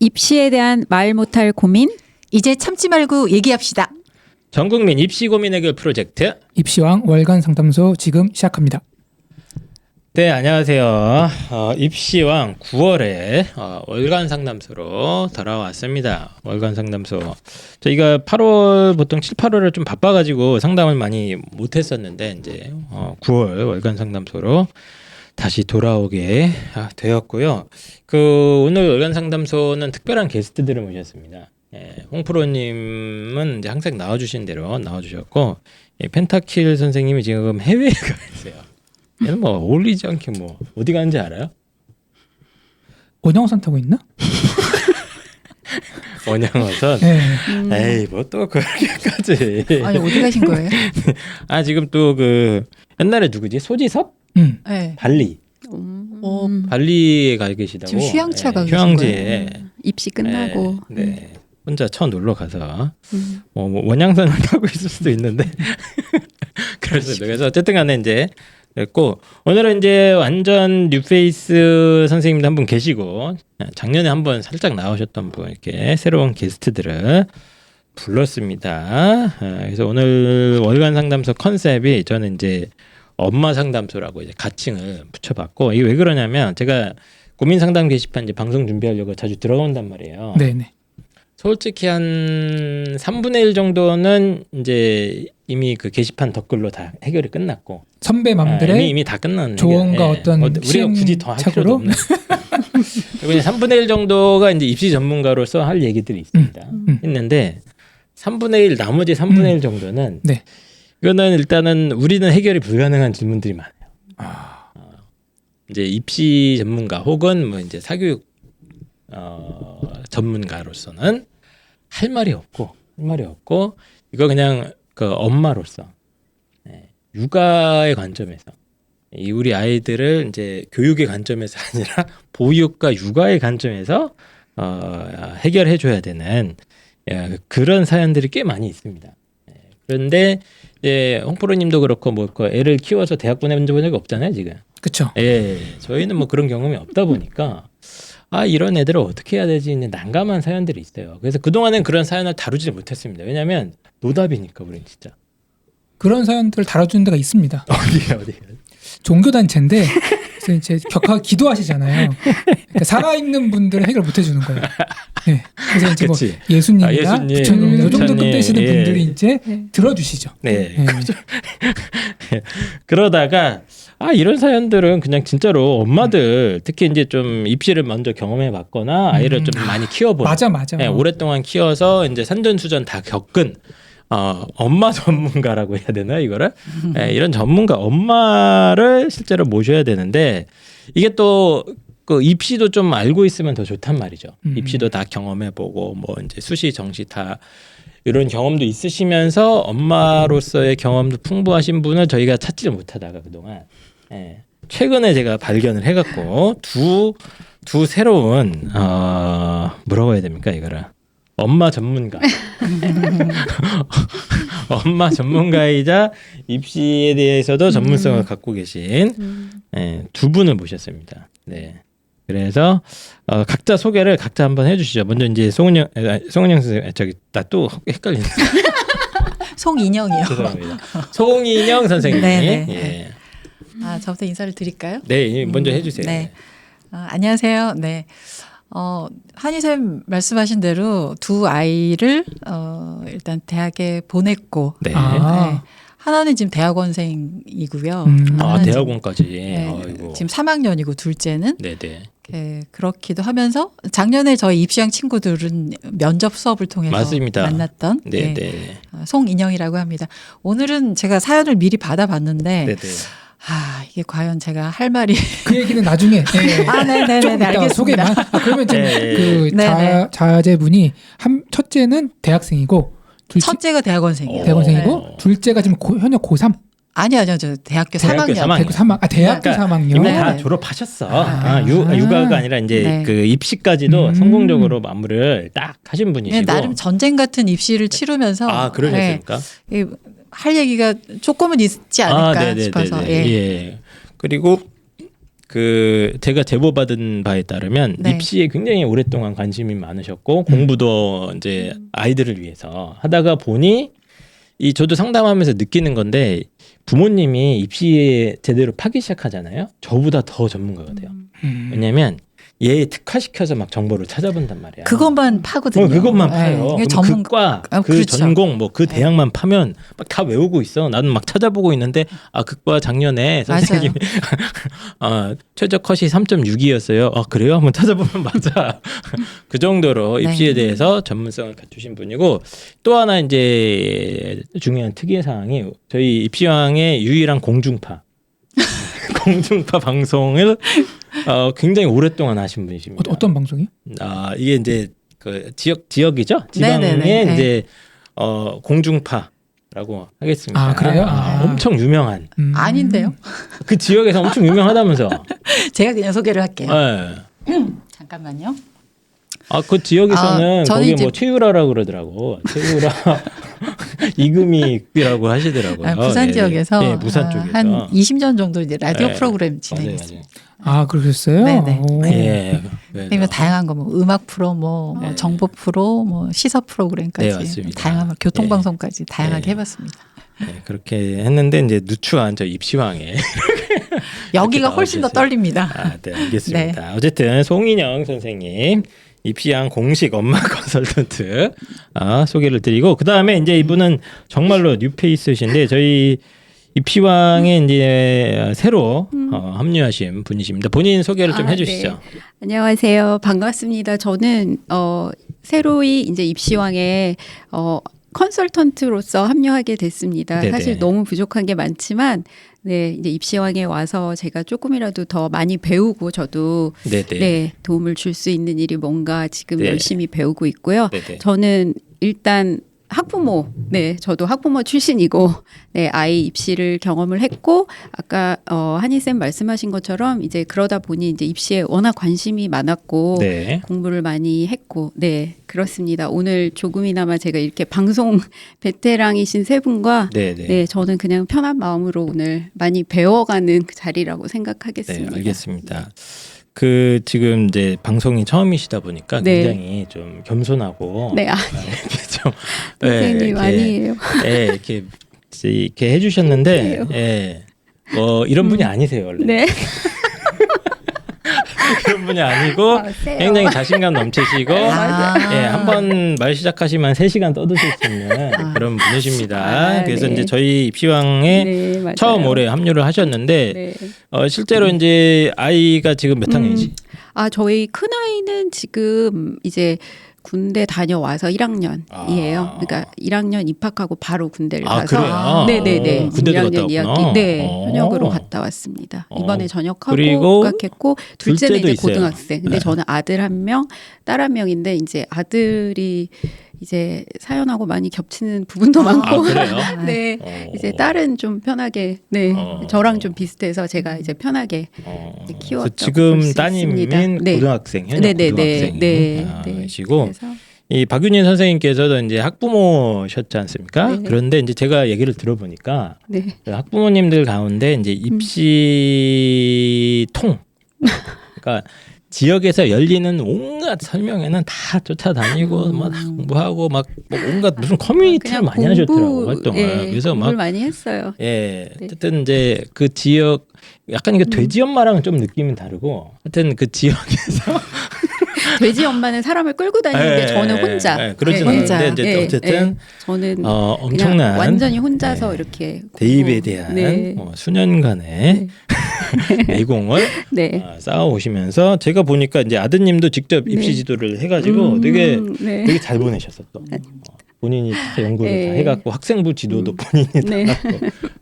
입시에 대한 말 못할 고민 이제 참지 말고 얘기합시다. 전국민 입시 고민 해결 프로젝트 입시왕 월간 상담소 지금 시작합니다. 네, 안녕하세요. 입시왕 9월에 월간 상담소로 돌아왔습니다. 월간 상담소. 저희가 8월 보통 7, 8월을 좀 바빠가지고 상담을 많이 못했었는데 이제 9월 월간 상담소로 다시 돌아오게 되었고요. 오늘 월간 상담소는 특별한 게스트들을 모셨습니다. 홍프로님은 이제 항상 나와주신 대로 나와주셨고, 펜타킬 선생님이 지금 해외에 가 있어요. 얘는 뭐 어울리지 않게 뭐 어디 가는지 알아요? 원양어선 타고 있나? 원양어선? 네. 에이 뭐 또 그렇게까지. 아니 어디 가신 거예요? 지금 또 옛날에 누구지? 소지섭? 네. 발리. 발리에 가 계시다고. 지금 휴양차가 휴양지에 입시 끝나고 네. 혼자 놀러 가서 뭐 원양선을 타고 있을 수도 있는데 그래서 어쨌든간에 이제 그랬고, 오늘은 이제 완전 뉴페이스 선생님도 한 분 계시고 작년에 한번 살짝 나오셨던 분 이렇게 새로운 게스트들을 불렀습니다. 그래서 오늘 월간 상담소 컨셉이 저는 이제 엄마 상담소라고 이제 가칭을 붙여봤고, 이게 왜 그러냐면 제가 고민 상담 게시판 이제 방송 준비하려고 자주 들어온단 말이에요. 네네. 솔직히 한 3분의 1 정도는 이제 이미 그 게시판 댓글로 다 해결이 끝났고, 선배 맘들의 이미 다 끝난 조언과 어떤 우리가 굳이 더 할 필요도 시행착오로? 없는. 그리고 이제 3분의 1 정도가 이제 입시 전문가로서 할 얘기들이 있습니다. 있는데 3분의 1 나머지 3분의 1 정도는 네. 이거는 일단은 우리는 해결이 불가능한 질문들이 많아요. 이제 입시 전문가 혹은 뭐 이제 사교육 전문가로서는 할 말이 없고 이거 그냥 엄마로서 육아의 관점에서 우리 아이들을 이제 교육의 관점에서 아니라 보육과 육아의 관점에서 해결해 줘야 되는 그런 사연들이 꽤 많이 있습니다. 그런데 홍프로님도 그렇고 애를 키워서 대학 보내본 적이 없잖아요 지금. 그렇죠. 저희는 뭐 그런 경험이 없다 보니까 이런 애들을 어떻게 해야 되지 있는 난감한 사연들이 있어요. 그래서 그동안은 그런 사연을 다루지 못했습니다. 왜냐하면 노답이니까 우린 진짜. 그런 사연들을 다뤄주는 데가 있습니다. 어디요? 종교단체인데 그래서 이제 격하게 기도하시잖아요. 그러니까 살아있는 분들은 해결 못 해주는 거예요. 네. 그래서 이제 뭐 그치. 예수님이나 예수님, 부처님 이 정도 부처님, 끝내시는 예. 분들이 이제 들어주시죠. 네. 네. 그러다가 이런 사연들은 그냥 진짜로 엄마들 특히 이제 좀 입시를 먼저 경험해 봤거나 아이를 좀 많이 키워본 맞아. 오랫동안 키워서 이제 산전수전 다 겪은 엄마 전문가라고 해야 되나 이거를 이런 전문가 엄마를 실제로 모셔야 되는데, 이게 또 입시도 좀 알고 있으면 더 좋단 말이죠. 입시도 다 경험해보고 뭐 이제 수시 정시 다 이런 경험도 있으시면서 엄마로서의 경험도 풍부하신 분을 저희가 찾지를 못하다가 그동안 최근에 제가 발견을 해갖고 두 새로운 뭐라고 해야 됩니까 이거를 엄마 전문가 엄마 전문가이자 입시에 대해서도 전문성을 갖고 계신 두 분을 모셨습니다. 네. 그래서 각자 소개를 각자 한번 해주시죠. 먼저 이제 송은영 선생님, 나 또 헷갈리네. 송인영이요. 죄송합니다. 송인영 선생님. 네네. 예. 저부터 인사를 드릴까요? 네, 먼저 해주세요. 네. 안녕하세요. 네. 한희쌤 말씀하신 대로 두 아이를 일단 대학에 보냈고, 네. 하나는 지금 대학원생이고요. 하나는 대학원까지. 지금 3학년이고 둘째는 네네. 그렇기도 하면서 작년에 저희 입시왕 친구들은 면접 수업을 통해서 맞습니다. 만났던 네네. 송인영이라고 합니다. 오늘은 제가 사연을 미리 받아봤는데 네네. 이게 과연 제가 할 말이 그 얘기는 나중에. 네네네 알겠습니다. 소개만. 그러면 지금 네네. 자제분이 첫째는 대학생이고 첫째가 대학원생이에요. 대학원생이고 둘째가 지금 현역 고3. 아니요, 저 대학교 3학년. 대학교 3학년. 이미 다 졸업하셨어. 육아가 아니라 이제 그 입시까지도 성공적으로 마무리를 딱 하신 분이시고. 나름 전쟁 같은 입시를 치르면서. 그러셨습니까? 할 얘기가 조금은 있지 않을까 싶어서. 예. 그리고 그 제가 제보받은 바에 따르면 네. 입시에 굉장히 오랫동안 관심이 많으셨고 공부도 이제 아이들을 위해서 하다가 보니 이 저도 상담하면서 느끼는 건데 부모님이 입시에 제대로 파기 시작하잖아요. 저보다 더 전문가가 돼요. 왜냐면 얘 특화시켜서 막 정보를 찾아본단 말이야. 그것만 파거든요. 그것만 네, 파요. 이게 그럼 전문 그과 그 그렇죠. 전공 뭐 그 대학만 파면 막 다 외우고 있어. 나는 막 찾아보고 있는데 아 그과 작년에 선생님이 최저 컷이 3.6이었어요. 아 그래요? 한번 찾아보면 맞아. 그 정도로 입시에 네. 대해서 전문성을 갖추신 분이고 또 하나 이제 중요한 특이의 사항이 저희 입시왕의 유일한 공중파 공중파 방송을 굉장히 오랫동안 하신 분이십니다. 어떤 방송이요? 아 이게 이제 그 지역이죠. 지방의 네네네. 이제 공중파라고 하겠습니다. 아, 그래요? 아. 엄청 유명한 아닌데요. 그 지역에서 엄청 유명하다면서. 제가 그냥 소개를 할게요. 네. 잠깐만요. 그 지역에서는 저는 거기 이제- 뭐 최유라라고 그러더라고. 최유라 이금희라고 하시더라고요. 부산 네. 지역에서 네, 부산 쪽에서 한 20년 정도 이제 라디오 네. 프로그램 맞아요, 진행했어요. 맞아요. 그러셨어요? 네네. 오. 예. 그러면 다양한 거 뭐 음악 프로, 뭐 네. 정보 프로, 뭐 시사 프로그램까지 네, 맞습니다. 다양한 교통 방송까지 다양하게 네. 해봤습니다. 네, 그렇게 했는데 이제 누추한 저 입시왕에 여기가 이렇게 훨씬 더 나와주셨어요. 떨립니다. 네, 알겠습니다. 어쨌든 송인영 선생님 입시왕 공식 엄마 컨설턴트 소개를 드리고 그 다음에 이제 이분은 정말로 뉴페이스신데 저희 입시왕에 이제 새로 합류하신 분이십니다. 본인 소개를 좀 해주시죠. 네. 안녕하세요. 반갑습니다. 저는 새로이 이제 입시왕에 컨설턴트로서 합류하게 됐습니다. 네네. 사실 너무 부족한 게 많지만 네, 이제 입시왕에 와서 제가 조금이라도 더 많이 배우고 저도 네네. 네, 도움을 줄 수 있는 일이 뭔가 지금 네. 열심히 배우고 있고요. 네네. 저는 일단 학부모, 네, 저도 학부모 출신이고, 네, 아이 입시를 경험을 했고, 아까 한희쌤 말씀하신 것처럼 이제 그러다 보니 이제 입시에 워낙 관심이 많았고, 네. 공부를 많이 했고, 네, 그렇습니다. 오늘 조금이나마 제가 이렇게 방송 베테랑이신 세 분과, 네네. 네, 저는 그냥 편한 마음으로 오늘 많이 배워가는 그 자리라고 네, 생각하겠습니다. 알겠습니다. 그 지금 이제 방송이 처음이시다 보니까 네. 굉장히 좀 겸손하고 네, 이렇게 좀 선생님 이렇게, 아니에요. 이렇게 해주셨는데 아니에요. 이런 분이 아니세요 원래. 네. 그런 분이 아니고 세요. 굉장히 자신감 넘치시고 한번 말 시작하시면 3시간 떠드실 수 있는 그런 분이십니다. 그래서 네. 이제 저희 입시왕에 네, 맞아요. 처음 올해 합류를 하셨는데 네. 실제로 이제 아이가 지금 몇 학년이지? 저희 큰 아이는 지금 이제 군대 다녀와서 1학년이에요. 그러니까 1학년 입학하고 바로 군대를 가서 그래요? 네네네. 군대도 갔다 1학년 왔구나. 네, 어. 현역으로 갔다 왔습니다. 이번에 전역하고 그리고 입학했고 둘째는 둘째도 이제 있어요. 고등학생. 근데 네. 저는 아들 1명, 딸 1명인데 이제 아들이 이제 사연하고 많이 겹치는 부분도 많고 그래요? 네. 어. 이제 딸은 좀 편하게 저랑 좀 비슷해서 제가 이제 편하게 이제 키웠다고 그래서 지금 볼수 따님은 있습니다. 네. 고등학생, 현역 네네네. 고등학생이시고 네. 그래서 이 박윤희 선생님께서도 이제 학부모셨지 않습니까? 네. 그런데 이제 제가 얘기를 들어보니까 네. 학부모님들 가운데 이제 입시 통, 그러니까 지역에서 열리는 온갖 설명회는 다 쫓아다니고 막 공부하고 막 온갖 무슨 커뮤니티를 그냥 많이 하셨더라고 활동을. 예, 그래서 공부를 막 많이 했어요. 예, 네. 어쨌든 이제 그 지역 약간 이게 돼지 엄마랑은 좀 느낌이 다르고, 하여튼 그 지역에서 돼지 엄마는 사람을 끌고 다니는데 저는 혼자. 그렇진 혼자. 않은데 이제 어쨌든 저는 엄청난 그냥 완전히 혼자서 이렇게 대입에 공부. 대한 네. 수년간의 내공을 네. 쌓아오시면서 제가 보니까 이제 아드님도 직접 입시 네. 지도를 해가지고 되게 네. 되게 잘 보내셨어 또. 본인이 다 연구를 네. 다 해갖고 학생부 지도도 본인이 다 네. 갖고.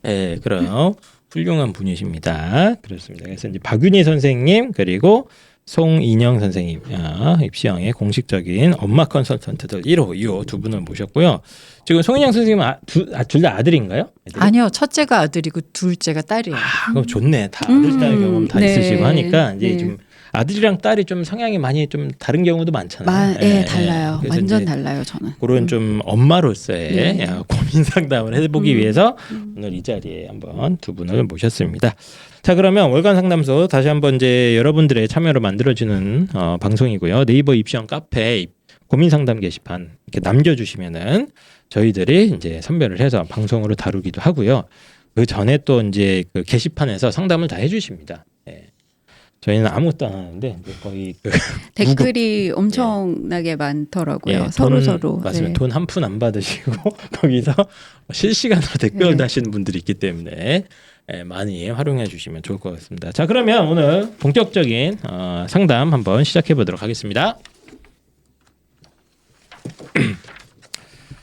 예, 그럼 훌륭한 분이십니다. 그렇습니다. 그래서 이제 박윤희 선생님 그리고 송인영 선생님 입시왕의 공식적인 엄마 컨설턴트들 1호, 2호 두 분을 모셨고요. 지금 송인영 선생님은 둘 다 아들인가요? 애들이? 아니요, 첫째가 아들이고 둘째가 딸이에요. 그럼 좋네. 다 아들 딸 경험 다 네. 있으시고 하니까 이제 네. 좀 아들이랑 딸이 좀 성향이 많이 좀 다른 경우도 많잖아요. 네, 달라요. 그래서 완전 이제 달라요, 저는. 그런 좀 엄마로서의 네. 고민 고민 상담을 해보기 위해서 오늘 이 자리에 한번 두 분을 모셨습니다. 자, 그러면 월간 상담소 다시 한번 이제 여러분들의 참여로 만들어지는 방송이고요. 네이버 입시형 카페 고민 상담 게시판 이렇게 남겨주시면은 저희들이 이제 선별을 해서 방송으로 다루기도 하고요. 그 전에 또 이제 그 게시판에서 상담을 다 해주십니다. 예. 저희는 아무것도 안 하는데 이제 거의 그 댓글이 엄청나게 많더라고요. 예, 서로. 맞습니다. 네. 돈 한 푼 안 받으시고 거기서 실시간으로 댓글 네. 다시는 분들이 있기 때문에 많이 활용해 주시면 좋을 것 같습니다. 자, 그러면 오늘 본격적인 상담 한번 시작해 보도록 하겠습니다.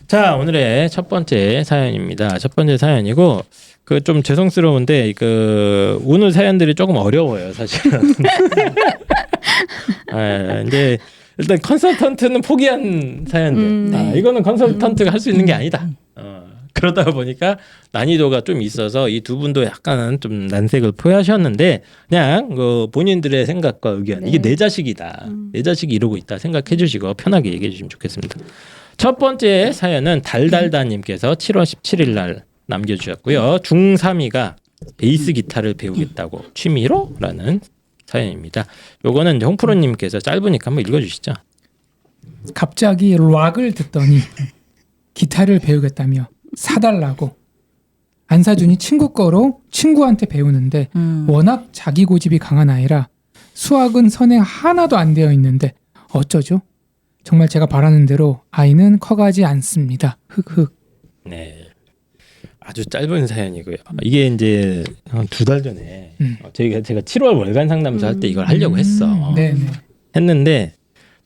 자, 오늘의 첫 번째 사연입니다. 첫 번째 사연이고 그 좀 죄송스러운데 그 오늘 사연들이 조금 어려워요, 사실은. 이제 일단 컨설턴트는 포기한 사연들. 네. 이거는 컨설턴트가 할 수 있는 게 아니다. 그러다 보니까 난이도가 좀 있어서 이 두 분도 약간은 좀 난색을 표하셨는데 그냥 그 본인들의 생각과 의견 네. 이게 내 자식이다. 내 자식이 이러고 있다 생각해 주시고 편하게 얘기해 주시면 좋겠습니다. 첫 번째 사연은 달달다님께서 7월 17일 날 남겨주셨고요. 중3이가 베이스 기타를 배우겠다고 취미로? 라는 사연입니다. 요거는 홍프로님께서 짧으니까 한번 읽어주시죠. 갑자기 락을 듣더니 기타를 배우겠다며 사달라고 안 사주니 친구 거로 친구한테 배우는데 워낙 자기 고집이 강한 아이라 수학은 선행 하나도 안 되어 있는데 어쩌죠? 정말 제가 바라는 대로 아이는 커가지 않습니다. 흑흑. 네. 아주 짧은 사연이고요. 이게 이제 한 2달 전에 제가 7월 월간 상담소 할 때 이걸 하려고 했어. 네네. 했는데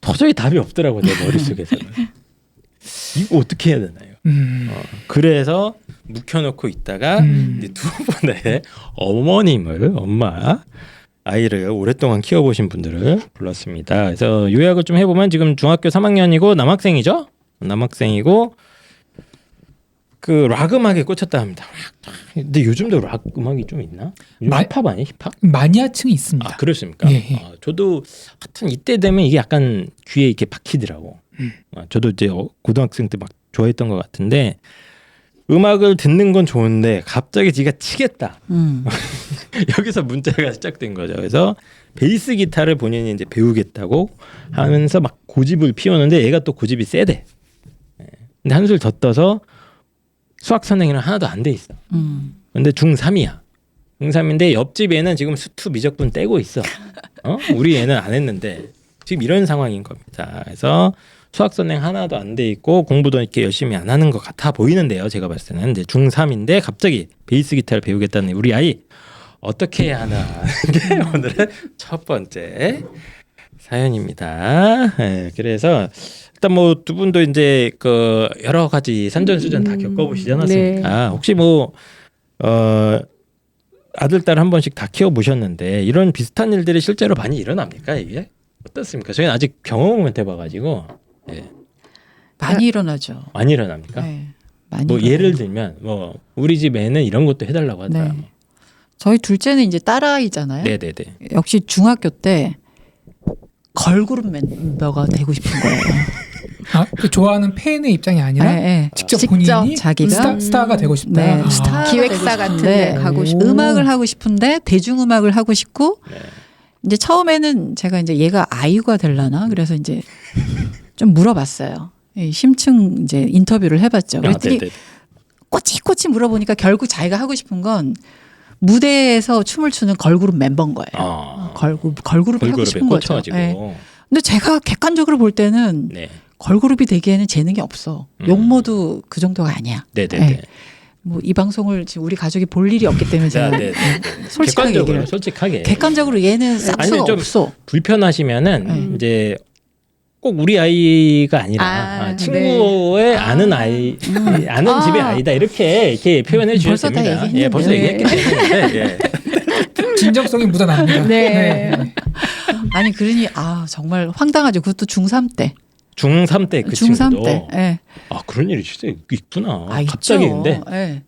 도저히 답이 없더라고 내 머릿속에서는. 이거 어떻게 해야 되나요? 그래서 묵혀놓고 있다가 이제 두 분의 엄마 아이를 오랫동안 키워보신 분들을 불렀습니다. 그래서 요약을 좀 해보면 지금 중학교 3학년이고 남학생이죠? 남학생이고 그 락 음악에 꽂혔다 합니다. 근데 요즘도 락 음악이 좀 있나? 요즘 힙합 아니에요? 힙합? 마니아층이 있습니다. 아, 그렇습니까? 예. 저도 하여튼 이때 되면 이게 약간 귀에 이렇게 박히더라고. 저도 이제 고등학생 때 막 좋아했던 것 같은데 음악을 듣는 건 좋은데 갑자기 지가 치겠다. 여기서 문제가 시작된 거죠. 그래서 베이스 기타를 본인이 이제 배우겠다고 하면서 막 고집을 피우는데 얘가 또 고집이 세대. 근데 한술 더 떠서 수학 선행에는 하나도 안 돼 있어. 근데 중3이야. 중3인데 옆집 애는 지금 수투 미적분 떼고 있어. 우리 애는 안 했는데 지금 이런 상황인 겁니다. 그래서 수학 선행 하나도 안 돼 있고 공부도 이렇게 열심히 안 하는 것 같아 보이는데요. 제가 봤을 때는 이제 중3인데 갑자기 베이스 기타를 배우겠다는 우리 아이 어떻게 해야 하나 게 오늘은 첫 번째 사연입니다. 네, 그래서 일단 뭐 두 분도 이제 그 여러 가지 산전수전 다 겪어보시지 않았습니까? 네. 혹시 뭐 아들 딸 한 번씩 다 키워보셨는데 이런 비슷한 일들이 실제로 많이 일어납니까? 이게 어떻습니까? 저희는 아직 경험을 못 해봐가지고 많이 일어나죠. 많이 일어납니까? 네, 많이 뭐 일어나요. 예를 들면 뭐 우리 집 애는 이런 것도 해달라고 하더라. 네. 저희 둘째는 이제 딸아이잖아요. 네네네. 역시 중학교 때 걸그룹 멤버가 되고 싶은 거예요. 그 좋아하는 팬의 입장이 아니라 네, 네. 직접 본인이 자기가 스타가 되고 싶다. 네, 아. 스타 기획사 같은 데 가고 싶고 음악을 하고 싶은데 대중음악을 하고 싶고 네. 이제 처음에는 제가 이제 얘가 아이유가 될라나 그래서 이제 좀 물어봤어요. 이 심층 이제 인터뷰를 해봤죠. 그랬더니 네네. 꼬치꼬치 물어보니까 결국 자기가 하고 싶은 건 무대에서 춤을 추는 걸그룹 멤버인 거예요. 걸그룹이 하고 걸그룹에 싶은 거죠. 꽂혀가지고. 네. 근데 제가 객관적으로 볼 때는 네. 걸그룹이 되기에는 재능이 없어. 용모도 그 정도가 아니야. 네네네. 네. 뭐 이 방송을 지금 우리 가족이 볼 일이 없기 때문에 제가 네네. 솔직하게 객관적으로 얘기를 솔직하게. 객관적으로 얘는 싹수가 아니, 좀 없어. 불편하시면은 이제 꼭 우리 아이가 아니라 친구의 아는 아이, 아는 집의 아이다 이렇게 표현해 벌써 주셔도 다 됩니다. 얘기했는데. 예, 벌써 얘기했기 때문에. 예. 진정성이 묻어납니다. 네. 아니 그러니 정말 황당하죠. 그것도 중3 때. 중3 때 그 중3 친구도 때. 예. 그런 일이 진짜 있구나. 있죠. 갑자기 근데 예.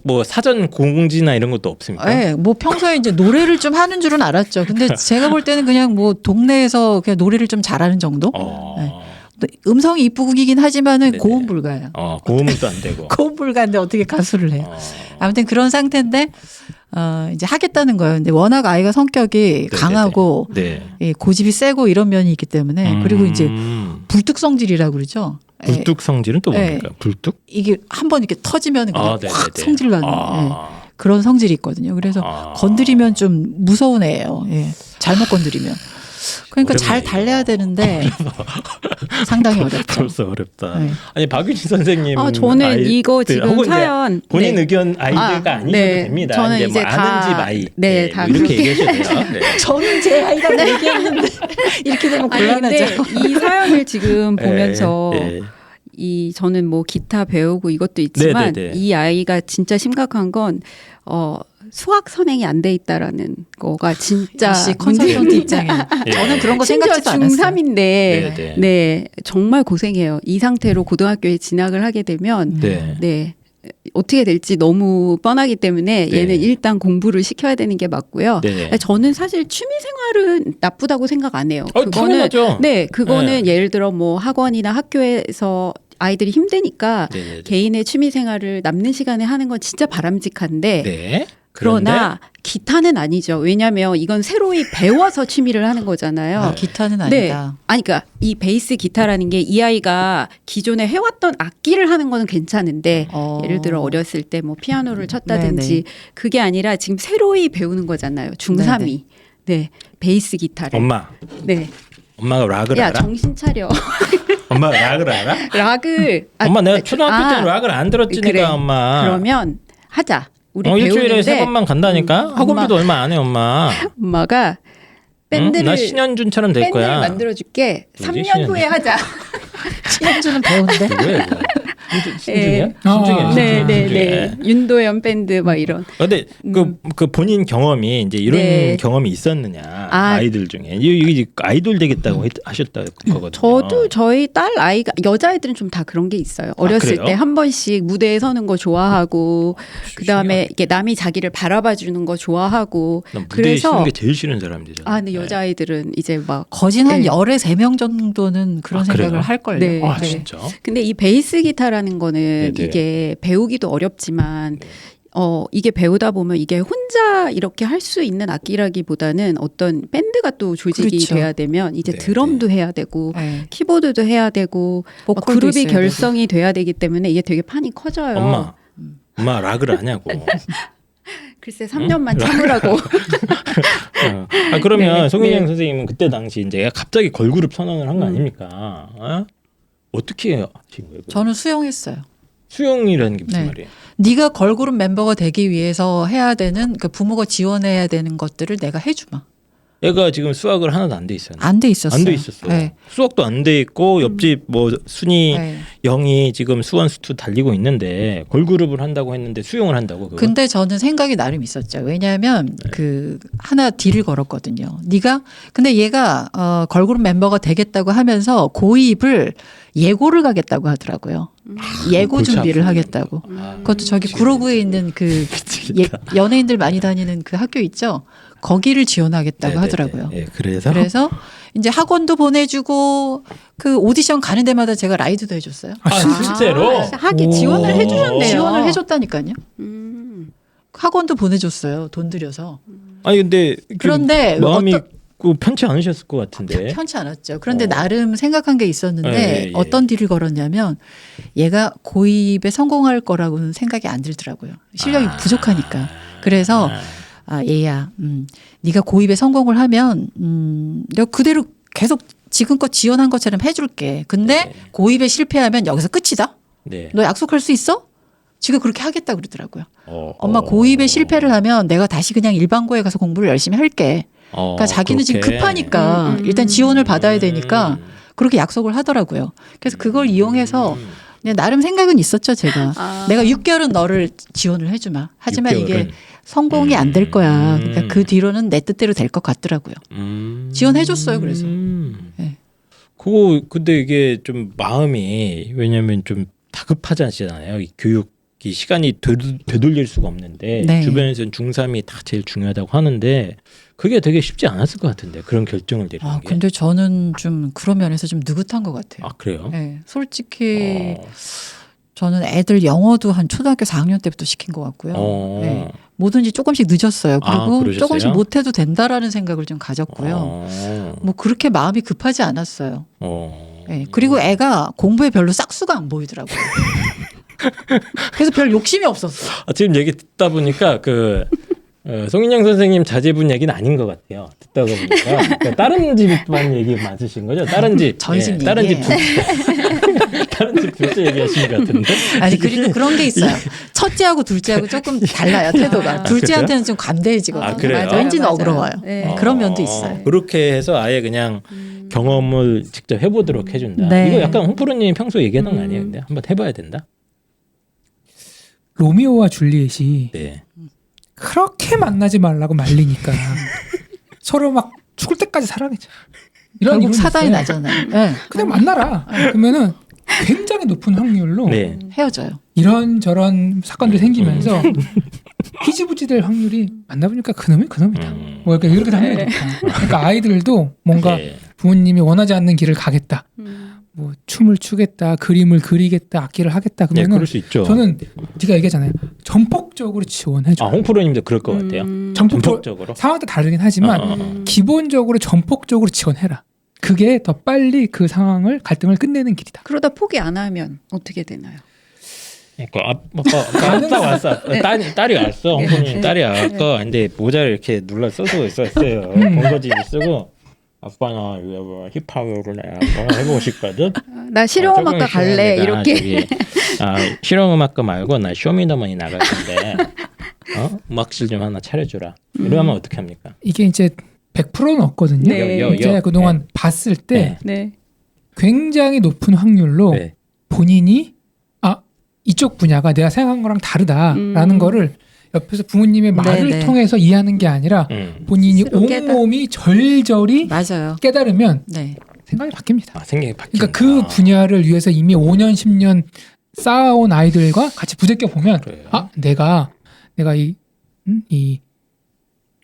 뭐 사전 공지나 이런 것도 없습니까? 예. 뭐 평소에 이제 노래를 좀 하는 줄은 알았죠. 근데 제가 볼 때는 그냥 뭐 동네에서 그냥 노래를 좀 잘하는 정도. 네. 음성이 이쁘긴 하지만은 네네. 고음 불가예요. 고음은 또 안 되고. 고음 불가인데 어떻게 가수를 해요? 어. 아무튼 그런 상태인데 이제 하겠다는 거예요. 근데 워낙 아이가 성격이 강하고 네. 예, 고집이 세고 이런 면이 있기 때문에 그리고 이제 불뚝 성질이라고 그러죠. 예, 불뚝 성질은 또 뭡니까? 불뚝? 이게 한번 이렇게 터지면 그냥 네네네. 확 성질 나는 예, 그런 성질이 있거든요. 그래서 건드리면 좀 무서운 애예요. 예, 잘못 건드리면. 그러니까 잘 어렵네요. 달래야 되는데 상당히 어렵죠. 벌써 어렵다. 네. 아니 박윤희 선생님. 저는 이거 지금 혹은 이제 사연 본인 네. 의견 아이들가 아니셔도 네. 됩니다. 저는 이제 뭐 이제 아는 다- 집 아이. 네, 다 뭐 이렇게 그렇게. 얘기하셔도 돼요. 네. 저는 제 아이가 얘기했는데 이렇게 되면 아니 근데 곤란하죠. 이 사연을 지금 보면서 네. 저는 뭐 기타 배우고 이것도 있지만 네네네. 이 아이가 진짜 심각한 건 수학 선행이 안 돼 있다라는 거가 진짜 역시 컨설턴트 입장에 예. 저는 그런 거 심지어 생각지도 않았어요. 중3인데 네네. 네 정말 고생해요. 이 상태로 고등학교에 진학을 하게 되면 네. 네 어떻게 될지 너무 뻔하기 때문에 네. 얘는 일단 공부를 시켜야 되는 게 맞고요. 네. 저는 사실 취미 생활은 나쁘다고 생각 안 해요. 당연하죠. 네, 그거는 네. 예를 들어 뭐 학원이나 학교에서 아이들이 힘드니까 네네네. 개인의 취미 생활을 남는 시간에 하는 건 진짜 바람직한데 네. 그러나 기타는 아니죠. 왜냐하면 이건 새로이 배워서 취미를 하는 거잖아요. 기타는 네. 아니다. 아니, 그러니까 이 베이스 기타라는 게 이 아이가 기존에 해왔던 악기를 하는 거는 괜찮은데 예를 들어 어렸을 때 뭐 피아노를 쳤다든지 네네. 그게 아니라 지금 새로이 배우는 거잖아요. 중3이. 네. 베이스 기타를. 네. 엄마가 락을 야, 알아? 정신 차려. 엄마가 락을 알아? 락을 엄마 내가 초등학교 때는 락을 안 들었지니까 그래. 엄마. 그러면 하자. 우리 일주일에 배우는데 3번만 간다니까? 학원비도 얼마 안 해 엄마. 엄마가 응? 밴드를 나 신현준처럼 될 밴드를 거야. 만들어 줄게. 뭐지, 3년 후에 하자. 신현주는 배우인데 누구야 이거? 신중이야? 예. 신중이야. 네, 네, 네. 윤도현 밴드 막 이런. 근데 그 본인 경험이 이제 이런 네. 경험이 있었느냐 아이들 중에 이게 아이돌 되겠다고 하셨다 거거든요. 저도 저희 딸 아이가 여자애들은 좀 다 그런 게 있어요. 어렸을 그래요? 때 한 번씩 무대에 서는 거 좋아하고 그다음에 이게 남이 자기를 바라봐 주는 거 좋아하고 난 무대에 그래서- 서는 게 제일 싫은 사람들이잖아. 아, 근데 여자아이들은 이제 막 거진 한 네. 열에 3명 정도는 그런 아, 생각을 그래요? 할걸요. 네. 아 네. 진짜? 근데 이 베이스 기타라는 거는 네네. 이게 배우기도 어렵지만 이게 배우다 보면 이게 혼자 이렇게 할 수 있는 악기라기보다는 어떤 밴드가 또 조직이 그렇죠. 돼야 되면 이제 네, 드럼도 해야 되고 네. 키보드도 해야 되고 막 보컬도 그룹이 있어야 결성이 돼야 되기 때문에 이게 되게 판이 커져요. 엄마 락을 아냐고. 글쎄 3년만 참으라고. 그러면 네, 송윤영 네. 선생님은 그때 당시 이제 갑자기 걸그룹 선언을 한 거 아닙니까? 어떻게 하신 거예요? 저는 수용했어요. 수영이라는 게 무슨 네. 말이에요? 네가 걸그룹 멤버가 되기 위해서 해야 되는 그 부모가 지원해야 되는 것들을 내가 해주마. 애가 지금 수학을 하나도 안 돼 있어요. 안 돼 있었어요. 안 돼 있었어. 네. 수학도 안 돼 있고 옆집 뭐 순위 네. 영이 지금 수원 수투 달리고 있는데 걸그룹을 한다고 했는데 수용을 한다고 그거? 근데 저는 생각이 나름 있었죠. 왜냐하면 그 하나 딜을 걸었거든요. 네가 근데 얘가 걸그룹 member가 되겠다고 하면서 고입을 예고를 가겠다고 하더라고요. 예고 골치 준비를 아프네. 하겠다고. 아, 그것도 저기 미치겠네, 구로구에 진짜. 있는 그 미치겠다. 연예인들 많이 다니는 그 학교 있죠. 거기를 지원하겠다고 네네네. 하더라고요. 예, 그래서 그래서 이제 학원도 보내주고 그 오디션 가는 데마다 제가 라이드도 해줬어요. 아, 실제로 하기 지원을 오. 해주셨네요. 지원을 해줬다니까요. 음. 학원도 보내줬어요. 돈 들여서. 아니 근데 그런데 마음이 어떤- 편치 않으셨을 것 같은데. 편치 않았죠. 그런데 나름 생각한 게 있었는데 예, 예. 어떤 딜을 걸었냐면 얘가 고입에 성공할 거라고는 생각이 안 들더라고요. 실력이 부족하니까. 그래서 얘야, 네가 고입에 성공을 하면 내가 그대로 계속 지금껏 지원한 것처럼 해줄게. 근데 네. 고입에 실패하면 여기서 끝이다. 네. 너 약속할 수 있어? 지가 그렇게 하겠다 그러더라고요. 어, 엄마 고입에 실패를 하면 내가 다시 그냥 일반고에 가서 공부를 열심히 할게. 그러니까 자기는 지금 그렇게. 급하니까 일단 지원을 받아야 되니까 그렇게 약속을 하더라고요. 그래서 그걸 이용해서 그냥 나름 생각은 있었죠, 제가. 아. 내가 6개월은 너를 지원을 해주마. 하지만 6개월은? 이게 성공이 안 될 거야. 그러니까 그 뒤로는 내 뜻대로 될 것 같더라고요. 지원해줬어요, 그래서. 네. 그거 근데 이게 좀 마음이 왜냐하면 좀 다급하잖아요. 이 교육 이 시간이 되돌릴 수가 없는데 네. 주변에서는 중3이 다 제일 중요하다고 하는데 그게 되게 쉽지 않았을 것 같은데 그런 결정을 내리는 게. 근데 저는 좀 그런 면에서 좀 느긋한 것 같아요. 그래요? 네, 솔직히 어. 저는 애들 영어도 한 초등학교 4학년 때부터 시킨 것 같고요. 네, 뭐든지 조금씩 늦었어요. 그리고 그러셨어요? 조금씩 못해도 된다라는 생각을 좀 가졌고요. 뭐 그렇게 마음이 급하지 않았어요. 네, 그리고 애가 공부에 별로 싹수가 안 보이더라고요. 그래서 별 욕심이 없었어. 지금 얘기 듣다 보니까 송인영 선생님 자제분 얘기는 아닌 것 같아요. 듣다 보니까 그러니까 다른 집만 얘기 맞으신 거죠? 다른 집 저희 집 다른 집 얘기예요. 다른 집 둘째 얘기하신 것 같은데. 아니 그리고 그런 게 있어요. 첫째하고 둘째하고 조금 달라요 태도가. 둘째한테는 좀 관대해지거든요. 그래요? 왠지 맞아요. 너그러워요. 네. 그런 면도 있어요. 그렇게 해서 아예 그냥 경험을 직접 해보도록 해준다. 네. 이거 약간 홍프로님이 평소 얘기하던 거 아니에요? 근데 한번 해봐야 된다. 로미오와 줄리엣이 네. 그렇게 만나지 말라고 말리니까 서로 막 죽을 때까지 사랑했죠. 이런 결국 이론이 사단이 있어요. 나잖아요. 네. 그냥 만나라. 그러면은 굉장히 높은 확률로 네. 헤어져요. 이런 사건들이 생기면서 희지부지 될 확률이 만나보니까 그놈이 그놈이다. 뭐 이렇게 하면 좋다. 그러니까 아이들도 뭔가 네. 부모님이 원하지 않는 길을 가겠다. 음. 뭐 춤을 추겠다, 그림을 그리겠다, 악기를 하겠다. 네, 그러면은 그럴 수 있죠. 저는 네가 얘기하잖아요. 전폭적으로 지원해줘. 홍프로님도 그럴 것 같아요. 전폭적으로 상황도 다르긴 하지만 기본적으로 전폭적으로 지원해라. 그게 더 빨리 그 상황을 갈등을 끝내는 길이다. 그러다 포기 안 하면 어떻게 되나요? 그러니까 아빠 왔어. 딸이 왔어. 홍프로님 딸이 왔고 근데 모자를 이렇게 눌러 쓰고 있었어요. 본거지 쓰고 아빠 나 이거 뭐 힙합으로 내가 해보고 싶거든. 나 실용음악과 갈래 이렇게. 실용음악과 말고 나 쇼미더머니 나갈 건데 음악실 좀 하나 차려주라. 이러면 어떻게 합니까? 이게 이제 100%는 없거든요. 네. 제가 그동안 봤을 때 네. 굉장히 높은 확률로 네. 본인이 이쪽 분야가 내가 생각한 거랑 다르다라는 거를 옆에서 부모님의 말을 네. 통해서 이해하는 게 아니라 본인이 스스로 온몸이 절절히 맞아요. 깨달으면 네. 생각이 바뀝니다. 생각이 바뀐다. 그러니까 그 분야를 위해서 이미 5년 10년 쌓아온 아이들과 같이 부대껴 보면 그래요? 내가 이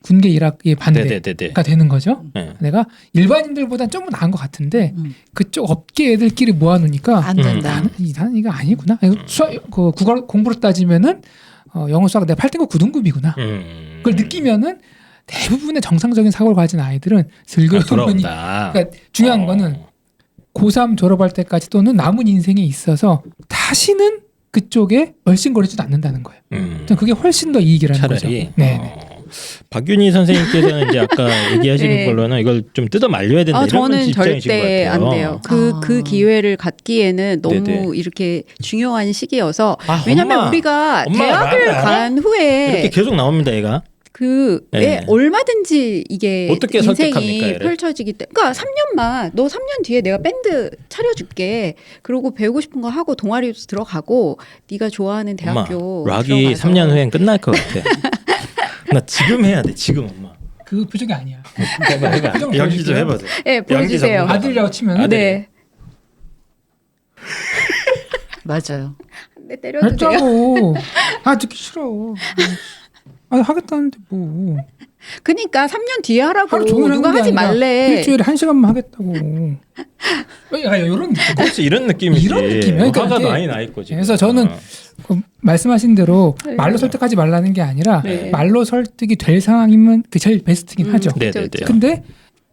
군계 일학의 반대가 네네네. 되는 거죠. 네. 내가 일반인들보다는 좀 나은 것 같은데 그쪽 업계 애들끼리 모아놓으니까 안 된다. 나는 이거 아니구나. 그 국어 공부로 따지면은 영어 수학 내가 8등급 9등급이구나. 그걸 느끼면은 대부분의 정상적인 사고를 가진 아이들은 슬그머니 돌아온다. 그러니까 중요한 거는 고3 졸업할 때까지 또는 남은 인생에 있어서 다시는 그쪽에 얼씬거리지도 않는다는 거예요. 저는 그게 훨씬 더 이익이라는 거죠. 차라리. 네. 박윤희 선생님께서는 이제 아까 얘기하시는 네. 걸로는 이걸 좀 뜯어 말려야 된다. 이런 저는 입장이신 것 절대 같아요. 안 돼요. 그 기회를 갖기에는 너무 네네. 이렇게 중요한 시기여서 왜냐하면 엄마. 우리가 엄마가 대학을 나한테 알아? 간 후에 이렇게 계속 나옵니다, 얘가. 네. 얼마든지 이게 어떻게 인생이 설득합니까, 얘를? 펼쳐지기 때문에 그러니까 3년만 너 3년 뒤에 내가 밴드 차려줄게. 그리고 배우고 싶은 거 하고 동아리도 들어가고 네가 좋아하는 엄마, 대학교 락이 들어가서. 3년 후엔 끝날 것 같아. 나 지금 해야 돼, 지금 엄마. 그 표정이 아니야. 해봐. 좀 연기 좀 보여주세요. 해봐. 네, 보여주세요. 전문가. 아들이라고 치면 아들. 네. 맞아요. 네, 때려도 돼요. 했다고. 듣기 싫어. 하겠다는데 뭐. 그러니까 3년 뒤에 하라고 하루 종일 누가 하는 게 하지 아니라 말래. 일주일에 1시간만 하겠다고. 이런 느낌. 그렇지, 이런 느낌이지. 이런 느낌이에요. 그러니까 화가 이게- 많이 나 있고 지금. 그래서 저는 그 말씀하신 대로 네. 말로 설득하지 말라는 게 아니라 네. 말로 설득이 될 상황이면 그게 제일 베스트긴 하죠. 네, 그쵸, 네, 그쵸. 네. 근데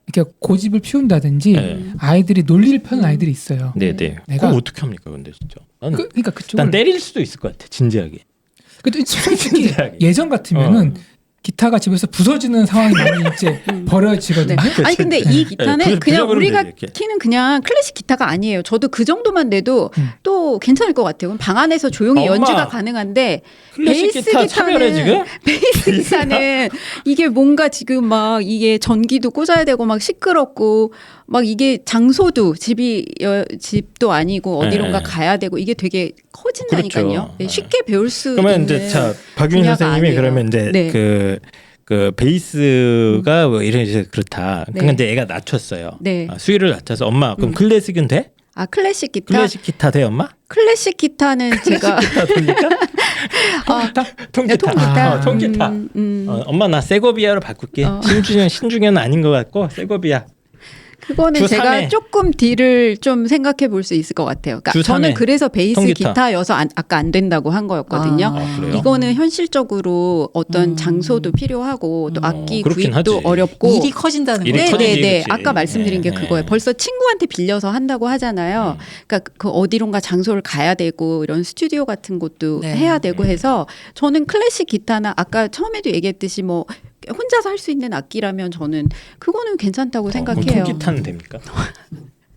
이렇게 고집을 피운다든지 네. 아이들이 논리를 펴는 아이들이 있어요. 네, 네. 내가- 그럼 어떻게 합니까, 근데 진짜? 나는 그러니까 난 그쪽을 때릴 수도 있을 것 같아, 진지하게. 솔직히 진지하게. 예전 같으면은 기타가 집에서 부서지는 상황이 많이 이제 벌어지거든요. 네. 아니 근데 이 기타는 네, 그냥 부셔버리면 우리가 되지, 이렇게. 키는 그냥 클래식 기타가 아니에요. 저도 그 정도만 돼도 또 괜찮을 것 같아요. 그럼 방 안에서 조용히 엄마, 연주가 가능한데 클래식 베이스 기타 차별해 지금? 베이스 기타는 이게 뭔가 지금 막 이게 전기도 꽂아야 되고 막 시끄럽고 막 이게 장소도 집도 아니고 어디론가 네. 가야 되고 이게 되게 커진다니까요. 그렇죠. 네, 쉽게 배울 수 그러면 있는 이제 자 박윤희 분야가 선생님이 아니에요. 그러면 이제 네. 그 베이스가 뭐 이런 그렇다. 네. 근데 애가 낮췄어요. 네. 수위를 낮춰서 엄마 그럼 클래식은 돼? 클래식 기타 클래식 기타 돼 엄마? 클래식 기타는 제가 기타 됩니까? 통기타. 통기타. 통기타. 엄마 나 세고비아로 바꿀게. 신중현 아닌 것 같고 세고비아. 그거는 주 제가 3회. 조금 딜을 좀 생각해 볼 수 있을 것 같아요. 그러니까 주 저는 3회. 그래서 베이스 통기타. 기타여서 아까 안 된다고 한 거였거든요. 그래요? 이거는 현실적으로 어떤 장소도 필요하고 또 악기 그렇긴 구입도 하지. 어렵고 일이 커진다는 일이 거죠. 커지지, 네네네. 그치. 아까 말씀드린 게 네, 그거예요. 네. 벌써 친구한테 빌려서 한다고 하잖아요. 그러니까 그 어디론가 장소를 가야 되고 이런 스튜디오 같은 곳도 네. 해야 되고 해서 저는 클래식 기타나 아까 처음에도 얘기했듯이 뭐 혼자서 할 수 있는 악기라면 저는 그거는 괜찮다고 생각해요. 통기타는 됩니까?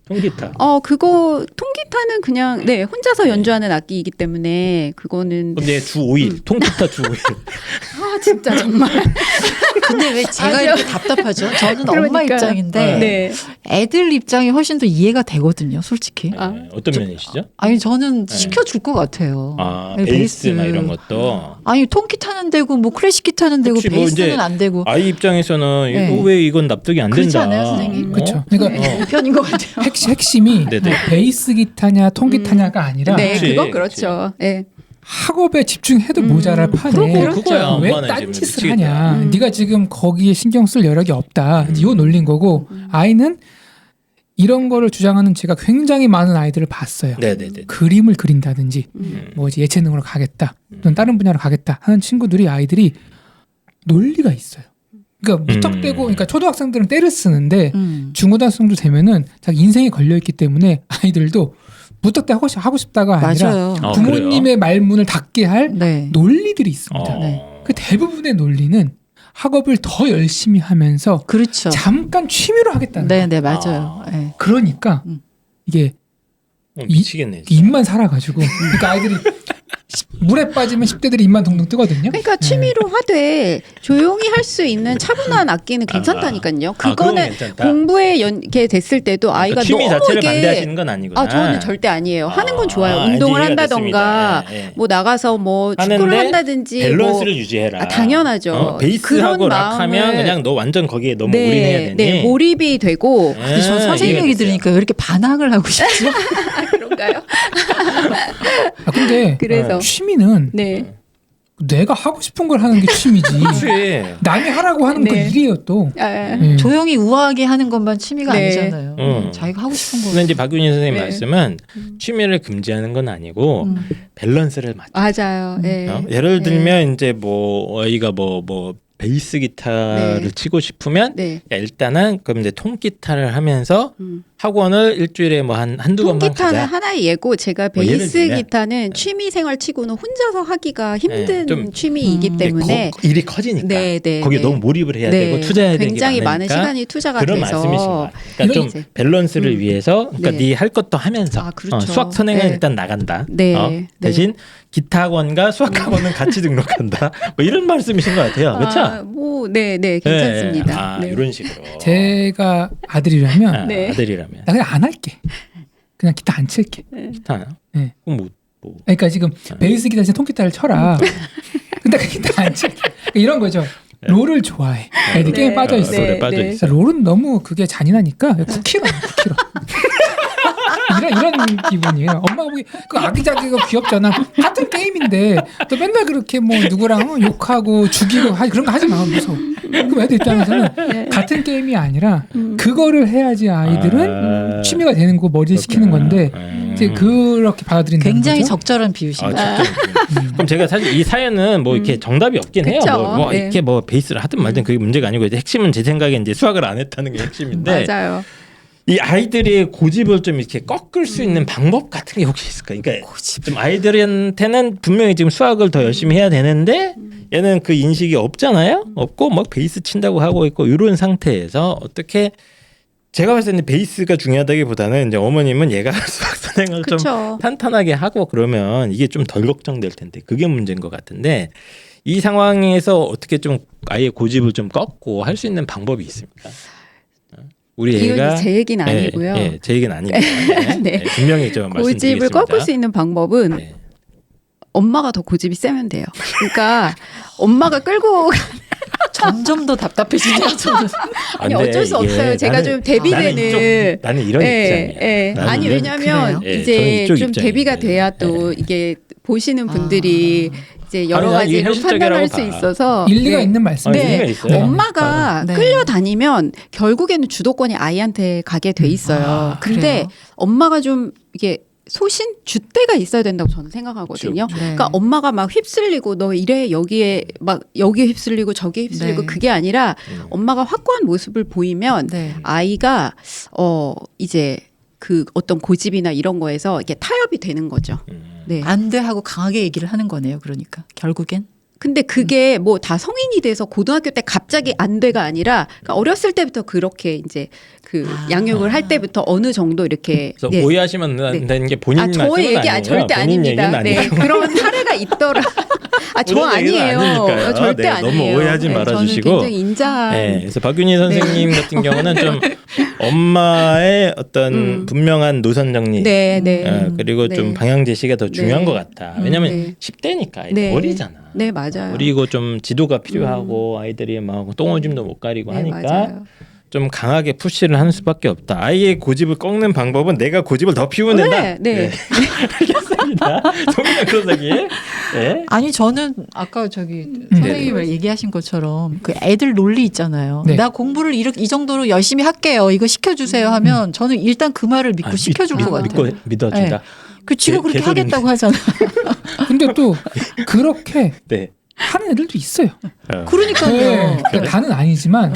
통기타. 그거 통기타는 그냥 네 혼자서 연주하는 악기이기 때문에 그거는 그럼 이제 주 5일 통기타 주 5일. 아 진짜 정말 근데 왜 제가 아니요. 이렇게 답답하죠? 저는 엄마 그러니까요. 입장인데 네. 애들 입장이 훨씬 더 이해가 되거든요, 솔직히. 어떤 면이시죠? 아니 저는 시켜줄 것 같아요. 네, 베이스나 이런 것도. 아니 통기타는 되고 뭐 클래식 기타는 되고 그치, 뭐 베이스는 이제 안 되고. 아이 입장에서는 네. 이거 왜 이건 납득이 안 그렇지 된다. 않아요, 선생님? 그렇죠. 그러니까 네, 편인 것 같아요. 핵심이 네네. 뭐 베이스 기타냐 통기타냐가 아니라 네 그치, 그거 그렇죠. 네. 학업에 집중해도 모자랄 판에 그거야. 왜 엄마는 지금 딴짓을 미치겠다. 하냐. 네가 지금 거기에 신경 쓸 여력이 없다. 이거 놀린 거고 아이는 이런 거를 주장하는 제가 굉장히 많은 아이들을 봤어요. 네네네. 그림을 그린다든지 뭐 이제 예체능으로 가겠다 또는 다른 분야로 가겠다 하는 친구들이 아이들이 논리가 있어요. 그러니까 무턱대고 그러니까 초등학생들은 때를 쓰는데 중고등학생도 되면은 자기 인생이 걸려 있기 때문에 아이들도 무턱대고 하고 싶다가 아니라 맞아요. 부모님의 말문을 닫게 할 네. 논리들이 있습니다. 네. 그 대부분의 논리는 학업을 더 열심히 하면서 그렇죠. 잠깐 취미로 하겠다는 네, 거. 네, 맞아요. 네. 그러니까 이게 미치겠네. 진짜. 입만 살아가지고 그러니까 아이들이 물에 빠지면 10대들이 입만 동동 뜨거든요. 그러니까 취미로 하되 조용히 할 수 있는 차분한 악기는 괜찮다니까요. 그건 그거는 괜찮다. 공부에 이렇게 됐을 때도 아이가 취미 너무 자체를 이게 반대하시는 건 아니구나. 저는 절대 아니에요. 하는 건 좋아요. 아, 운동을 이해가 한다던가 됐습니다. 예. 뭐 나가서 뭐 축구를 하는데 한다든지 밸런스를 뭐 유지해라. 당연하죠. 베이스하고 그런 락하면 마음을- 그냥 너 완전 거기에 너무 올인해야 되니. 네, 몰입이 되고 근데 저 선생님 이해가 얘기 됐어요. 들으니까 왜 이렇게 반항을 하고 싶죠? 그런가요? 근데 그래서 취미는 네. 내가 하고 싶은 걸 하는 게 취미지. 그치. 남이 하라고 하는 건 네. 그 일이에요 또. 아, 조용히 우아하게 하는 것만 취미가 네. 아니잖아요. 자기가 하고 싶은 거. 근데 이제 박윤희 선생님 네. 말씀은 취미를 금지하는 건 아니고 밸런스를 맞춰. 맞아요. 네. 예를 들면 이제 뭐 아이가 뭐 베이스 기타를 네. 치고 싶으면 네. 야, 일단은 그럼 이제 통기타를 하면서 음. 학원을 일주일에 뭐 한두 번만 통기타는 가자. 하나의 예고 제가 뭐 예를 베이스 들면. 기타는 취미 생활 치고는 혼자서 하기가 힘든 좀, 취미이기 근데 때문에 일이 커지니까 네, 네, 거기에 네. 너무 몰입을 해야 네, 되고 투자해야 되기 굉장히 많은 많으니까 시간이 투자가 그런 돼서 말씀이신 거예요. 그러니까 좀 이제. 밸런스를 위해서 그러니까 네. 네 할 것도 하면서 아, 그렇죠. 수학 선행은 네. 일단 나간다. 네, 네. 대신 기타 학원과 수학 학원은 같이 등록한다. 뭐 이런 말씀이신 것 같아요. 그렇죠? 네, 괜찮습니다. 네. 아, 네. 이런 식으로. 제가 아들이라면 네. 아들이라면 나 그냥 안 할게. 그냥 기타 안 칠게. 기타. 네. 그럼 뭐. 그러니까 지금 베이스 기타 대신 통기타를 쳐라. 근데 그 기타 안 칠게. 그러니까 이런 거죠. 롤을 좋아해. 애들 게임에 빠져 있어. 롤에 빠져 네. 있어. 롤은 너무 그게 잔인하니까 쿠키로 9kg. 이런 기분이에요. 엄마가 보기 그 아기자기가 귀엽잖아. 같은 게임인데 또 맨날 그렇게 뭐 누구랑 욕하고 죽이고 그런 거 하지 마. 무서워. 그럼 애들 입장에서는 같은 게임이 아니라 그거를 해야지 아이들은 취미가 되는 거 머리에 시키는 건데 이제 그렇게 받아들인다는 굉장히 거죠. 적절한 비유십니다. 그럼 제가 사실 이 사연은 뭐 이렇게 정답이 없긴 해요. 그쵸. 뭐 네. 이렇게 뭐 베이스를 하든 말든 그게 문제가 아니고 이제 핵심은 제 생각에 이제 수학을 안 했다는 게 핵심인데 맞아요. 이 아이들의 고집을 좀 이렇게 꺾을 수 있는 방법 같은 게 혹시 있을까요? 그러니까 좀 아이들한테는 분명히 지금 수학을 더 열심히 해야 되는데 얘는 그 인식이 없잖아요. 없고 막 베이스 친다고 하고 있고 이런 상태에서 어떻게 제가 봤을 때는 베이스가 중요하다기보다는 이제 어머님은 얘가 수학 선행을 좀 그렇죠. 탄탄하게 하고 그러면 이게 좀 덜 걱정될 텐데 그게 문제인 것 같은데 이 상황에서 어떻게 좀 아이의 고집을 좀 꺾고 할 수 있는 방법이 있습니까? 우리 이건 애가 제 얘기는 아니고요. 제 얘기는 아닙니다. 네. 분명히 좀 고집을 말씀드리겠습니다. 꺾을 수 있는 방법은 네. 엄마가 더 고집이 세면 돼요. 그러니까 엄마가 끌고 점점 더 답답해지네요. 저는. 아니 안 돼, 어쩔 수 이게 없어요. 제가 좀 대비되는 나는 이런 입장이야. 나는 아니 이런- 왜냐하면 그래요? 예, 저는 이제 이쪽 좀 입장이에요. 대비가 돼야 또 이게 보시는 분들이 이제 여러 아니, 이게 가지로 현실적이라고 판단할 수 봐. 있어서 일리가 네. 있는 말씀이에요. 일리가 네. 있어요. 엄마가 네. 끌려다니면 결국에는 주도권이 아이한테 가게 돼 있어요. 근데 그래요? 엄마가 좀 이게 소신 줏대가 있어야 된다고 저는 생각하거든요. 네. 그러니까 엄마가 막 휩쓸리고 너 이래 여기에 막 여기에 휩쓸리고 저기에 휩쓸리고 네. 그게 아니라 엄마가 확고한 모습을 보이면 네. 아이가 이제 그 어떤 고집이나 이런 거에서 이렇게 타협이 되는 거죠. 네. 안 돼 하고 강하게 얘기를 하는 거네요. 그러니까 결국엔. 근데 그게 뭐 다 성인이 돼서 고등학교 때 갑자기 안 돼가 아니라 그러니까 어렸을 때부터 그렇게 이제 그 양육을 할 때부터 어느 정도 이렇게 그래서 네. 오해하시면 안 되는 게 본인 말씀은 저의 얘기 아니에요. 절대 본인 아닙니다. 얘기는 네, 아니고. 그런 사례가 있더라. 저 그런 얘기는 아니에요. 아니니까요. 절대 네, 아니에요. 너무 오해하지 네, 말아주시고. 저는 굉장히 인자한. 네, 그래서 박윤희 선생님 같은 경우는 좀 엄마의 어떤 분명한 노선 정리, 네, 네. 그리고 네. 좀 방향 제시가 더 중요한 네. 것 같아. 왜냐하면 네. 10대니까 네. 어리잖아. 네, 맞아요. 어리고 좀 지도가 필요하고 아이들이 막 똥오줌도 못 가리고 네, 하니까 맞아요. 좀 강하게 푸시를 하는 수밖에 없다. 아이의 고집을 꺾는 방법은 내가 고집을 더 피우면 된다. 네, 네. 알겠습니다. 송민영 변호사님. 네. 아니 저는 아까 저기 선생님이 얘기하신 것처럼 그 애들 논리 있잖아요. 네. 나 공부를 이 정도로 열심히 할게요. 이거 시켜주세요 하면 저는 일단 그 말을 믿고 시켜줄 것 같아요. 믿고 믿어준다. 네. 그 지가 그렇게 개소리인데. 하겠다고 하잖아. 근데 또 그렇게 네. 하는 애들도 있어요. 어. 그러니까요. 네, 그러니까 다는 아니지만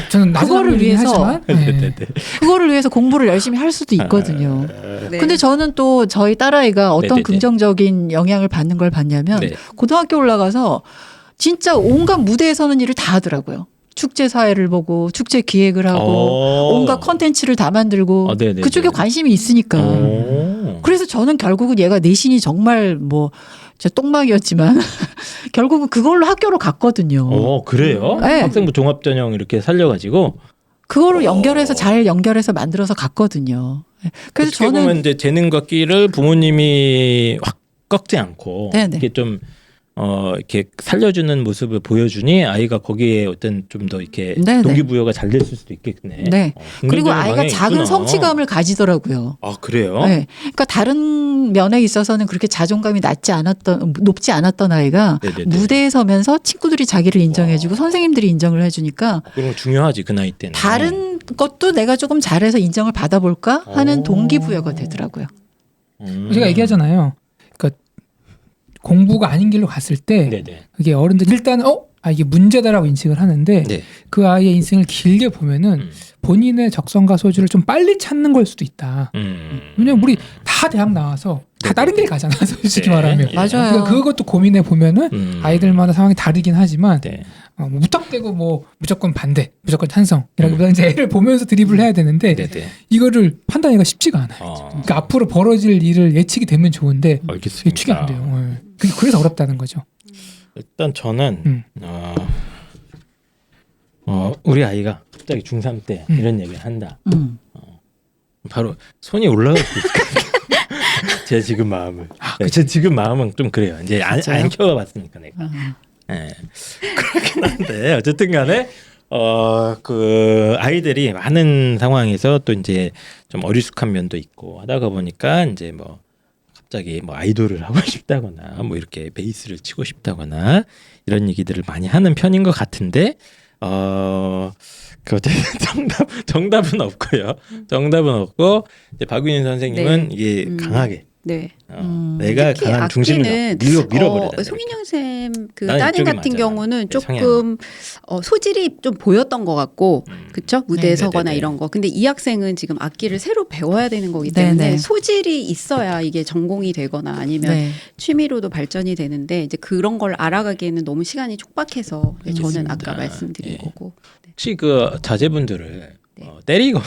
저는 그거를 나중에 위해서 하지만 네. 네. 그거를 위해서 공부를 열심히 할 수도 있거든요. 네. 근데 저는 또 저희 딸아이가 어떤 네네네. 긍정적인 영향을 받는 걸 봤냐면 네. 고등학교 올라가서 진짜 온갖 무대에 서는 일을 다 하더라고요. 축제 사회를 보고 축제 기획을 하고 온갖 컨텐츠를 다 만들고 네네네. 그쪽에 관심이 있으니까. 그래서 저는 결국은 얘가 내신이 정말 뭐 저 똥망이었지만 결국은 그걸로 학교로 갔거든요. 그래요? 네. 학생부 종합전형 이렇게 살려가지고 그거를 연결해서 잘 연결해서 만들어서 갔거든요. 그래서 어떻게 저는 보면 이제 재능과 끼를 부모님이 확 꺾지 않고 네네. 이렇게 좀 이렇게 살려주는 모습을 보여주니 아이가 거기에 어떤 좀 더 이렇게 네네. 동기부여가 잘 됐을 수도 있겠네. 네. 그리고 긍정적인 아이가 방향이 작은 있구나. 성취감을 가지더라고요. 아 그래요? 네. 그러니까 다른 면에 있어서는 그렇게 자존감이 높지 않았던 아이가 네네네. 무대에 서면서 친구들이 자기를 인정해주고 선생님들이 인정을 해주니까 그런 거 중요하지 그 나이 때는. 다른 것도 내가 조금 잘해서 인정을 받아볼까 하는 오. 동기부여가 되더라고요. 제가 얘기하잖아요. 그러니까 공부가 아닌 길로 갔을 때 네네. 그게 어른들 일단은 이게 문제다라고 인식을 하는데 네. 그 아이의 인생을 길게 보면은 본인의 적성과 소질을 좀 빨리 찾는 걸 수도 있다. 왜냐면 우리 다 대학 나와서 다 네. 다른 길 가잖아, 솔직히 네. 말하면. 예. 맞아요. 그러니까 그것도 고민해 보면은 아이들마다 상황이 다르긴 하지만 네. 뭐 무턱대고 뭐 무조건 반대, 무조건 찬성이라기보다 이제 애를 보면서 드립을 해야 되는데 네네. 이거를 판단하기가 쉽지가 않아요. 그러니까 앞으로 벌어질 일을 예측이 되면 좋은데 알겠습니다. 예측이 안 돼요. 예. 그래서 어렵다는 거죠. 일단 저는 우리 아이가 갑자기 중3 때 이런 얘기를 한다. 바로 손이 올라갈 수 있을 것 같아요. 제 지금 마음을. 제 지금 마음은 좀 그래요. 이제 안 키워봤으니까 내가. 네. 그렇긴 한데 어쨌든 간에 그 아이들이 많은 상황에서 또 이제 좀 어리숙한 면도 있고 하다가 보니까 이제 뭐 갑자기 뭐 아이돌을 하고 싶다거나 뭐 이렇게 베이스를 치고 싶다거나 이런 얘기들을 많이 하는 편인 것 같은데 그 정답은 없고요. 정답은 없고 이제 박윤희 선생님은 네. 이게 강하게 네. 내가 특히 강한 중심을 밀어버리다. 송인영 쌤 그 나는 따님 이쪽이 같은 맞아요. 경우는 네, 조금 소질이 좀 보였던 것 같고, 그렇죠? 무대에 네, 서거나 네, 네. 이런 거. 근데 이 학생은 지금 악기를 새로 배워야 되는 거기 때문에 네, 네. 소질이 있어야 이게 전공이 되거나 아니면 네. 취미로도 발전이 되는데 이제 그런 걸 알아가기에는 너무 시간이 촉박해서 네, 저는 알겠습니다. 아까 말씀드린 예. 거고. 혹시 그 자제분들을 때리거나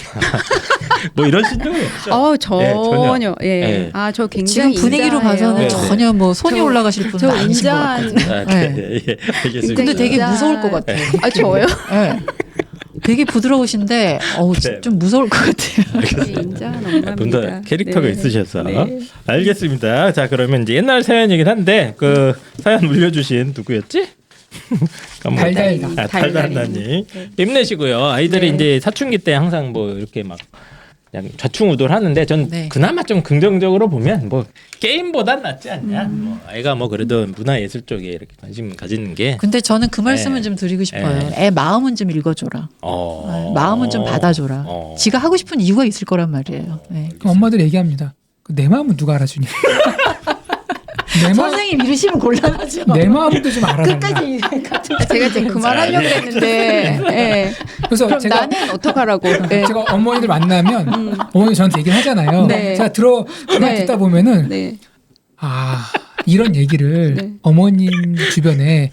뭐 이런 신경이 없죠? 전혀. 예. 네. 저 지금 굉장히 분위기로 인자해요. 봐서는 네, 전혀 뭐 손이 저- 올라가실 분은 저 아니신 것 인자한- 같거든요. 네. 예, 알겠습니다. 근데 되게 인자- 무서울 것 같아요. 저요? 네. 되게 부드러우신데 네. 좀 무서울 것 같아요. 인자한 엄마입니다. 좀 더 캐릭터가 네. 있으셔서 네. 알겠습니다. 자 그러면 이제 옛날 사연이긴 한데 그 사연 물려주신 누구였지? 달달다. 달달다님 힘내시고요. 아이들이 네. 이제 사춘기 때 항상 뭐 이렇게 막 그냥 좌충우돌하는데 전 네. 그나마 좀 긍정적으로 보면 뭐 게임보단 낫지 않냐. 뭐 아이가 뭐 그래도 문화예술 쪽에 이렇게 관심 가지는 게 근데 저는 그 말씀은 네. 좀 드리고 싶어요. 애 마음은 좀 읽어줘라. 마음은 좀 받아줘라. 어. 지가 하고 싶은 이유가 있을 거란 말이에요. 네. 그 엄마들 얘기합니다. 내 마음은 누가 알아주냐. 선생님 이러시면 곤란하죠. 내 마음도 좀 알아달라. 끝까지 제가 이제 그만하려고 그랬는데 예. 그래서 그럼 제가 나는 어떡하라고. 예. 제가 어머니들 만나면 어머니 저한테 얘기를 하잖아요. 네. 제가 가만히 네. 듣다 보면은 네. 아 이런 얘기를 네. 어머님 주변에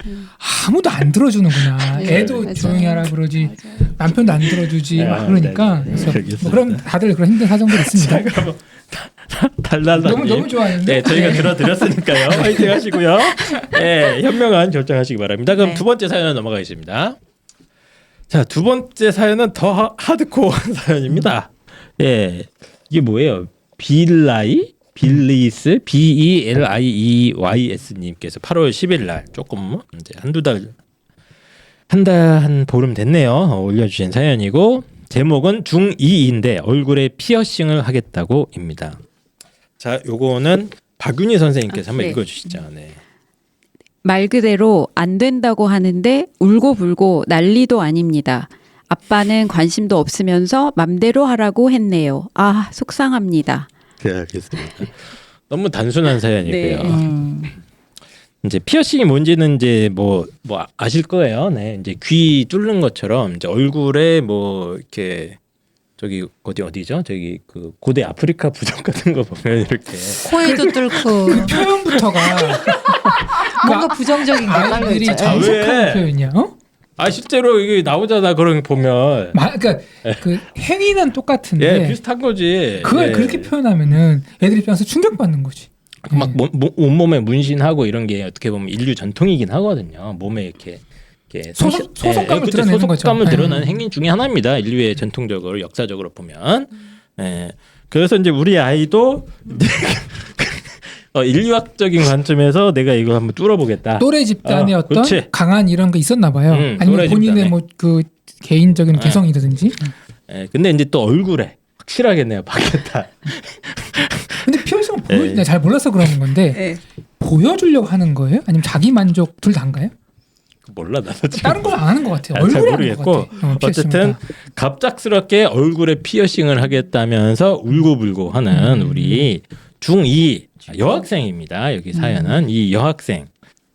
아무도 안 들어주는구나. 네, 애도 맞아요. 조용히 하라 그러지 맞아요. 남편도 안 들어주지 네, 막 그러니까 네, 네. 그래서 알겠습니다. 뭐 그럼 다들 그런 힘든 사정들이 있습니다. 달달달님. 너무 좋아하는데. 네, 저희가 들어드렸으니까요. 화이팅 하시고요. 네, 현명한 결정하시기 바랍니다. 그럼 네. 두 번째 사연 넘어가겠습니다. 자, 두 번째 사연은 더 하드코어한 사연입니다. 예, 이게 뭐예요? 빌리스 BELIEYS 님께서 8월 10일 날 조금 이제 한 보름 됐네요. 올려주신 사연이고 제목은 중2인데 얼굴에 피어싱을 하겠다고입니다. 자, 요거는 박윤희 선생님께서 한번 네. 읽어주시죠. 네. 말 그대로 안 된다고 하는데 울고불고 난리도 아닙니다. 아빠는 관심도 없으면서 맘대로 하라고 했네요. 아, 속상합니다. 네, 알겠습니다. 너무 단순한 사연이고요. 네. 이제 피어싱이 뭔지는 이제 뭐 아실 거예요. 네, 이제 귀 뚫는 것처럼 이제 얼굴에 뭐 이렇게 저기 어디죠? 저기 그 고대 아프리카 부족 같은 거 보면 이렇게 코에도 뚫고 그 표현부터가 뭔가 부정적인 게 아이들이 깔려있죠. 정색하는 왜? 표현이야. 어? 실제로 이게 나오잖아. 그런 거 보면 그러니까 그 행위는 똑같은데 예, 비슷한 거지. 그걸 예. 그렇게 표현하면은 애들 입장에서 충격받는 거지. 막 온몸에 문신하고 이런 게 어떻게 보면 인류 전통이긴 하거든요. 몸에 이렇게 소속감을 그쵸, 드러내는 거죠. 소속감을 네. 드러내는 행위 중에 하나입니다. 인류의 전통적으로 역사적으로 보면. 예. 그래서 이제 우리 아이도 인류학적인 관점에서 내가 이거 한번 뚫어보겠다. 또래 집단의 어떤 그렇지. 강한 이런 거 있었나 봐요. 또래 아니면 본인의 집단에. 뭐 그 개인적인 개성이라든지. 예. 근데 이제 또 얼굴에 확실하게 내가 받겠다. 근데 피어싱은 네. 내가 잘 몰라서 그러는 건데 네. 보여주려고 하는 거예요? 아니면 자기 만족 둘 다인가요? 몰라 나도 지금. 다른 걸 안 하는 것 같아요. 잘 얼굴에 하는 모르겠고 것 같아. 어쨌든 갑작스럽게 얼굴에 피어싱을 하겠다면서 울고불고 하는 우리 중2 여학생입니다. 여기 사연은 이 여학생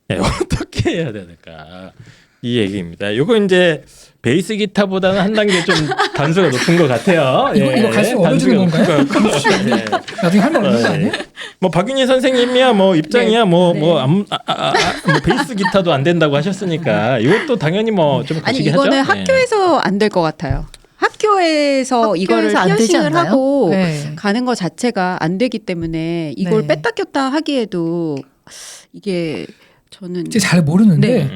네, 어떻게 해야 되는가 이 얘기입니다. 요거 이제 베이스 기타보다는 한 단계 좀 단수가 높은 것 같아요. 이거 갈수록 어려지는 단수가 건가요? 높은 것 같고. 예. 나중에 할 말 없는 거 예. 아니야? 뭐 박윤희 선생님이야 뭐 입장이야 네. 뭐 네. 베이스 기타도 안 된다고 하셨으니까 이것도 당연히 뭐 좀 아니 거시기 이거는 하죠. 네. 학교에서 안 될 것 같아요. 학교에서 이거를 안 되지 피어싱을 않나요? 하고 네. 가는 것 자체가 안 되기 때문에 이걸 네. 뺐다 꼈다 하기에도 이게 저는 이제 잘 모르는데 네.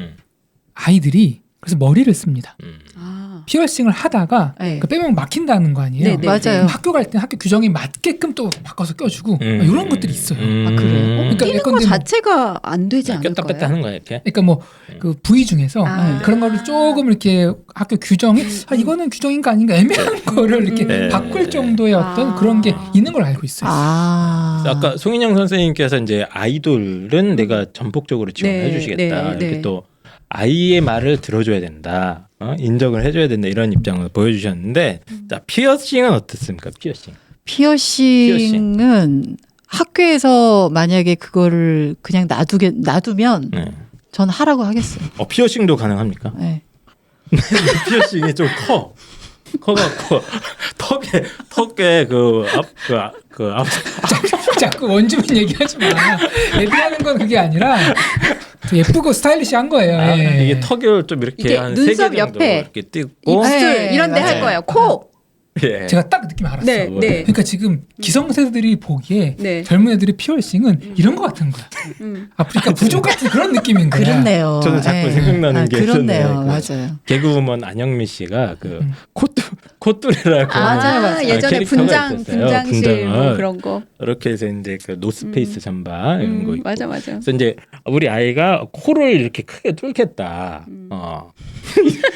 아이들이 그래서 머리를 씁니다. 아, 피어싱을 하다가 네. 그 빼면 막힌다는 거 아니에요? 네, 네. 맞아요. 학교 갈 때 학교 규정에 맞게끔 또 바꿔서 껴주고 이런 것들이 있어요. 아, 그래요? 그러니까 끼는 거 예컨대 뭐- 자체가 안 되지 않을까요? 꼈다 뺐다 하는 거야 이렇게. 그러니까 뭐 그 부위 중에서 아. 그런 거를 조금 이렇게 학교 규정이 이거는 규정인가 아닌가 애매한 거를 이렇게 네. 바꿀 정도의 어떤 아. 그런 게 있는 걸 알고 있어요. 아까 송인영 선생님께서 이제 아이돌은 내가 전폭적으로 지원해 네, 주시겠다. 네, 이렇게 네. 또 아이의 말을 들어줘야 된다. 인정을 해줘야 된다. 이런 입장을 보여주셨는데 자 피어싱은 어떻습니까? 피어싱. 피어싱은 학교에서 만약에 그거를 그냥 놔두면 네. 전 하라고 하겠어요. 피어싱도 가능합니까? 네. 피어싱이 좀 커. 커갖고 턱에 그앞 자꾸 원주민 얘기하지 마. 애들이 하는 건 그게 아니라 예쁘고 스타일리시한 거예요. 예. 이게 턱을 좀 이렇게 이게 한 눈썹 3개 정도 옆에 이렇게 띄고 입술 네, 이런 데 할 맞아요. 거예요. 코. 예. 제가 딱 느낌 알았어요. 네, 네. 그러니까 지금 기성세대들이 보기에 네. 젊은 애들의 피어싱은 이런 거 같은 거야. 음. 아프리카 부족 같은 그런 느낌인 거야. 그렇네요. 저는 자꾸 네. 생각나는 게 그렇네요. 있었네요. 맞아요. 개그우먼 안영미 씨가 그 콧뚜레라고 아, 맞아요. 예전에 캐릭터가 분장 있었어요. 분장실 뭐 분장을. 그런 거. 이렇게 해서 이제 그 노스페이스 잠바 이런 거 입고 맞아 맞아. 그래서 이제 우리 아이가 코를 이렇게 크게 뚫겠다.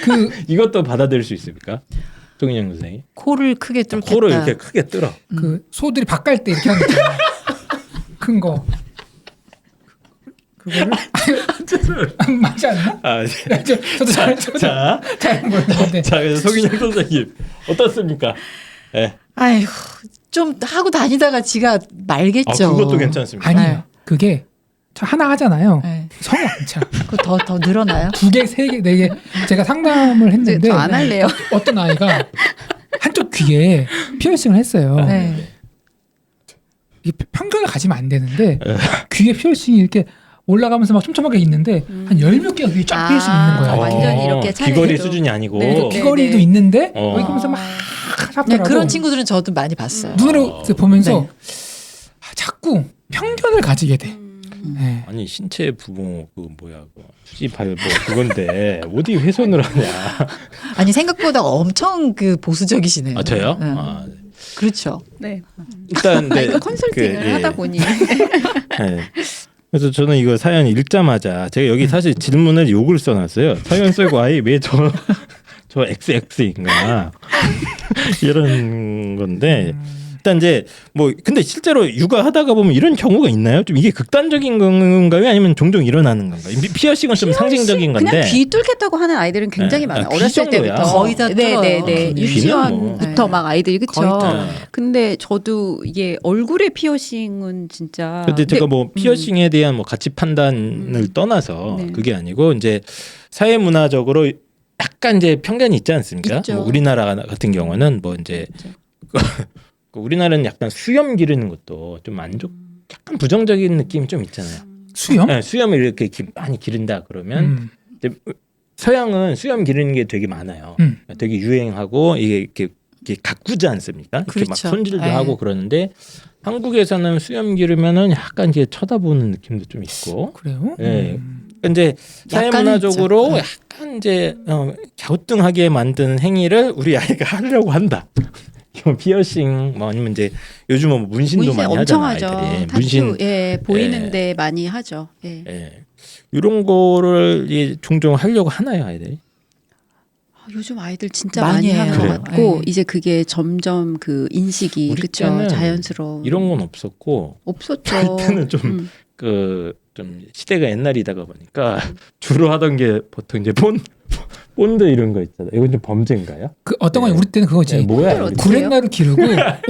그 이것도 받아들일 수 있습니까? 송인영 선생님. 코를 크게 뚫겠다. 코를 이렇게 크게 뚫어. 그 소들이 밥 갈 때 이렇게 하는 거 있잖아요. 큰 거. 그거를 맞지 않나? 아, 저도 자, 잘 모르는데. 자, 그래서 송인영 선생님 어떻습니까? 예. 아이고 좀 하고 다니다가 지가 말겠죠. 그것도 괜찮습니다. 아니에요. 네. 그게 저 하나 하잖아요. 네. 성이 안 차. 그거 더 늘어나요? 2개, 3개, 4개. 제가 상담을 했는데 저 안 할래요. 어떤 아이가 한쪽 귀에 피어싱을 했어요. 네. 이게 편견을 가지면 안 되는데 귀에 피어싱이 이렇게 올라가면서 막 촘촘하게 있는데 한 10몇 개가 귀에 쫙 피어싱 있는 거야. 완전 이렇게 차례 귀걸이 해도. 수준이 아니고. 네, 귀걸이도 네. 있는데 어. 여기 보면서 막 그냥 하더라고. 그런 친구들은 저도 많이 봤어요. 눈으로 보면서 네. 자꾸 편견을 가지게 돼. 네. 아니 신체 부모 그 뭐야 그 수지발보 그건데 어디 훼손을 하냐. 아니 생각보다 엄청 그 보수적이시네요. 아 저요? 네. 아, 그렇죠. 네. 일단 네, 이거 컨설팅을 그, 예. 하다 보니 네. 그래서 저는 이거 사연 읽자마자 제가 여기 사실 질문을 욕을 써놨어요. 사연 쓰고 아예 왜 저 XX인가 이런 건데 일단 이제 뭐 근데 실제로 육아하다가 보면 이런 경우가 있나요? 좀 이게 극단적인 건가요? 아니면 종종 일어나는 건가요? 피어싱은 좀 상징적인 건데. 그냥 귀 뚫겠다고 하는 아이들은 굉장히 네. 많아요. 아, 귀 어렸을 정도야? 때부터 거의 다 뚫어요. 네네네 귀는 유치원부터 뭐. 막 아이들이 거의 그쵸. 다. 근데 저도 이게 얼굴에 피어싱은 진짜. 근데 제가 뭐 피어싱에 대한 뭐 가치 판단을 떠나서 네. 그게 아니고 이제 사회 문화적으로 약간 이제 편견이 있지 않습니까? 있죠. 뭐 우리나라 같은 경우는 뭐 이제 우리나라는 약간 수염 기르는 것도 좀 약간 부정적인 느낌이 좀 있잖아요. 수염? 네, 수염을 이렇게 많이 기른다 그러면 이제 서양은 수염 기르는 게 되게 많아요. 되게 유행하고 이게 이렇게 가꾸지 않습니까? 이렇게 막 그렇죠. 손질도 네. 하고 그러는데 한국에서는 수염 기르면은 약간 이제 쳐다보는 느낌도 좀 있고. 그래요? 네. 근데 사회 약간은 문화적으로 있죠. 약간 이제 갸우뚱하게 만든 행위를 우리 아이가 하려고 한다. 이거 피어싱 뭐 아니면 이제 요즘 뭐 문신도 문신 많이 엄청 하잖아 하죠. 아이들이. 타투 문신 예 보이는데 많이 하죠. 예. 예. 이런 거를 이제 종종 하려고 하나요 아이들이? 요즘 아이들 진짜 많이 많이 하는 것 그래요? 같고 네. 이제 그게 점점 그 인식이 우리 그쵸 때는 자연스러운 이런 건 없었고 없었죠. 그때는 좀 좀 시대가 옛날이다가 보니까 주로 하던 게 보통 이제 본드 이런 거 있잖아요. 이건 좀 범죄인가요? 그 어떤 건 네. 우리 때는 그거지. 네, 뭐야? 어때요? 이거? 구렛나루 기르고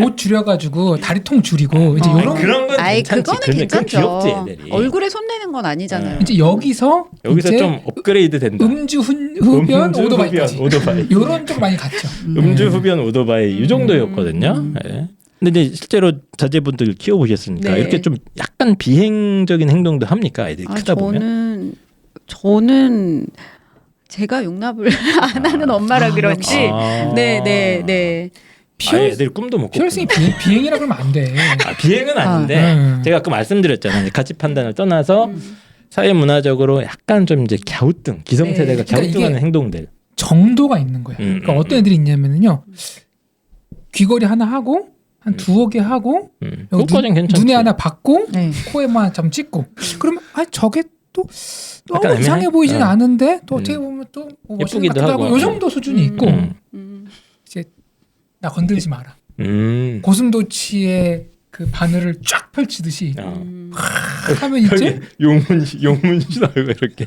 옷 줄여가지고 다리통 줄이고 이제 어. 요런 그런 건 아이 괜찮지. 그거는 그건 괜찮죠. 귀엽지 애들이. 얼굴에 손 내는 건 아니잖아요. 이제 여기서 이제 좀 업그레이드 된다. 음주 흡연 음주 오토바이까지 흡연, 오토바이. 요런 쪽 많이 갔죠. 음주 흡연 오토바이 이 정도였거든요. 예. 근데 이제 실제로 자제분들 키워보셨으니까 네. 이렇게 좀 약간 비행적인 행동도 합니까 아이들이 크다 보면? 저는 제가 용납을 안 하는 엄마라 그런지 아. 네네네 아예 애들 꿈도 못 피어싱이 꿨구나. 비행이라 그러면 안 돼. 비행은 아닌데 제가 아까 말씀드렸잖아요. 가치 판단을 떠나서 사회 문화적으로 약간 좀 이제 갸우뚱 기성세대가 네. 그러니까 갸우뚱하는 이게 행동들. 정도가 있는 거야. 그러니까 어떤 애들이 있냐면요. 귀걸이 하나 하고 한 두어 개 하고 여기 그것까진 괜찮지. 눈에 하나 받고 네. 코에만 좀 찍고 그러면 저게 또 약간 너무 이상해 애매해? 보이진 않은데 또 음. 어떻게 보면 또 뭐 예쁘기도 멋있는 것 같기도 하고. 요 정도 수준이 있고 이제 나 건들지 마라. 음. 고슴도치의 그 바늘을 쫙 펼치듯이 하면 이제 벽에 용문 신하고 이렇게.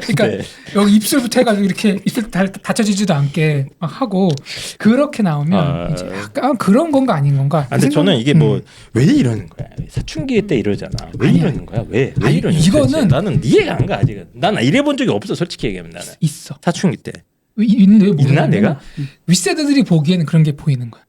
그러니까 네. 여기 입술부터 해가지고 이렇게 입술 다쳐지지도 않게 막 하고 그렇게 나오면 이제 약간 그런 건가 아닌 건가. 근데 저는 이게 뭐 왜 음. 이러는 거야? 사춘기 때 이러잖아. 왜 아니야. 이러는 거야? 왜 아니, 이러는 이거는- 거야? 나는 이해가 안 가 아직은. 난 이래본 적이 없어 솔직히 얘기하면 나는. 있어. 사춘기 때. 있는데 왜 있나 모르냐면 내가? 윗세대들이 보기에는 그런 게 보이는 거야.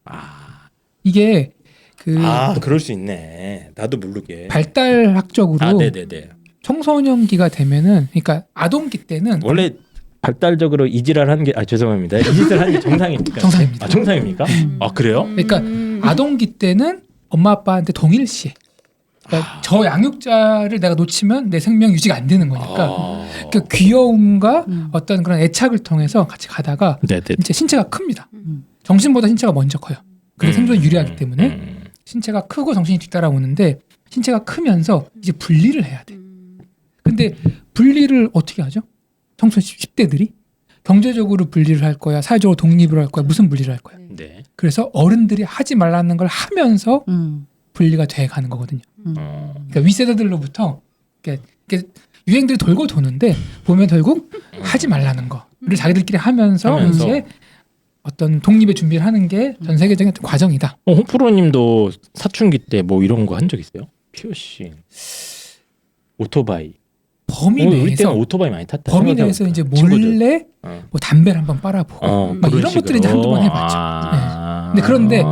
이게 그 그럴 수 있네. 나도 모르게. 발달학적으로 네네네. 청소년기가 되면은 그러니까 아동기 때는 원래 발달적으로 이지랄 하는 게 죄송합니다. 이짓을 하는 게 정상입니까? 정상입니다. 정상입니까? 그래요? 그러니까 아동기 때는 엄마 아빠한테 동일시해. 그러니까 저 양육자를 내가 놓치면 내 생명 유지가 안 되는 거니까 그 귀여움과 어떤 그런 애착을 통해서 같이 가다가 네네. 이제 신체가 큽니다. 정신보다 신체가 먼저 커요. 그게 생존에 유리하기 때문에 신체가 크고 정신이 뒤따라오는데 신체가 크면서 이제 분리를 해야 돼. 근데 분리를 어떻게 하죠? 청소년 10대들이 경제적으로 분리를 할 거야, 사회적으로 독립을 할 거야, 무슨 분리를 할 거야. 네. 그래서 어른들이 하지 말라는 걸 하면서 음. 분리가 돼 가는 거거든요. 어. 그러니까 윗세대들로부터 이렇게 유행들이 돌고 도는데 보면 결국 하지 말라는 거를 자기들끼리 하면서 이제 어떤 독립의 준비를 하는 게 전 세계적인 어떤 과정이다. 홍프로님도 사춘기 때 뭐 이런 거 한 적 있어요? 피어싱, 오토바이. 범위 우리 내에서 때는 오토바이 많이 탔다. 범위 내에서 이제 몰래 어. 뭐 담배를 한번 빨아보고 막 이런 것들을 이제 한두 번 해봤죠. 근데 그런데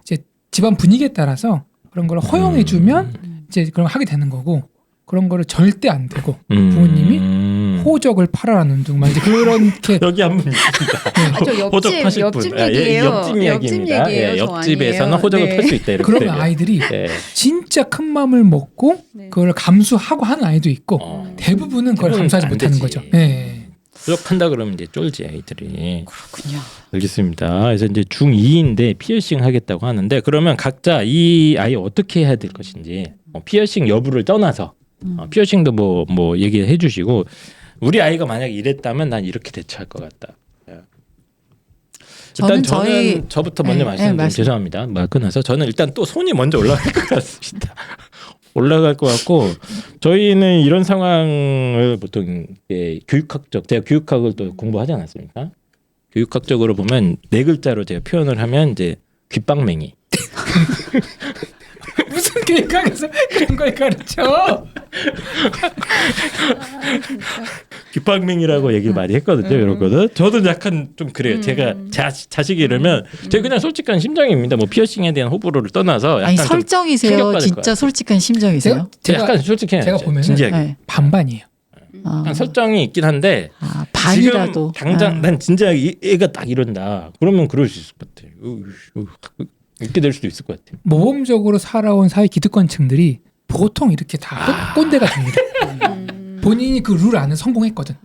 이제 집안 분위기에 따라서 그런 걸 허용해주면 이제 그럼 하게 되는 거고 그런 거를 절대 안 되고 부모님이 호적을 팔아라는 둥 막 이제 그렇게 여기 한 분 있습니다. 저 호적 옆집 파실 옆집 분. 얘기예요. 옆집 이야기입니다. 얘기예요. 저 옆집에서는 아니에요. 호적을 네. 팔 수 있다 이렇게. 그러면 되면. 아이들이 네. 진짜 큰 마음을 먹고 네. 그걸 감수하고 하는 아이도 있고 대부분은 그걸 대부분 감수하지 안 못하는 되지. 거죠. 네. 호적한다 그러면 이제 쫄지 아이들이. 그렇군요. 알겠습니다. 그래서 이제 중2인데 피어싱 하겠다고 하는데 그러면 각자 이 아이 어떻게 해야 될 것인지 피어싱 여부를 떠나서 피어싱도 뭐 얘기해 주시고 우리 아이가 만약 이랬다면 난 이렇게 대처할 것 같다. 일단 저는 저부터 먼저 말씀드리면 죄송합니다. 말 끊어서 저는 일단 또 손이 먼저 올라갈 것 같습니다. 올라갈 것 같고 저희는 이런 상황을 보통 교육학적 제가 교육학을 또 공부하지 않았습니까? 교육학적으로 보면 네 글자로 제가 표현을 하면 이제 귓방맹이. 무슨 계획하면서 그런 걸 가르쳐? 귓방맹이라고 얘기를 많이 했거든요. 이러거든. 저도 약간 좀 그래요. 제가 자식이 이러면 제가 그냥 솔직한 심정입니다. 뭐 피어싱에 대한 호불호를 떠나서 약간 아니 좀 설정이세요. 충격받을 진짜 거야. 솔직한 심정이세요? 제가 약간 솔직해요. 제가 보면은 진지하게. 네. 반반이에요. 약간 설정이 있긴 한데 반이라도 지금 당장 난 진지하게 얘가 딱 이런다. 그러면 그럴 수 있을 것 같아. 이렇게 될 수도 있을 것 같아. 모범적으로 살아온 사회 기득권층들이 보통 이렇게 다 꼰대가 됩니다. 본인이 그 룰 안에 성공했거든.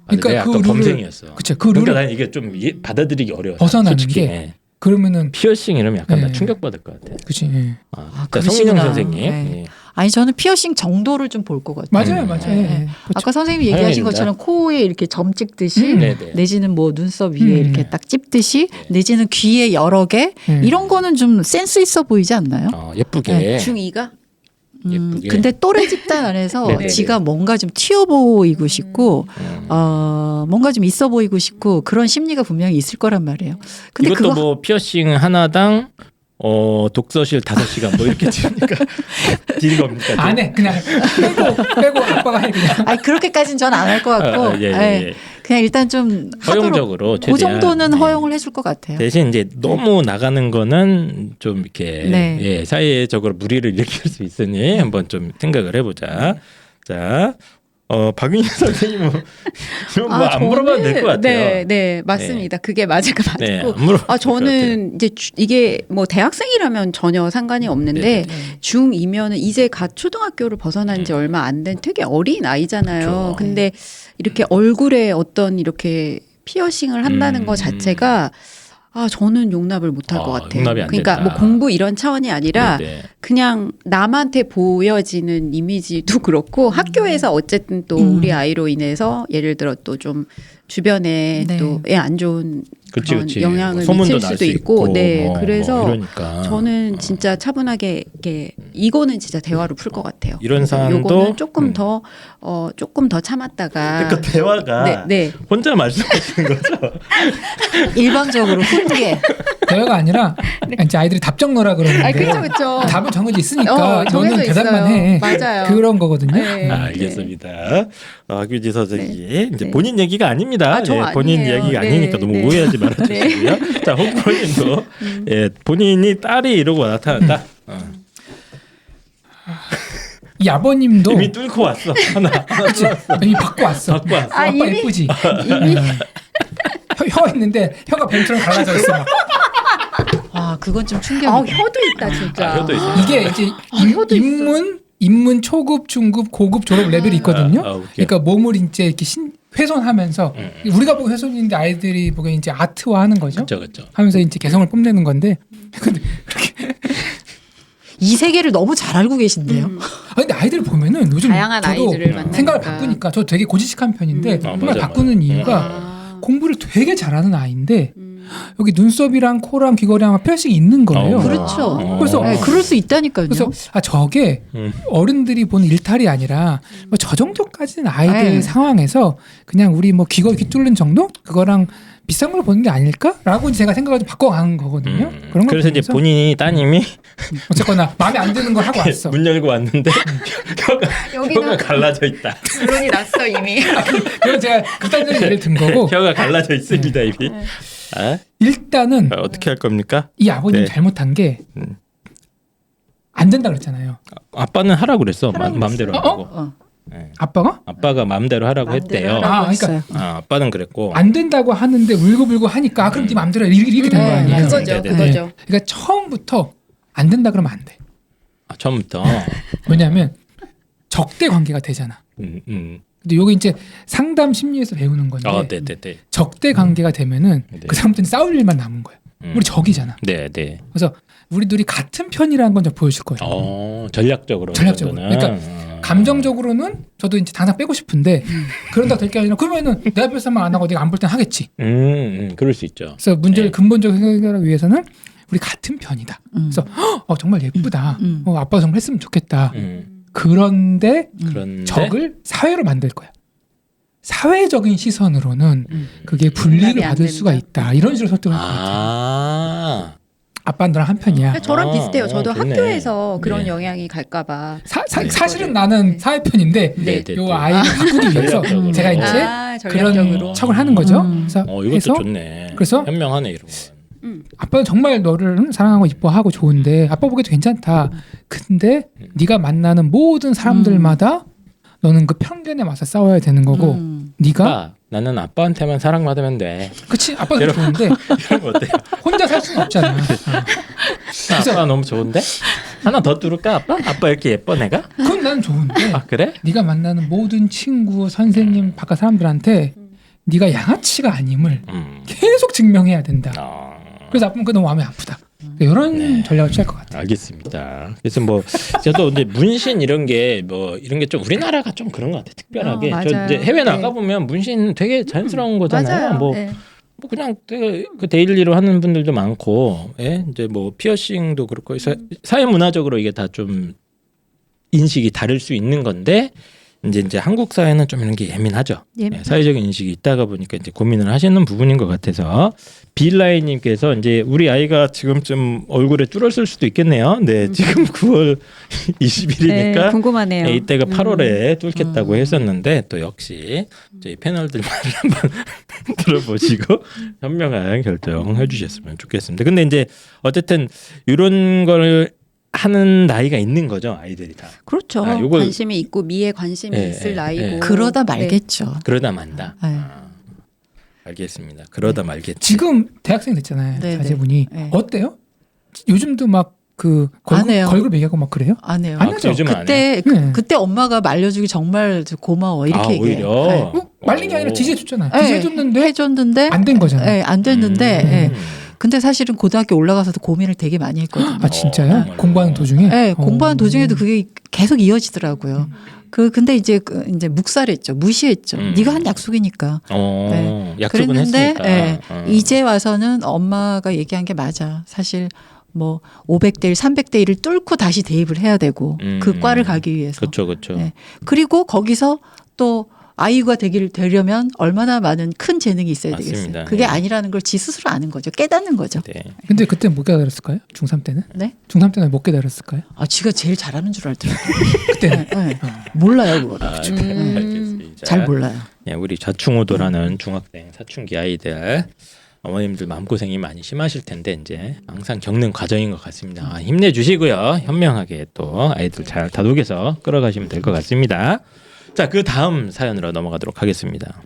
그러니까 내가 그 아까 룰을- 범생이었어. 그쵸, 그 그러니까 룰을 난 이게 좀 받아들이기 어려워. 벗어나는 솔직히. 게 예. 그러면은 피어싱 이러면 약간 네. 나 충격받을 것 같아. 그치. 예. 그러니까 그러시구나. 성민영 선생님. 네. 예. 아니 저는 피어싱 정도를 좀 볼 것 같아요. 맞아요, 맞아요. 네. 예. 아까 선생님이 얘기하신 다행입니다. 것처럼 코에 이렇게 점 찍듯이 네네. 내지는 뭐 눈썹 위에 이렇게 딱 찝듯이 내지는 귀에 여러 개 이런 거는 좀 센스 있어 보이지 않나요? 예쁘게. 네, 중2가 예쁘게. 근데 또래 집단 안에서 네네네. 지가 뭔가 좀 튀어 보이고 싶고 뭔가 좀 있어 보이고 싶고 그런 심리가 분명히 있을 거란 말이에요. 근데 이것도 그거 뭐 피어싱 하나당 독서실 5시간 뭐 이렇게 지으니까 딜 겁니까? 안 해. 그냥 빼고 아빠가 해 그냥. 아니 그렇게까지는 전 안 할 것 같고 예. 그냥 일단 좀 허용적으로 하도록 그 최대한. 정도는 네. 허용을 해줄 것 같아요. 대신 이제 너무 나가는 거는 좀 이렇게 네. 예, 사회적으로 무리를 일으킬 수 있으니 한번 좀 생각을 해보자. 자, 박윤희 선생님은 뭐안 물어봐도 될 것 같아요. 네, 맞습니다. 그게 맞을 것 같고. 네, 안 물어봐도 될것 저는 이제 이게 뭐 대학생이라면 전혀 상관이 없는데 네네. 중2면은 이제 갓 초등학교를 벗어난 지 얼마 안 된 되게 어린 아이잖아요. 그렇죠. 근데 이렇게 얼굴에 어떤 이렇게 피어싱을 한다는 것 자체가 저는 용납을 못할 것 같아요. 용납이 안 그러니까 된다. 뭐 공부 이런 차원이 아니라 네네. 그냥 남한테 보여지는 이미지도 그렇고 학교에서 어쨌든 또 우리 아이로 인해서 예를 들어 또 좀 주변에 네. 또 안 좋은 그치, 그런 그치. 영향을 소문도 미칠 날 수도 수 있고, 네, 그래서 이러니까. 저는 진짜 차분하게 이거는 진짜 대화로 풀 것 같아요. 이런 사안도 요거는 조금 더 참았다가 그러니까 대화가 네. 혼자 말씀하시는 거죠? 일방적으로 훈계. 대화가 아니라 이제 아이들이 답정 넣으라 그러는데 그렇죠. 답은 정해져 있으니까 정해져 너는 대답만 있어요. 해. 맞아요. 그런 거거든요. 네. 알겠습니다. 박유지 선생님 이제 네. 본인 얘기가 아닙니다. 저 본인 아니에요. 이야기가 네. 아니니까 너무 네. 오해하지 말아주시고요. 자, 홍프로님도 본인이 딸이 이러고 나타났다. 이 아버님도 이미 뚫고 왔어. 하나 이미 받고 왔어. 갖고 왔어. 아빠 이미? 예쁘지? 이미 혀 있는데 혀가 뱀처럼 갈라져 있어. 막. 그건 좀 충격이에요. 혀도 있다 진짜. 혀도 있어. 이게 이제 혀도 입문 초급, 중급, 고급 졸업 레벨이 있거든요. 웃겨. 그러니까 몸을 이제 이렇게 훼손하면서 우리가 보고 훼손인데 아이들이 보기엔 이제 아트화하는 거죠. 그렇죠. 하면서 이제 개성을 뽐내는 건데. 근데 이 세계를 너무 잘 알고 계신데요. 근데 아이들 보면은 요즘 다양한 저도 아이들을 만나니까. 생각을 바꾸니까 저 되게 고지식한 편인데 정말 맞아, 바꾸는 맞아. 이유가 공부를 되게 잘하는 아이인데 여기 눈썹이랑 코랑 귀걸이랑 피어싱이 있는 거예요. 그렇죠. 그래서 네, 그럴 수 있다니까요. 그래서 저게 어른들이 보는 일탈이 아니라 뭐 저 정도까지는 아이들 에이. 상황에서 그냥 우리 뭐 귀걸이 귀 뚫는 정도 그거랑 비싼 걸 보는 게 아닐까라고 제가 생각을 좀 바꿔가는 거거든요. 그런 걸 그래서 이제 보면서 본인이 따님이 어쨌거나 마음에 안 드는 걸 하고 왔어. 문 열고 왔는데 혀가 갈라져 있다. 결론이 났어 이미. 그래서 제가 극단적인 예를 든 거고 혀가 갈라져 있습니다 이미. 아? 일단은 어떻게 할 겁니까? 이 아버님 네. 잘못한 게 안 된다 그랬잖아요. 아빠는 하라고 그랬어. 마음대로 하라고. 네. 아빠가 아빠가 마음대로 하라고 했대요. 그러니까 아빠는 그랬고. 안 된다고 하는데 울고불고 하니까 그럼 네 마음대로 해. 이렇게 된 거 아니에요. 그거죠. 네, 네, 네. 그거죠. 그러니까 처음부터 안 된다 그러면 안 돼. 처음부터. 왜냐하면 적대 관계가 되잖아. 근데 요게 이제 상담 심리에서 배우는 건데 네네네. 적대 관계가 되면은 네. 그 사람들은 싸울 일만 남은 거야. 우리 적이잖아. 네네. 그래서 우리 둘이 같은 편이라는 건 좀 보여줄 거예요. 전략적으로. 전략적으로. 그러니까 감정적으로는 저도 이제 당장 빼고 싶은데 그런다 될 게 아니라 그러면은 내 앞에서만 안 하고 내가 안 볼 땐 하겠지. 그럴 수 있죠. 그래서 문제를 네. 근본적으로 해결하기 위해서는 우리 같은 편이다. 그래서 정말 예쁘다. 아빠가 정말 했으면 좋겠다. 그런데 적을 사회로 만들 거야. 사회적인 시선으로는 그게 분리를 용납이 안 받을 수가 된다. 있다. 이런 식으로 설득할 것 같아요. 아빠는 너랑 한 편이야. 저랑 비슷해요. 저도 좋네. 학교에서 그런 네. 영향이 갈까봐. 사실은 나는 사회편인데 네. 요 아이를 바꾸기 위해서 전략적으로. 제가 이제 전략적으로. 그런 척을 하는 거죠. 그래서 이것도 해서 좋네. 그래서 현명하네 이런 거. 아빠는 정말 너를 사랑하고 이뻐하고 좋은데 아빠 보기에도 괜찮다. 근데 네가 만나는 모든 사람들마다 너는 그 편견에 맞서 싸워야 되는 거고 네가 나는 아빠한테만 사랑받으면 돼. 그치 아빠가 좋은데 이런 거 어때요? 혼자 살 수는 없잖아. 아빠 너무 좋은데? 하나 더 뚫을까 아빠? 아빠 이렇게 예뻐 내가? 그건 난 좋은데 그래? 네가 만나는 모든 친구, 선생님, 바깥 사람들한테 네가 양아치가 아님을 계속 증명해야 된다. 그래서 아빠는 그거 너무 마음이 아프다. 이런 전략을 취할 것 같아요. 알겠습니다. 그래서 뭐 저도 이제 문신 이런 게 좀 우리나라가 좀 그런 것 같아. 특별하게. 저 맞아요. 이제 해외 나가 네. 보면 문신 되게 자연스러운 거잖아요. 맞아요. 뭐 네. 그냥 되게 그 데일리로 하는 분들도 많고, 예? 이제 뭐 피어싱도 그렇고 사회 문화적으로 이게 다 좀 인식이 다를 수 있는 건데 이제 한국 사회는 좀 이런 게 예민하죠. 예, 사회적인 인식이 있다가 보니까 이제 고민을 하시는 부분인 것 같아서 빌라이님께서 이제 우리 아이가 지금쯤 얼굴에 뚫었을 수도 있겠네요. 네, 지금 9월 20일이니까 네, 궁금하네요. 이때가 8월에 뚫겠다고 했었는데 또 역시 저희 패널들 말을 한번 들어보시고 현명한 결정해 주셨으면 좋겠습니다. 근데 이제 어쨌든 이런 걸 하는 나이가 있는 거죠, 아이들이 다. 그렇죠. 요걸- 관심이 있고 미에 관심이 예, 있을 예, 나이고. 예. 그러다 네. 말겠죠. 그러다 만다. 네. 알겠습니다. 그러다 말겠지. 지금 대학생 됐잖아요. 네, 자제분이 네. 어때요? 요즘도 막 그 안 해요. 걸그룹 얘기하고 막 그래요? 안 해요. 안 하죠. 요즘은 안 그때 네. 그때 엄마가 말려주기 정말 고마워 이렇게 얘기해요. 오히려 네. 말린 게 아니라 지지해줬잖아요. 네, 지지해줬는데 해줬는데 안 된 거잖아요. 네, 안 됐는데. 네. 근데 사실은 고등학교 올라가서도 고민을 되게 많이 했거든요. 아 진짜요? 정말요? 공부하는 도중에? 네, 공부하는 도중에도 그게 계속 이어지더라고요. 근데 이제 이제 묵살했죠, 무시했죠. 네가 한 약속이니까. 네. 약속은 그랬는데 했으니까. 네, 이제 와서는 엄마가 얘기한 게 맞아. 사실 뭐 500대 1, 300대 1을 뚫고 다시 대입을 해야 되고 그 과를 가기 위해서. 그렇죠. 네. 그리고 거기서 또 아이유가 되려면 얼마나 많은 큰 재능이 있어야 맞습니다. 되겠어요. 그게 네. 아니라는 걸 지 스스로 아는 거죠. 깨닫는 거죠. 네. 근데 그때 못 깨달았을까요? 중3 때는? 네? 중3 때는 못 깨달았을까요? 아, 지가 제일 잘하는 줄 알더라고요. 그때는? 네. 몰라요, 그거를. 알겠습니다. 잘 몰라요. 네, 우리 좌충우돌하는 중학생 사춘기 아이들 어머님들 마음고생이 많이 심하실 텐데 이제 항상 겪는 과정인 것 같습니다. 힘내주시고요. 현명하게 또 아이들 잘 다독여서 끌어가시면 될 것 같습니다. 자, 그 다음 사연으로 넘어가도록 하겠습니다.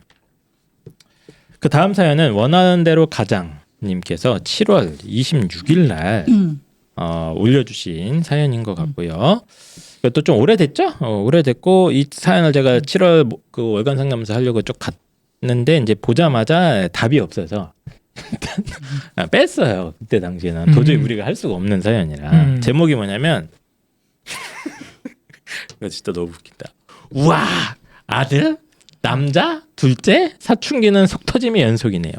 그 다음 사연은 원하는 대로 가장님께서 7월 26일 날 올려주신 사연인 것 같고요. 이것도 좀 오래됐죠? 오래됐고 이 사연을 제가 7월 그 월간 상담소 하려고 쭉 갔는데 이제 보자마자 답이 없어서 일단 뺐어요. 그때 당시에는 도저히 우리가 할 수가 없는 사연이라. 제목이 뭐냐면 이거 진짜 너무 웃긴다. 우와, 아들? 남자, 둘째, 사춘기는 속 터짐의 연속이네요.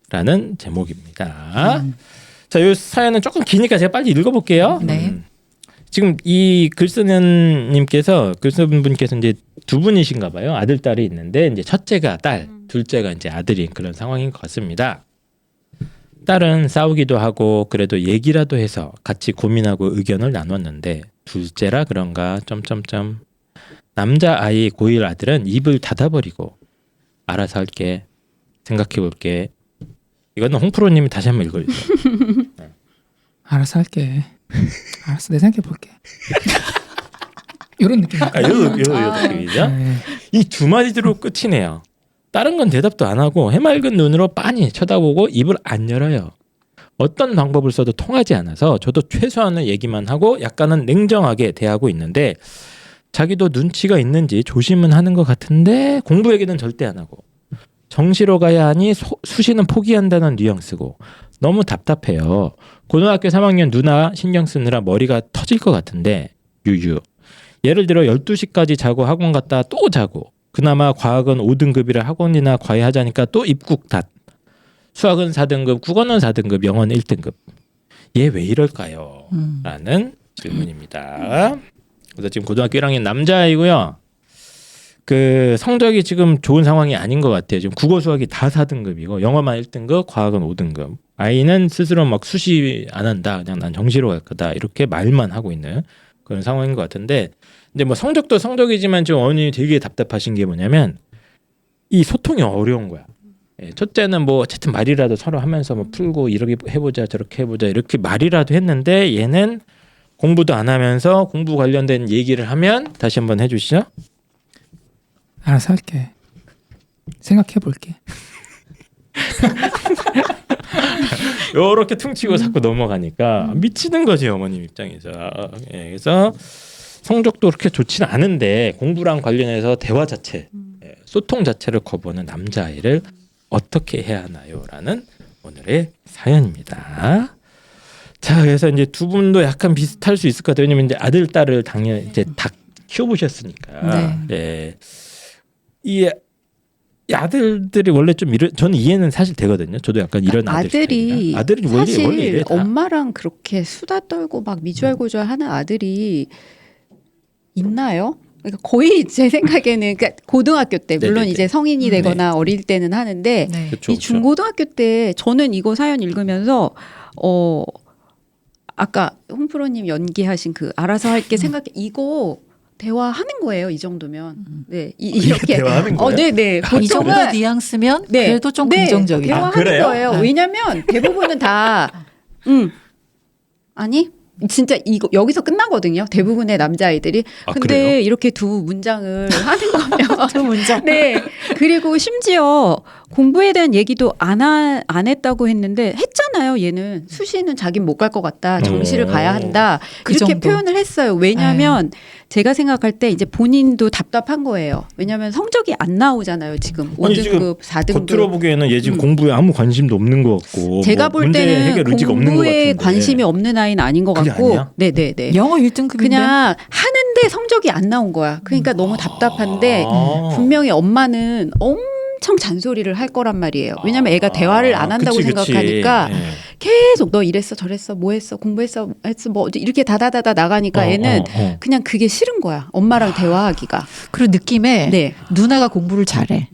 라는 제목입니다. 자, 이 사연은 조금 기니까 제가 빨리 읽어볼게요. 네. 지금 이 글 쓰는 분께서 이제 두 분이신가 봐요. 아들, 딸이 있는데 이제 첫째가 딸, 둘째가 이제 아들인 그런 상황인 것 같습니다. 딸은 싸우기도 하고 그래도 얘기라도 해서 같이 고민하고 의견을 나눴는데 둘째라 그런가 점점점 남자 아이 고1 아들은 입을 닫아버리고 알아서 할게 생각해볼게. 이거는 홍프로님이 다시 한번 읽어주세요. 알아서 할게. 알았어, 내 생각해 볼게. 이런 느낌. 요 느낌이죠. 네. 이 두 마디로 끝이네요. 다른 건 대답도 안 하고 해맑은 눈으로 빤히 쳐다보고 입을 안 열어요. 어떤 방법을 써도 통하지 않아서 저도 최소한의 얘기만 하고 약간은 냉정하게 대하고 있는데 자기도 눈치가 있는지 조심은 하는 것 같은데 공부 얘기는 절대 안 하고 정시로 가야 하니 수시는 포기한다는 뉘앙스고 너무 답답해요. 고등학교 3학년 누나 신경 쓰느라 머리가 터질 것 같은데 유유. 예를 들어 12시까지 자고 학원 갔다 또 자고 그나마 과학은 5등급이라 학원이나 과외하자니까 또 입국 닷. 수학은 4등급, 국어는 4등급, 영어는 1등급. 얘 왜 이럴까요? 라는 질문입니다. 그래서 지금 고등학교 1학년 남자아이고요. 그 성적이 지금 좋은 상황이 아닌 것 같아요. 지금 국어 수학이 다 4등급이고 영어만 1등급, 과학은 5등급. 아이는 스스로 막 수시 안 한다. 그냥 난 정시로 갈 거다. 이렇게 말만 하고 있는 그런 상황인 것 같은데 근데 뭐 성적도 성적이지만 지금 어머니 되게 답답하신 게 뭐냐면 이 소통이 어려운 거야. 예, 첫째는 뭐 어쨌든 말이라도 서로 하면서 뭐 풀고 이렇게 해보자 저렇게 해보자 이렇게 말이라도 했는데 얘는 공부도 안 하면서 공부 관련된 얘기를 하면 다시 한번 해주시죠. 알아서 할게. 생각해 볼게. 요렇게 퉁치고 자꾸 넘어가니까 미치는 거지 어머님 입장에서. 예, 그래서 성적도 그렇게 좋지는 않은데 공부랑 관련해서 대화 자체, 소통 자체를 거부하는 남자아이를 어떻게 해야 하나요?라는 오늘의 사연입니다. 자, 그래서 이제 두 분도 약간 비슷할 수 있을 것 같아요. 왜냐면 이제 아들, 딸을 당연히 이제 다 키워보셨으니까. 네. 이 아들들이 원래 좀 저는 이해는 사실 되거든요. 저도 약간 이런 아들이 원래 사실 이래 다. 엄마랑 그렇게 수다 떨고 막 미주알고주알 하는 아들이 있나요? 그러니까 거의 제 생각에는 그러니까 고등학교 때 물론 네네네. 이제 성인이 되거나 어릴 때는 하는데 네. 그쵸, 이 그쵸. 중고등학교 때 저는 이거 사연 읽으면서 아까 홍프로님 연기하신 그 알아서 할게 생각해 이거 대화하는 거예요 이 정도면 네 이렇게 대화하는 거예요? 네네 이 정도 보통은 뉘앙스면 네. 그래도 좀 네, 긍정적이다. 대화하는 그래요? 거예요. 왜냐면 대부분은 다 아니 진짜 이거 여기서 끝나거든요. 대부분의 남자아이들이. 아, 근데 그래요? 이렇게 두 문장을 하는 거면 두 문장. 네. 그리고 심지어 공부에 대한 얘기도 안 했다고 했는데 했잖아요. 얘는 수시는 자긴 못 갈 것 같다. 정시를 가야 한다. 그 이렇게 정도. 표현을 했어요. 왜냐하면 제가 생각할 때 이제 본인도 답답한 거예요. 왜냐하면 성적이 안 나오잖아요. 지금 아니, 지금 5등급, 4등급. 겉으로 보기에는 얘 지금 공부에 아무 관심도 없는 것 같고 제가 뭐 볼 문제 때는 해결 의지가 없는 것 공부에 같은데. 관심이 없는 아이는 아닌 것 그게 같고, 아니야? 네네네. 영어 1등급인데 그냥 하는데 성적이 안 나온 거야. 그러니까 너무 답답한데 분명히 엄마는 엄청 잔소리를 할 거란 말이에요. 왜냐면 애가 대화를 안 한다고 그치. 생각하니까 예. 계속 너 이랬어 저랬어 뭐 했어 공부했어 했어 뭐 이렇게 다다다다 나가니까 애는 그냥 그게 싫은 거야. 엄마랑 대화하기가. 그리고 느낌에 네. 누나가 공부를 잘해.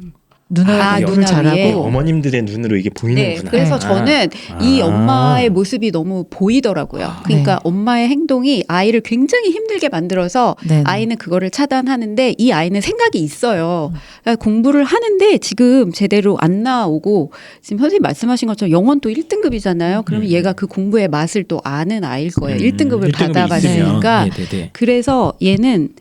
누나가 아, 공부를 누나 위에. 잘하고 어머님들의 눈으로 이게 네, 보이는구나. 그래서 저는 이 아. 엄마의 모습이 너무 보이더라고요. 그러니까 네. 엄마의 행동이 아이를 굉장히 힘들게 만들어서 네네. 아이는 그거를 차단하는데 이 아이는 생각이 있어요. 그러니까 공부를 하는데 지금 제대로 안 나오고 지금 선생님 말씀하신 것처럼 영어는 또 1등급이잖아요. 그러면 얘가 그 공부의 맛을 또 아는 아이일 거예요. 1등급을 1등급이 받아봤으니까. 있으면. 네네네. 그래서 얘는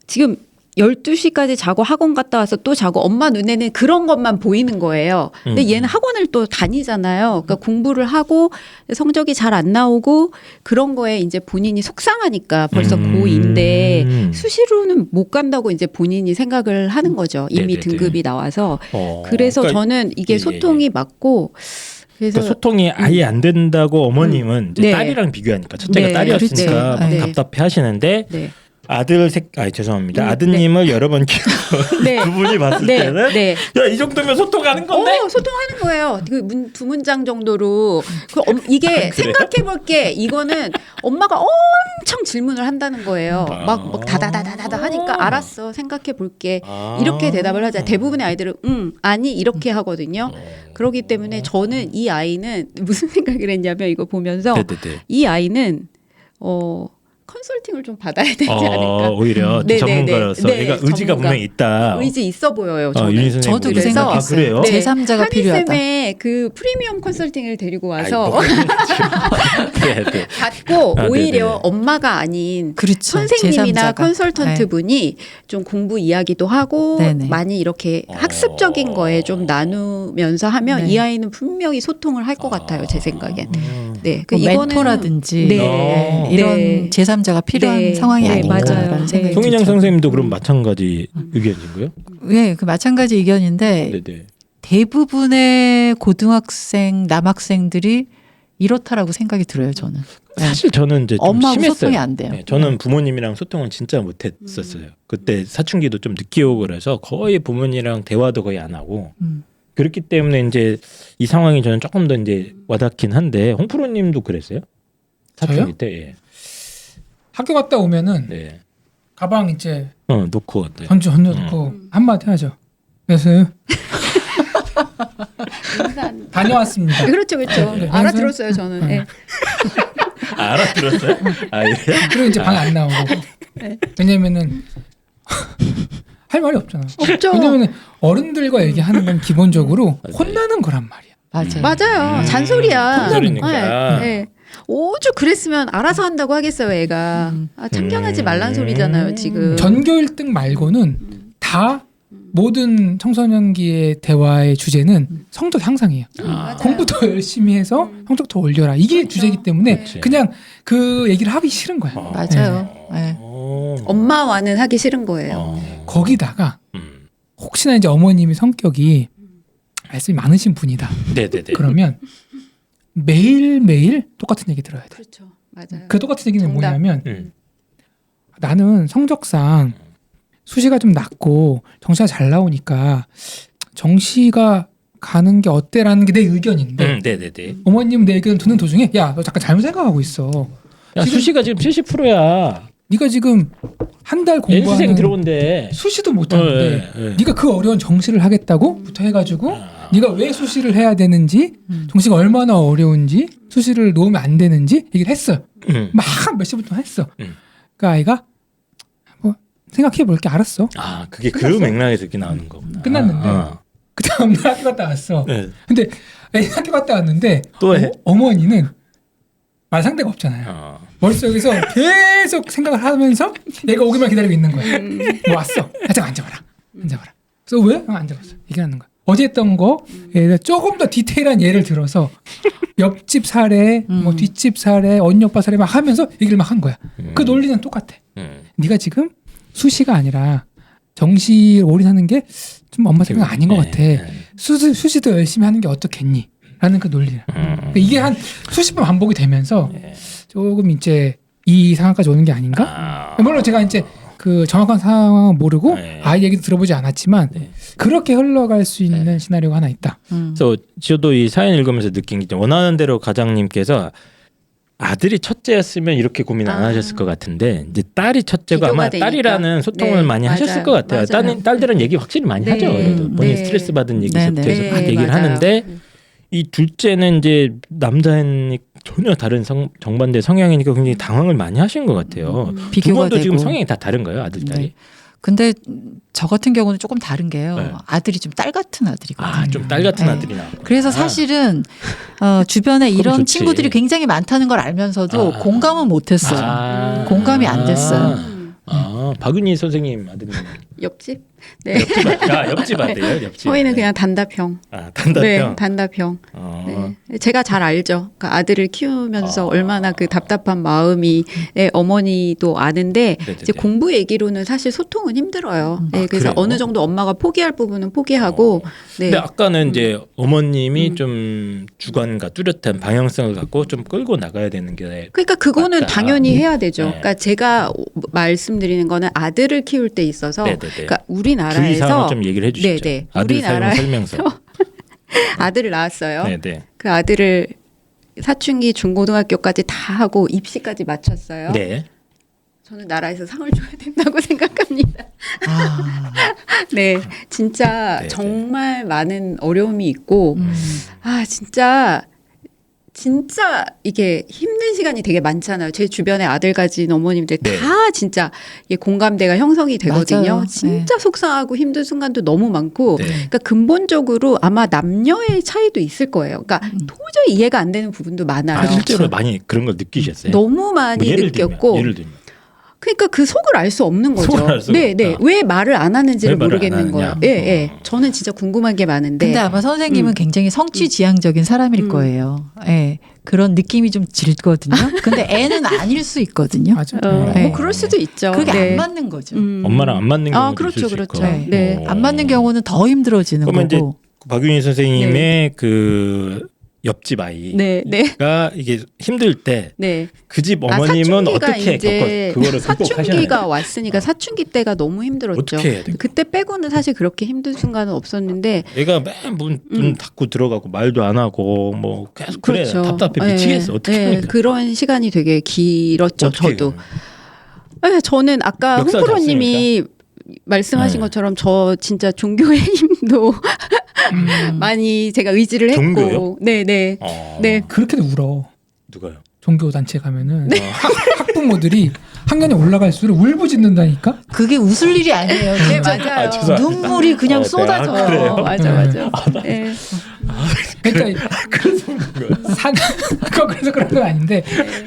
지금 12시까지 자고 학원 갔다 와서 또 자고 엄마 눈에는 그런 것만 보이는 거예요. 근데 얘는 학원을 또 다니잖아요. 그러니까 공부를 하고 성적이 잘 안 나오고 그런 거에 이제 본인이 속상하니까 벌써 고2인데 수시로는 못 간다고 이제 본인이 생각을 하는 거죠. 이미 네네네. 등급이 나와서. 그래서 그러니까 저는 이게 예, 예, 소통이 맞고 그래서 그러니까 소통이 아예 안 된다고 어머님은 이제 네. 딸이랑 비교하니까 첫째가 네, 딸이었으니까 그렇죠. 막 네. 답답해 하시는데 네. 죄송합니다. 아드님을 여러 번 키우고 네. 두 분이 봤을 네, 때는 네. 야, 이 정도면 소통하는 건데. 소통하는 거예요. 두 문장 정도로 이게 생각해볼게. 이거는 엄마가 엄청 질문을 한다는 거예요. 막 다다다다다 하니까 알았어. 생각해볼게. 이렇게 대답을 하자. 대부분의 아이들은 아니 이렇게 하거든요. 그렇기 때문에 저는 이 아이는 무슨 생각을 했냐면 이거 보면서 네네네. 이 아이는 컨설팅을 좀 받아야 되지 않을까. 오히려 네네네. 전문가로서 네, 얘가 의지가 전문가. 분명히 있다. 의지 있어 보여요. 저는. 윤희 선생님 저도 그 그래서. 생각했어요. 그래요? 네. 제3자가 필요하다. 한희쌤의 그 프리미엄 컨설팅을 데리고 와서 네. 받고 아, 오히려 네네. 엄마가 아닌 그렇죠. 선생님이나 제3자가. 컨설턴트 네. 분이 좀 공부 이야기도 하고 네네. 많이 이렇게 학습적인 거에 좀 나누면서 하면 네. 이 아이는 분명히 소통을 할 것 같아요. 제 생각엔. 네, 뭐 이거는 멘토라든지 네. 이런 네. 제3자가 필요한 네. 상황이 네, 아닌가라는 맞아요. 생각이 네. 송인영 들죠. 선생님도 그럼 마찬가지 의견인가요? 네, 그 마찬가지 의견인데 네네. 대부분의 고등학생 남학생들이 이렇다라고 생각이 들어요. 저는. 네. 사실 저는 이제 좀 엄마하고 심했어요. 소통이 안 돼요. 네, 저는 부모님이랑 소통을 진짜 못했었어요. 그때 사춘기도 좀 늦게 오고 그래서 거의 부모님이랑 대화도 거의 안 하고 그렇기 때문에 이제 이 상황이 저는 조금 더 이제 와닿긴 한데 홍프로님도 그랬어요? 사춘기 저요? 때. 예. 학교 갔다 오면은 네. 가방 이제 놓고 네. 던져놓고 한마디 하죠. 그래서 다녀왔습니다. 그렇죠, 그렇죠. 네. 알아들었어요, 저는. 네. 알아들었어요? 아 예. 그리고 이제 방에 안 나오고. 왜냐면은 할 말이 없잖아. 없죠. 왜냐면 어른들과 얘기하는 건 기본적으로 맞아요. 혼나는 거란 말이야. 맞아요. 맞아요. 잔소리야. 잔소리니까. 네, 네. 오죽 그랬으면 알아서 한다고 하겠어요, 애가. 참견하지 말란 소리잖아요, 지금. 전교 1등 말고는 다 모든 청소년기의 대화의 주제는 성적 향상이에요. 맞아요. 공부 더 열심히 해서 성적 더 올려라. 이게 그렇죠. 주제이기 때문에 그렇지. 그냥 그 얘기를 하기 싫은 거야. 맞아요. 네. 엄마와는 하기 싫은 거예요. 거기다가 혹시나 이제 어머님이 성격이 말씀이 많으신 분이다. 네네네. 그러면 매일매일 똑같은 얘기 들어야 돼. 그렇죠. 맞아요. 그 똑같은 얘기는 정답. 뭐냐면 나는 성적상 수시가 좀 낮고 정시가 잘 나오니까 정시가 가는 게 어때라는 게 내 의견인데 네네네. 어머님 내 의견 듣는 도중에 야 너 잠깐 잘못 생각하고 있어. 야, 수시가 지금 70%야. 네가 지금 한 달 N수생 공부하는 들어온대. 수시도 못하는데 네. 네가 그 어려운 정시를 하겠다고부터 해가지고 네가 왜 수시를 해야 되는지 정시가 얼마나 어려운지 수시를 놓으면 안 되는지 얘기를 했어요. 막 몇 시부터 했어. 그 아이가 뭐 생각해 볼게 알았어. 아 그게 끝났어. 그 맥락에서 이렇게 나오는 거구나. 끝났는데 그 다음날 학교 갔다 왔어. 네. 근데 학교 갔다 왔는데 또 해? 어머니는 말 상대가 없잖아요. 머릿속에서 계속 생각을 하면서 얘가 오기만 기다리고 있는 거야. 뭐 왔어. 잠깐 앉아봐라. 앉아봐라. 그래서 왜? 앉아봤어. 얘기하는 거야. 어제 했던 거에 조금 더 디테일한 예를 들어서 옆집 사례, 뭐 뒷집 사례, 언니 오빠 사례 막 하면서 얘기를 막 한 거야. 그 논리는 똑같아. 네가 지금 수시가 아니라 정시 올인하는 게 좀 엄마 생각 아닌 것 같아. 수시도 열심히 하는 게 어떻겠니? 라는 그 논리를. 그러니까 이게 한 수십 번 반복이 되면서 조금 이제 이 상황까지 오는 게 아닌가? 물론 제가 이제 그 정확한 상황은 모르고 아이 얘기도 들어보지 않았지만 그렇게 흘러갈 수 있는 시나리오가 하나 있다. 그래서 저도 이 사연 읽으면서 느낀 게 원하는 대로 가장님께서 아들이 첫째였으면 이렇게 고민 안 하셨을 것 같은데 이제 딸이 첫째고 아마 비교가 되니까. 딸이라는 소통을 네, 많이 하셨을 맞아요. 것 같아요. 맞아요. 딸들은 얘기 확실히 많이 네. 하죠. 그래도 본인 네. 스트레스 받은 얘기부터 네, 해서 네. 막 네, 얘기를 맞아요. 하는데 이 둘째는 이제 남자애니 전혀 다른 정반대 성향이니까 굉장히 당황을 많이 하신 것 같아요. 두 비교가 번도 지금 되고. 성향이 다 다른 거예요, 아들 딸이. 네. 근데 저 같은 경우는 조금 다른 게요. 네. 아들이 좀 딸 같은 아들이거든요. 좀 딸 같은 네. 아들이 나왔구나. 그래서 사실은 주변에 이런 좋지. 친구들이 굉장히 많다는 걸 알면서도 공감은 못했어요. 아. 공감이 안 됐어요. 박윤희 선생님 아드님. 옆집? 네. 옆집 아들이에요. 옆집. 저희는 네. 그냥 단답형. 단답형. 네, 단답형. 네. 제가 잘 알죠. 그러니까 아들을 키우면서 얼마나 그 답답한 마음이 네, 어머니도 아는데 네네네. 이제 공부 얘기로는 사실 소통은 힘들어요. 네, 그래서 그래요? 어느 정도 엄마가 포기할 부분은 포기하고. 네. 근데 아까는 이제 어머님이 좀 주관과 뚜렷한 방향성을 갖고 좀 끌고 나가야 되는 게 그러니까 그거는 맞다. 당연히 해야 되죠. 네. 그러니까 제가 말씀드리는 거는 아들을 키울 때 있어서 네네네. 그러니까 주의사항을 우리나라에서 좀 얘기를 해주시죠. 네네. 아들 사용 우리나라에- 설명서. 아들을 낳았어요. 네네. 그 아들을 사춘기 중고등학교까지 다 하고 입시까지 마쳤어요. 네. 저는 나라에서 상을 줘야 된다고 생각합니다. 아, 네, 진짜 네, 정말 많은 어려움이 있고, 진짜 이게 힘든 시간이 되게 많잖아요. 제 주변에 아들 가진 어머님들 네. 다 진짜 이게 공감대가 형성이 되거든요. 맞아요. 진짜 속상하고 힘든 순간도 너무 많고, 네. 그러니까 근본적으로 아마 남녀의 차이도 있을 거예요. 그러니까 도저히 이해가 안 되는 부분도 많아요. 아, 실제로 많이 그런 걸 느끼셨어요? 너무 많이 뭐 느꼈고, 예를 들면. 그러니까 그 속을 알 수 없는 거죠. 속을 알 수가 네, 네. 없다. 왜 말을 안 하는지를 왜 말을 모르겠는 안 거예요. 하느냐. 예, 예. 저는 진짜 궁금한 게 많은데. 근데 아마 선생님은 굉장히 성취지향적인 사람일 거예요. 예. 그런 느낌이 좀 들거든요. 근데 애는 아닐 수 있거든요. 맞아. 네. 뭐 그럴 수도 있죠. 그게 네. 안 맞는 거죠. 엄마랑 안 맞는 경우도 그렇죠, 있을 수 그렇죠. 있고. 네. 네. 안 맞는 경우는 더 힘들어지는 그러면 이제 거고. 박윤희 선생님의 그 옆집 아이가 네, 네. 이게 힘들 때 네. 그 집 어머님은 어떻게 그거를 극복하셨나요? 사춘기가 왔으니까 사춘기 때가 너무 힘들었죠. 어떻게 해야 돼요? 그때 빼고는 사실 그렇게 힘든 순간은 없었는데 얘가 맨 문 닫고 들어가고 말도 안 하고 뭐 계속 그래 그렇죠. 답답해 미치겠어. 네, 어떻게 네, 합니까? 그런 시간이 되게 길었죠. 어떻게 저도. 해요? 네, 저는 아까 멱살 홍프로님이 말씀하신 네. 것처럼 저 진짜 종교의 힘도 많이 제가 의지를 했고, 종교요? 네네, 네. 그렇게도 울어. 누가요? 종교 단체 가면은 네. 학부모들이 학년이 올라갈수록 울부짖는다니까. 그게 웃을 일이 아니에요. 네, 진짜 맞아요. 죄송합니다. 눈물이 그냥 네, 쏟아져요. 그래요? 맞아. 네. 그러니까 그래서 그런 건 아닌데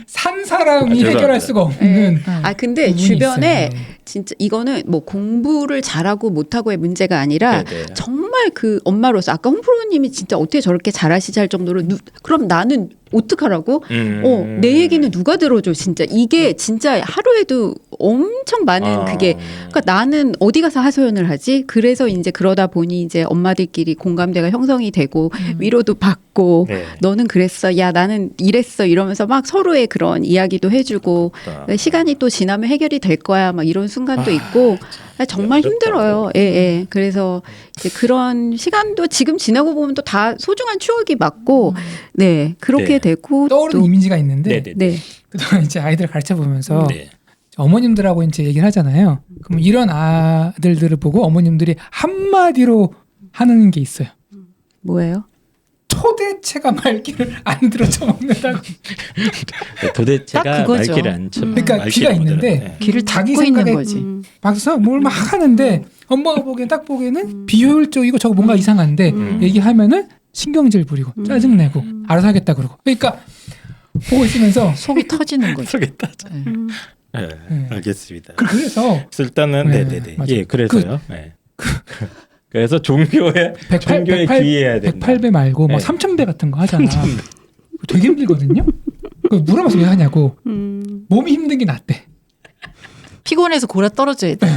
산 사람이 죄송합니다. 해결할 수가 없는 근데 부분이 주변에 있어요. 진짜 이거는 뭐 공부를 잘하고 못하고의 문제가 아니라 네네. 정말 그 엄마로서 아까 홍프로님이 진짜 어떻게 저렇게 잘하시지 할 정도로 그럼 나는 어떡하라고? 내 얘기는 누가 들어줘 진짜 이게 진짜 하루에도 엄청 많은 그게 그러니까 나는 어디 가서 하소연을 하지? 그래서 이제 그러다 보니 이제 엄마들끼리 공감대가 형성이 되고 위로도 받고 네. 너는 그랬어, 야 나는 이랬어 이러면서 막 서로의 그런 이야기도 해주고 시간이 또 지나면 해결이 될 거야 막 이런 순간도 있고 정말 어렵다. 힘들어요. 예, 예. 그래서 이제 그런 시간도 지금 지나고 보면 또 다 소중한 추억이 맞고 네 그렇게 네. 되고 떠오르는 또 이미지가 있는데 네네. 네. 그동안 이제 아이들 가르쳐 보면서 네. 어머님들하고 이제 얘기를 하잖아요. 그럼 이런 아들들을 보고 어머님들이 한마디로 하는 게 있어요. 뭐예요? 초대체가 말귀를 안 들어쳐 먹는다고. 도대체가 딱 그거죠. 말귀를 안 쳐. 그러니까 말귀를 귀가 못 있는데 알아요. 네. 귀를 자기 닫고 있는 생각에 거지. 막서 뭘 막 하는데 엄마가 보기엔 딱 보기에는 비효율적이고 저거 뭔가 이상한데 얘기하면은 신경질 부리고 짜증내고 알아서 하겠다 그러고. 그러니까 보고 있으면서 속이 터지는 거죠. 모르겠다. 네. 네. 네. 알겠습니다. 그래서 일단은 네, 네네네. 맞아요. 예, 그래서요. 네. 그래서 종교에 108, 귀해야 된다. 108배 말고 뭐 네. 3000배 같은 거 하잖아. 되게 힘들거든요. 물어봐서 왜 하냐고. 몸이 힘든 게 낫대. 피곤해서 골아 떨어져야 돼.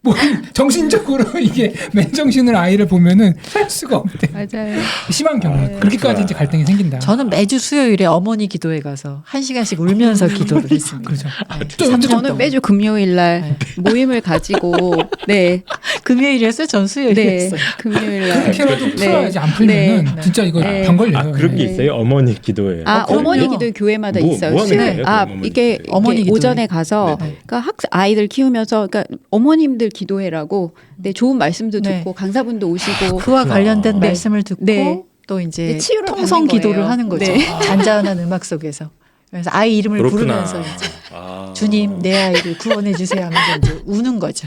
뭐 정신적으로 이게 맨정신을 아이를 보면은 살 수가 없대. 맞아요. 심한 경우 그렇게까지 이제 갈등이 생긴다. 저는 매주 수요일에 어머니 기도회 가서 1시간씩 울면서 기도를 했습니다. 그렇죠. 네. 또 근데 저는 매주 금요일 날 모임을 가지고 네, 금요일이었어요? 전 네, 수요일이었어요. 금요일 날 그렇게라도 네. 풀어야지 안 풀면은 네. 진짜 이거 네. 병 걸려요. 그런 게 네. 있어요. 어머니 기도예요. 어머니 그럼요. 기도 교회마다 뭐 있어요. 하는 수요일. 거예요, 아 그럼 어머니 이게 기도회? 어머니 이게 기도회. 오전에 가서 네. 그러니까 아이들 키우면서 그러니까 어머님들 기도회라고 네, 좋은 말씀도 네. 듣고 강사분도 오시고 그와 관련된 네. 말씀을 듣고 네. 또 이제 네, 치유를 통성 받는 기도를 거예요. 하는 거죠. 네. 잔잔한 음악 속에서. 그래서 아이 이름을 그렇구나. 부르면서 이제 아. 주님 내 아이를 구원해 주세요 하면서 이제 우는 거죠.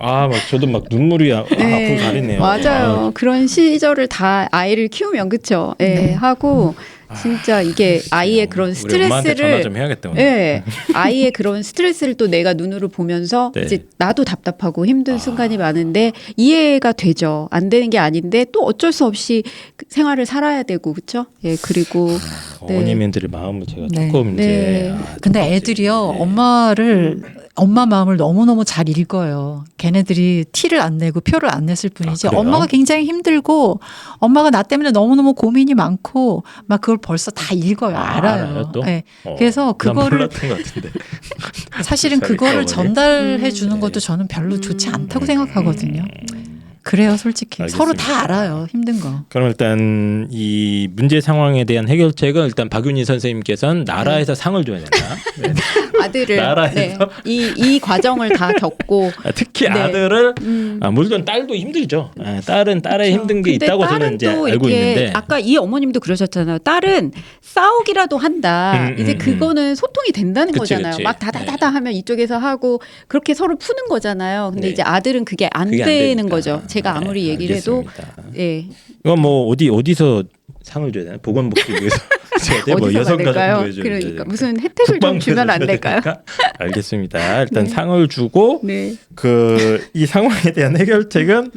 막 저도 막 눈물이 아프고 가리네요. 맞아요. 그런 시절을 다 아이를 키우면 그쵸? 예, 네. 하고 진짜 이게 아이의 그런 우리 엄마한테 전화 스트레스를 좀 해야겠다. 오늘. 예, 아이의 그런 스트레스를 또 내가 눈으로 보면서 네. 이제 나도 답답하고 힘든 순간이 많은데 이해가 되죠. 안 되는 게 아닌데 또 어쩔 수 없이 그 생활을 살아야 되고 그렇죠? 예, 그리고 네. 어머님들의 마음을 제가 네. 조금 이제 네. 근데 애들이요 엄마 마음을 너무너무 잘 읽어요. 걔네들이 티를 안 내고 표를 안 냈을 뿐이지 그래요? 엄마가 굉장히 힘들고 엄마가 나 때문에 너무너무 고민이 많고 막 그걸 벌써 다 읽어요. 알아요. 또? 네. 그래서 난 그거를 몰랐던 것 같은데. 사실은 잘 그거를 읽어버려. 전달해 주는 네. 것도 저는 별로 좋지 않다고 생각하거든요. 그래요, 솔직히. 알겠습니다. 서로 다 알아요, 힘든 거. 그럼 일단 이 문제 상황에 대한 해결책은 일단 박윤희 선생님께서는 나라에서 상을 줘야 된다. 네. 아들을 나라에서? 네, 이 과정을 다 겪고 특히 네. 아들을 물론 딸도 힘들죠. 딸은 딸의 힘든 게 근데 있다고 딸은 저는 이제 또 알고 이렇게 있는데 아까 이 어머님도 그러셨잖아요. 딸은 싸우기라도 한다. 이제 그거는 소통이 된다는 그치, 거잖아요. 그치. 막 다다다다 하면 이쪽에서 하고 그렇게 서로 푸는 거잖아요. 근데 네. 이제 아들은 그게 안 그게 안 되는 되니까. 거죠. 제가 아무리 얘기를 해도 예. 이건 뭐 어디서 상을 줘야 되나? 보건복지부에서 줘야 돼? 뭐 어디서 여성가족부에 받을까요? 줘야 그러니까 되나? 무슨 혜택을 좀 주면 안 줘야 될까요? 되니까? 알겠습니다. 일단 네. 상을 주고 네. 이 상황에 대한 해결책은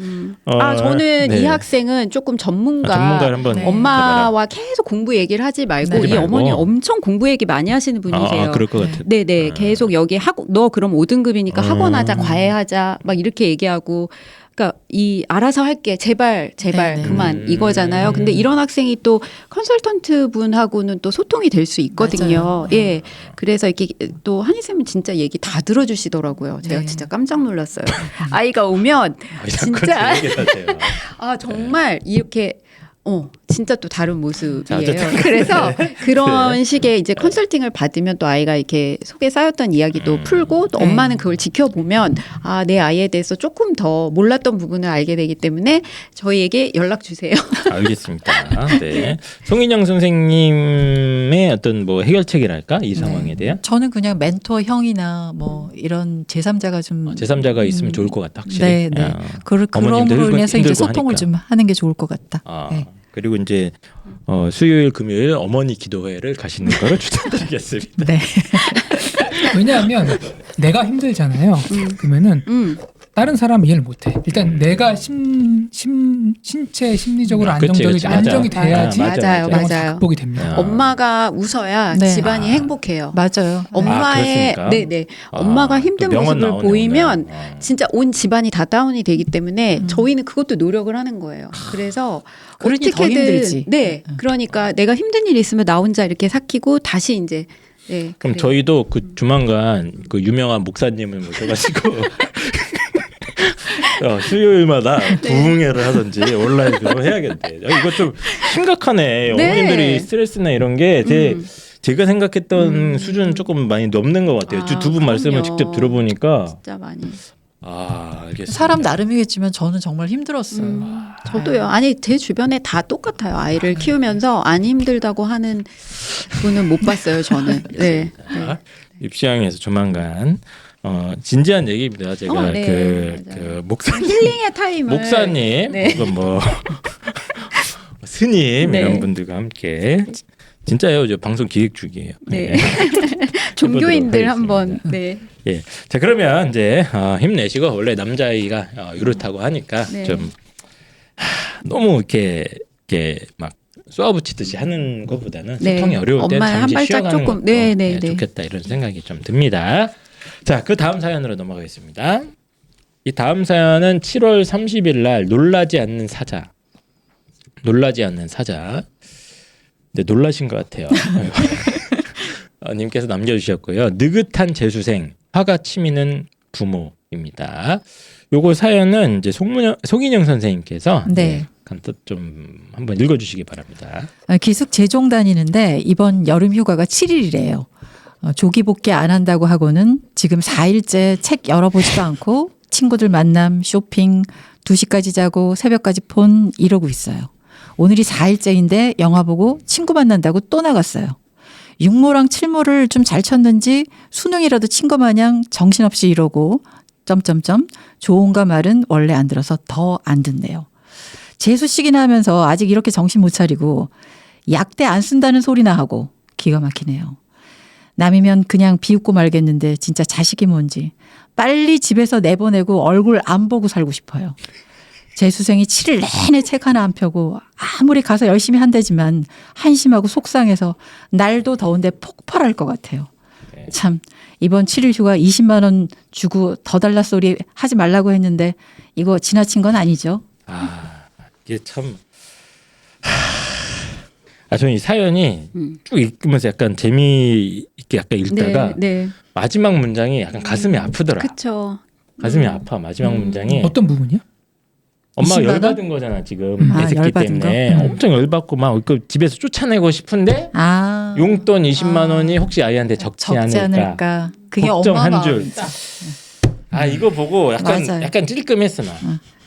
저는 네. 이 학생은 조금 전문가를 한번 네. 엄마와 계속 공부 얘기를 하지 말고 네. 이 어머니 엄청 공부 얘기 많이 하시는 분이세요. 그럴 것 같아요. 네네 계속 여기 너 그럼 5등급이니까 학원하자 과외하자 막 이렇게 얘기하고 그러니까 이 알아서 할게 제발 네네. 그만 이거잖아요. 근데 이런 학생이 또 컨설턴트 분하고는 또 소통이 될 수 있거든요. 맞아요. 예, 그래서 이렇게 또 한희 쌤은 진짜 얘기 다 들어주시더라고요. 제가 네. 진짜 깜짝 놀랐어요. 아이가 오면 진짜 정말 이렇게 진짜 또 다른 모습이에요. 어쨌든 그래서 그런 식의 이제 컨설팅을 받으면 또 아이가 이렇게 속에 쌓였던 이야기도 풀고 또 네. 엄마는 그걸 지켜보면 내 아이에 대해서 조금 더 몰랐던 부분을 알게 되기 때문에 저희에게 연락 주세요. 알겠습니다. 네. 송인영 선생님의 어떤 뭐 해결책이랄까 이 상황에 대한 저는 그냥 멘토 형이나 뭐 이런 제3자가 좀 제3자가 있으면 좋을 것 같다. 확실히. 네, 네. 그런 어머님도 걸로 인해서 이제 힘들고 소통을 하니까. 좀 하는 게 좋을 것 같다. 네. 그리고 이제 수요일 금요일 어머니 기도회를 가시는 거를 추천드리겠습니다. 네. 왜냐하면 내가 힘들잖아요. 그러면은 다른 사람은 이해를 못해. 일단 내가 신체 심리적으로 그치, 안정이 맞아. 돼야지 맞아요, 이런 건 맞아요. 극복이 됩니다. 엄마가 웃어야 네. 집안이 행복해요. 맞아요. 엄마의 그렇습니까? 네네 엄마가 힘든 또 명언 모습을 나오네, 보이면 오늘. 진짜 온 집안이 다 다운이 되기 때문에 저희는 그것도 노력을 하는 거예요. 그래서 그러니 더 힘들지. 네 그러니까 내가 힘든 일이 있으면 나 혼자 이렇게 삭히고 다시 이제 네 그럼 그래요. 저희도 그 조만간 그 유명한 목사님을 모셔가지고 수요일마다 부흥회를 하든지 온라인으로 해야겠네. 이거 좀 심각하네. 네. 어머님들이 스트레스나 이런 게 제가 생각했던 수준은 조금 많이 넘는 것 같아요. 두 분 말씀을 그럼요. 직접 들어보니까 진짜 많이 알겠습니다. 사람 나름이겠지만 저는 정말 힘들었어요. 저도요. 아니 제 주변에 다 똑같아요. 아이를 키우면서 안 힘들다고 하는 분은 못 봤어요. 저는. 네. 네. 입시양에서 조만간 진지한 얘기입니다. 제가 네. 그 목사님, 힐링의 타임을 목사님, 네. 혹은 뭐 스님 네. 이런 분들과 함께 진짜요. 저 방송 기획 중이에요. 네. 종교인들 해보도록 한번 네. 예. 자 그러면 이제 힘내시고 원래 남자아이가 이렇다고 하니까 네. 좀 너무 이렇게 막 쏘아붙이듯이 하는 것보다는 네. 소통이 어려울 때 엄마 한 잠시 발짝 쉬어가는 조금. 것도 네, 네, 네. 좋겠다 이런 생각이 좀 듭니다. 자, 그 다음 사연으로 넘어가겠습니다. 이 다음 사연은 7월 30일 날 놀라지 않는 사자. 네, 놀라신 것 같아요. 님께서 남겨주셨고요. 느긋한 재수생, 화가 치미는 부모입니다. 요거 사연은 이제 송인영 선생님께서 네. 간단히 좀 한번 읽어주시기 바랍니다. 기숙 재종 다니는데 이번 여름 휴가가 7일이래요. 조기 복귀 안 한다고 하고는 지금 4일째 책 열어보지도 않고 친구들 만남, 쇼핑, 2시까지 자고 새벽까지 폰 이러고 있어요. 오늘이 4일째인데 영화 보고 친구 만난다고 또 나갔어요. 육모랑 칠모를 좀 잘 쳤는지 수능이라도 친 거 마냥 정신없이 이러고 점점점 좋은가 말은 원래 안 들어서 더 안 듣네요. 재수식이나 하면서 아직 이렇게 정신 못 차리고 약대 안 쓴다는 소리나 하고 기가 막히네요. 남이면 그냥 비웃고 말겠는데 진짜 자식이 뭔지 빨리 집에서 내보내고 얼굴 안 보고 살고 싶어요. 재수생이 7일 내내 책 하나 안 펴고 아무리 가서 열심히 한다지만 한심하고 속상해서 날도 더운데 폭발할 것 같아요. 참 이번 7일 휴가 20만 원 주고 더 달라 소리 하지 말라고 했는데 이거 지나친 건 아니죠? 이게 참. 저는 이 사연이 쭉 읽으면서 약간 재미있게 약간 읽다가 네. 마지막 문장이 약간 가슴이 아프더라. 그렇죠. 가슴이 아파. 마지막 문장이 어떤 부분이요? 엄마가 20만 원? 열받은 거잖아 지금 아, 애새끼 열받은 때문에 거? 엄청 열받고 막 집에서 쫓아내고 싶은데 아 용돈 20만 원이 혹시 아이한테 적지 않을까 그게 걱정 엄마 한 줄. 마음이다. 이거 보고 맞아요. 약간 찔끔했어 나.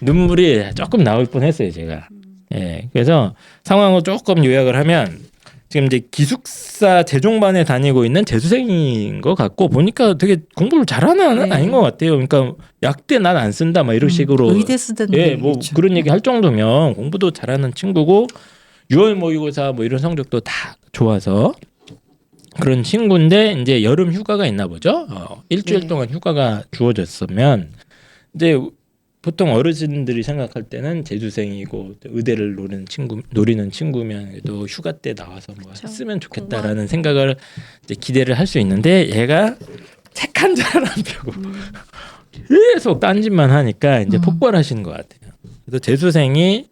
눈물이 조금 나올 뻔했어요 제가. 예, 그래서 상황을 조금 요약을 하면 지금 이제 기숙사 재종반에 다니고 있는 재수생인 것 같고 보니까 되게 공부를 잘하는 네. 아닌 것 같아요. 그러니까 약대 난 안 쓴다 막 이런 식으로 의대 쓰던 뭐 그런 얘기 할 정도면 공부도 잘하는 친구고 6월 모의고사 뭐 이런 성적도 다 좋아서 그런 친구인데 이제 여름 휴가가 있나 보죠. 일주일 네. 동안 휴가가 주어졌으면 이제 보통 어르신들이 생각할 때는 재수생이고 의대를 노리는 친구면 또 휴가 때 나와서 뭐 그렇죠. 했으면 좋겠다라는 생각을 이제 기대를 할 수 있는데 얘가 책 한 잘 안 펴고 계속 딴짓만 하니까 이제 폭발하시는 것 같아요. 그래서 재수생이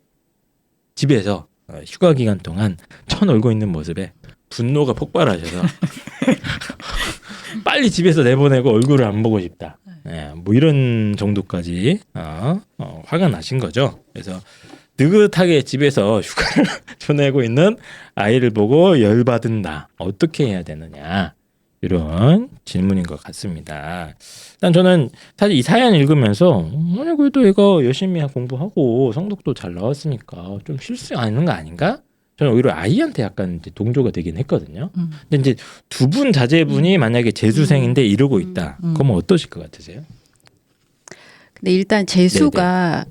집에서 휴가 기간 동안 쳐 놀고 있는 모습에 분노가 폭발하셔서 빨리 집에서 내보내고 얼굴을 안 보고 싶다. 뭐 이런 정도까지 화가 나신 거죠. 그래서 느긋하게 집에서 휴가를 보내고 있는 아이를 보고 열받은다. 어떻게 해야 되느냐. 이런 질문인 것 같습니다. 일단 저는 사실 이 사연 읽으면서 그래도 얘가 열심히 공부하고 성적도 잘 나왔으니까 좀 실수 아닌 거 아닌가? 저는 오히려 아이한테 약간 이제 동조가 되긴 했거든요. 근데 이제 두 분 자제분이 만약에 재수생인데 이러고 있다. 그러면 어떠실 것 같으세요? 근데 일단 재수가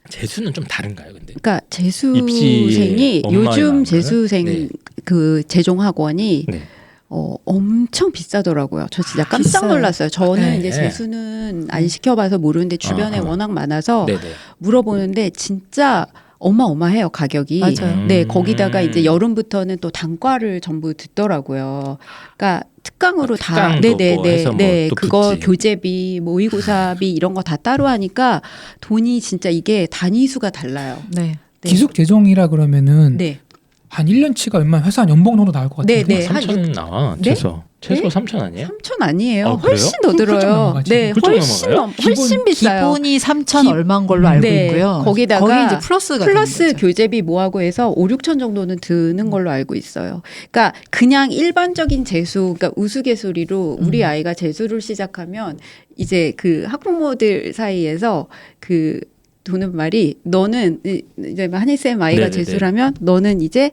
재수는 좀 다른가요, 근데? 그러니까 재수생이 입시의 엄마의 요즘 마음과는? 재수생 네. 그 재종 학원이 네. 엄청 비싸더라고요. 저 진짜 깜짝 비싸요. 놀랐어요. 저는 네. 이제 재수는 안 시켜봐서 모르는데 주변에 워낙 많아서 네네. 물어보는데 진짜 어마어마해요 가격이. 맞아요. 네 거기다가 이제 여름부터는 또 단과를 전부 듣더라고요. 그러니까 특강으로 다 특강도 뭐 해서 뭐 네네네 또 그거 붙지. 교재비 모의고사비 이런 거 다 따로 하니까 돈이 진짜 이게 단위수가 달라요. 네. 네. 기숙 재종이라 그러면은 네. 한 1년치가 얼마 회사 한 연봉 정도 나올 것 같은데. 네. 한 3천 나와 네? 최소 네? 3천 아니에요? 3천 아니에요. 아, 그래요? 훨씬 더 훌쩍 들어요. 넘어가지. 네, 훌쩍 훨씬 넘어가요? 훨씬 비싸요. 기본이 3천 기- 얼마인 걸로 알고 네, 있고요. 거기다가 거기 이제 플러스가 플러스 되는 거죠. 교재비 뭐하고 해서 5, 6천 정도는 드는 걸로 알고 있어요. 그러니까 그냥 일반적인 재수, 그러니까 우스갯소리로 우리 아이가 재수를 시작하면 이제 그 학부모들 사이에서 그 도는 말이 너는 이제 한희쌤 아이가 네네네. 재수를 하면 너는 이제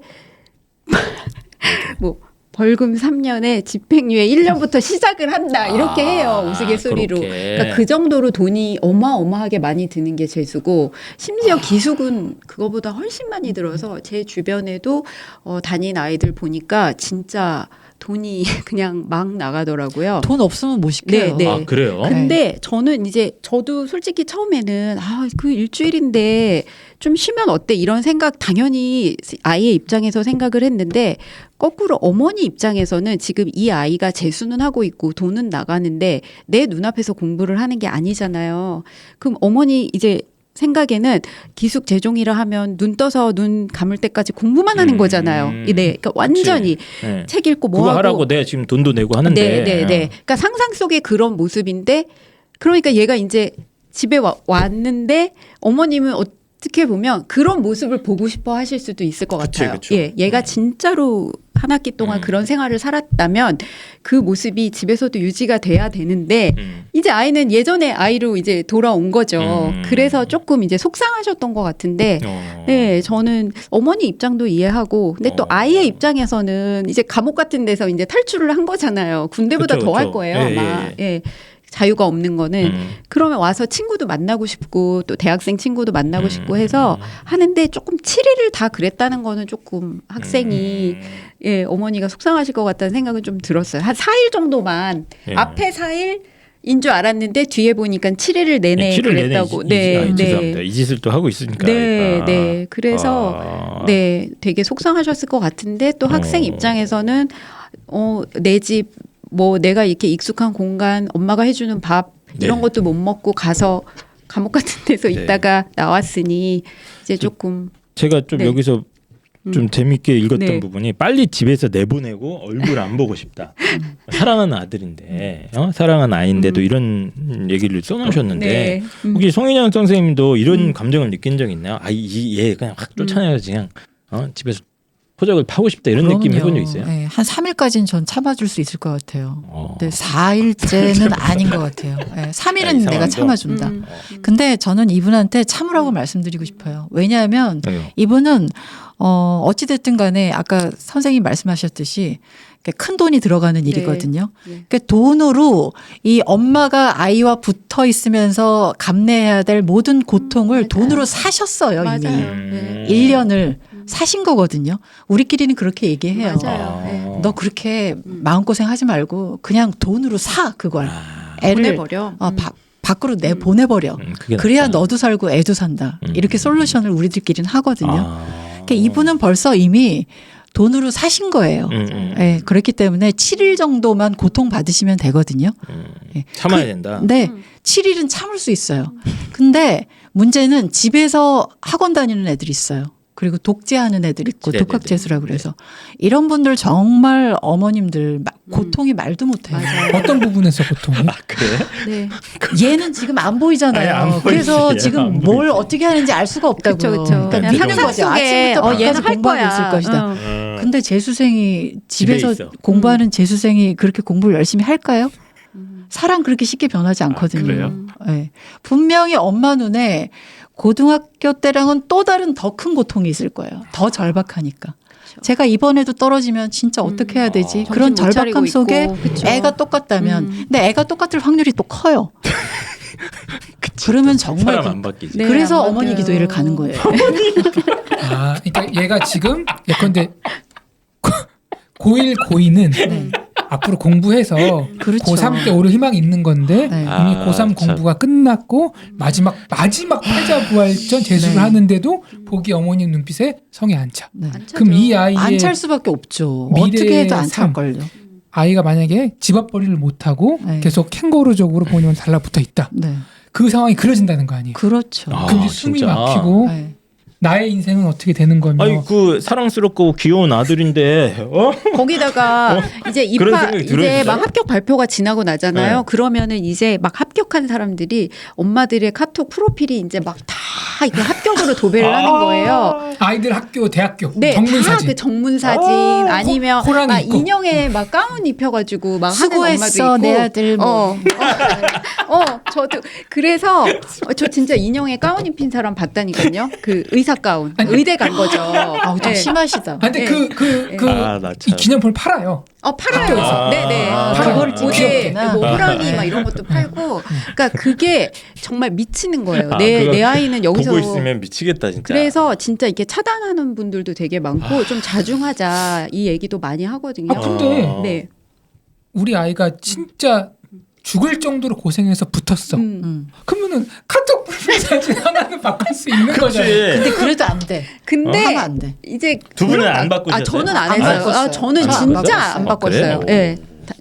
뭐 벌금 3년에 집행유예 1년부터 시작을 한다 이렇게 해요 우스갯소리로. 그렇게. 그러니까 그 정도로 돈이 어마어마하게 많이 드는 게 재수고 심지어 기숙은 그거보다 훨씬 많이 들어서 제 주변에도 다닌 아이들 보니까 진짜 돈이 그냥 막 나가더라고요. 돈 없으면 못 시켜요. 네. 아 그래요? 근데 저는 이제 저도 솔직히 처음에는 그 일주일인데 좀 쉬면 어때 이런 생각 당연히 아이의 입장에서 생각을 했는데 거꾸로 어머니 입장에서는 지금 이 아이가 재수는 하고 있고 돈은 나가는데 내 눈앞에서 공부를 하는 게 아니잖아요. 그럼 어머니 이제 생각에는 기숙 재종이라 하면 눈 떠서 눈 감을 때까지 공부만 하는 거잖아요. 네, 그러니까 완전히 네. 책 읽고 뭐 그거 하고 하라고 내가 지금 돈도 내고 하는데. 네. 그러니까 상상 속의 그런 모습인데 그러니까 얘가 이제 집에 왔는데 어머님은 어떻게 보면 그런 모습을 보고 싶어 하실 수도 있을 것 그쵸, 같아요. 그쵸. 예, 얘가 진짜로 한 학기 동안 그런 생활을 살았다면 그 모습이 집에서도 유지가 돼야 되는데 이제 아이는 예전의 아이로 이제 돌아온 거죠. 그래서 조금 이제 속상하셨던 것 같은데 네, 저는 어머니 입장도 이해하고 근데 또 아이의 입장에서는 이제 감옥 같은 데서 이제 탈출을 한 거잖아요. 군대보다 그쵸, 더 할 그쵸. 거예요, 예, 아마. 예. 예. 자유가 없는 거는 그러면 와서 친구도 만나고 싶고 또 대학생 친구도 만나고 싶고 해서 하는데 조금 7일을 다 그랬다는 거는 조금 학생이 예, 어머니가 속상하실 것 같다는 생각은 좀 들었어요. 한 4일 정도만 예. 앞에 4일인 줄 알았는데 뒤에 보니까 7일을 내내 7일 그랬다고. 내내 죄송합니다. 이 짓을 또 하고 있으니까. 네, 아이가. 네. 그래서 네, 되게 속상하셨을 것 같은데 또 학생 입장에서는 내 집 뭐 내가 이렇게 익숙한 공간, 엄마가 해주는 밥 이런 네. 것도 못 먹고 가서 감옥 같은 데서 네. 있다가 나왔으니 이제 조금 제가 좀 네. 여기서 좀 재밌게 읽었던 네. 부분이 빨리 집에서 내보내고 얼굴 안 보고 싶다. 사랑하는 아들인데 사랑하는 아이인데도 이런 얘기를 써놓으셨는데 네. 혹시 송인영 선생님도 이런 감정을 느낀 적 있나요? 얘 그냥 확 쫓아내야지 그냥 집에서 포적을 파고 싶다 이런 느낌 해본 적 있어요? 네, 한 3일까지는 전 참아줄 수 있을 것 같아요. 어. 근데 4일째는 아닌 것 같아요. 네, 3일은 이 내가 상황도? 참아준다. 음. 근데 저는 이분한테 참으라고 말씀드리고 싶어요. 왜냐하면 왜요? 이분은 어찌 됐든 간에 아까 선생님 말씀하셨듯이 큰 돈이 들어가는 일이거든요. 네. 그러니까 돈으로 이 엄마가 아이와 붙어 있으면서 감내해야 될 모든 고통을 맞아요. 돈으로 사셨어요. 맞아요. 이미 네. 1년을 사신 거거든요. 우리끼리는 그렇게 얘기해요. 맞아요. 네. 너 그렇게 마음고생하지 말고 그냥 돈으로 사 그걸. 애를 보내버려. 밖으로 내 보내버려. 그게 그래야 낫다. 너도 살고 애도 산다. 이렇게 솔루션을 우리들끼리는 하거든요. 그러니까 이분은 벌써 이미 돈으로 사신 거예요. 네, 그렇기 때문에 7일 정도만 고통 받으시면 되거든요. 네. 참아야 된다. 네, 7일은 참을 수 있어요. 근데 문제는 집에서 학원 다니는 애들이 있어요. 그리고 독재하는 애들 있고 네네네. 독학재수라 그래서 이런 분들 정말 어머님들 고통이 말도 못해요. 어떤 부분에서 보통 그래? 네. 얘는 지금 안 보이잖아요. 아니, 안 보이지. 그래서 얘는 지금 안 뭘 보이지. 어떻게 하는지 알 수가 없다고요. 그쵸, 그쵸. 그러니까 그냥 믿는 상상 거지. 속에 아침부터 얘는 밤까지 할 공부하고 거야. 있을 것이다. 어. 근데 재수생이 집에서 집에 있어. 공부하는 재수생이 그렇게 공부를 열심히 할까요? 사람 그렇게 쉽게 변하지 않거든요. 그래요? 네. 분명히 엄마 눈에 고등학교 때랑은 또 다른 더 큰 고통이 있을 거예요. 더 절박하니까. 제가 이번에도 떨어지면 진짜 어떻게 해야 되지? 그런 정신 못 차리고 절박함 속에 있고. 그쵸. 애가 똑같다면 근데 애가 똑같을 확률이 또 커요. 그러면 정말 사람 안 바뀌지. 네, 그래서 안 어머니 바뀌어요. 기도회를 가는 거예요. 아, 그러니까 얘가 지금 예컨대 고1 고2는 앞으로 공부해서 그렇죠. 고3 때 오를 희망이 있는 건데 네. 이미 아, 고3 참. 공부가 끝났고 마지막 패자부활전 재수를 네. 하는데도 보기 어머님 눈빛에 성이 안 차. 네. 안 차죠. 그럼 이 아이의 안 찰 수밖에 없죠. 미래의 어떻게 해도 안 삶. 찰걸요. 아이가 만약에 집앞벌이를 못하고 네. 계속 캥거루적으로 본인은 달라붙어 있다. 네. 그 상황이 그려진다는 거 아니에요. 그렇죠. 아, 그럼 이제 숨이 진짜? 막히고 네. 나의 인생은 어떻게 되는 거며 아니 그 사랑스럽고 귀여운 아들인데 거기다가 이제 그런 입학 생각이 이제 들어요, 막 진짜? 합격 발표가 지나고 나잖아요. 네. 그러면은 이제 막 합격한 사람들이 엄마들의 카톡 프로필이 이제 막 다 이거 합격으로 도배를 하는 거예요. 아이들 학교 대학교 네, 정문 다 사진 그 정문 사진 아니면 호랑이 막 있고. 인형에 막 가운 입혀가지고 막 수고했어 하는 엄마도 있고. 내 아들 뭐. 저도 그래서 저 진짜 인형에 가운 입힌 사람 봤다니까요. 그 의사 가운 아니, 의대 간 거죠. 아우 좀 네. 심하시다. 아, 근데 네. 아, 나 이 참. 기념품을 팔아요. 팔아요. 학교에서. 네네. 아, 그거를 모델, 귀엽구나. 뭐 호랑이 막 이런 것도 팔고. 그러니까 그게 정말 미치는 거예요. 아, 내 그거 아이는 여기서 보고 있으면 미치겠다 진짜. 그래서 진짜 이렇게 차단하는 분들도 되게 많고 좀 자중하자 이 얘기도 많이 하거든요. 아, 근데 네. 우리 아이가 진짜 죽을 정도로 고생해서 붙었어. 그러면은 카톡 프로필 사진 하나는 바꿀 수 있는 거잖아요. 근데 그래도 안 돼. 근데 하면 안 돼. 이제 두 분은 그런- 안 바꾸셨어요? 저는 안 안 했어요. 바꿨어요. 저는 저는 안 진짜 바꿨어요. 안 바꿨어요. 그래요? 예.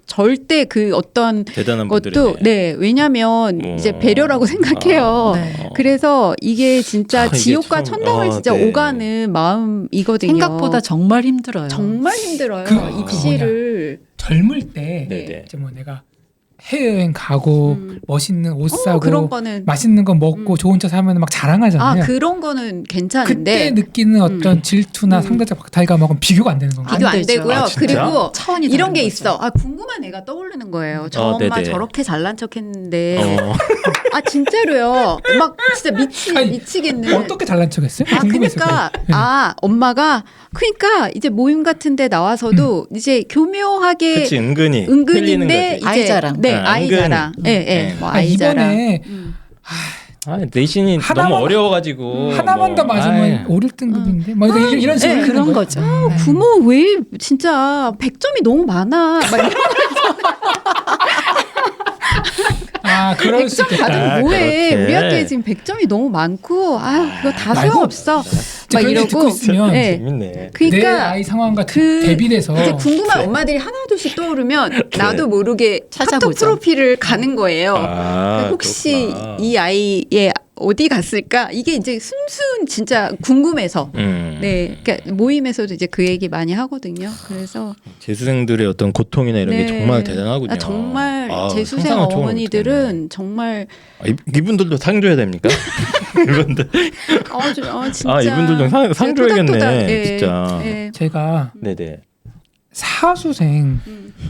절대 그 어떤 대단한 것도 분들이네. 네 왜냐하면 이제 배려라고 생각해요. 네. 그래서 이게 진짜 이게 지옥과 참- 천당을 진짜 네. 오가는 마음이거든요. 생각보다 정말 힘들어요. 정말 힘들어요. 그 입시를 젊을 때 네네. 이제 뭐 내가 해외여행 가고 멋있는 옷 사고 그런 거는 맛있는 거 먹고 좋은 차 사면 막 자랑하잖아요. 그런 거는 그때 괜찮은데 느끼는 어떤 질투나 상대적 박탈감하고는 비교가 안 되는 건가요? 비교 안 되죠. 되고요. 아, 진짜? 그리고 차원이 이런 다른 게 거죠. 있어. 궁금한 애가 떠오르는 거예요. 저 엄마 네네. 저렇게 잘난 척했는데 어. 진짜로요. 막 진짜 아니, 미치겠는. 어떻게 잘난 척했어요? 궁금했어요. 그러니까 엄마가 그러니까 이제 모임 같은데 나와서도 이제 교묘하게 그치 은근히 은근인데 흘리는 거지. 이제 아이 자랑. 네 네, 아이 은근. 자랑. 예, 예. 뭐 아이 자랑. 이번에 내신이 하나만- 너무 어려워가지고 하나만 더 맞으면 아이. 5등급인데 뭐 이런 식으로 네, 하는 그런 거예요. 거죠. 네. 부모 왜 진짜 100점이 너무 많아. 막 이런 아 그럴 수 100점 있겠다. 받으면 뭐해. 그렇게. 우리 학교에 지금 100점이 너무 많고 그거 다 말고 소용없어. 막 그런 얘기 이러고. 듣고 있으면 네. 재밌네. 내 그러니까 아이 상황과 그 대비돼서 이제 궁금한 엄마들이 하나둘씩 떠오르면 나도 모르게 카톡 찾아보죠. 프로필을 가는 거예요. 아, 혹시 그렇구나. 이 아이의 어디 갔을까? 이게 이제 순순 진짜 궁금해서. 네, 그러니까 모임에서도 이제 그 얘기 많이 하거든요. 그래서 재수생들의 어떤 고통이나 이런 게 네. 정말 대단하군요. 정말 아, 재수생 상상을 초월을 어머니들은 정말 이분들도 상 줘야 됩니까? 이분들 진짜 이분들도 상 줘야겠네. 토닥토닥, 예, 진짜. 예. 제가 네네. 사수생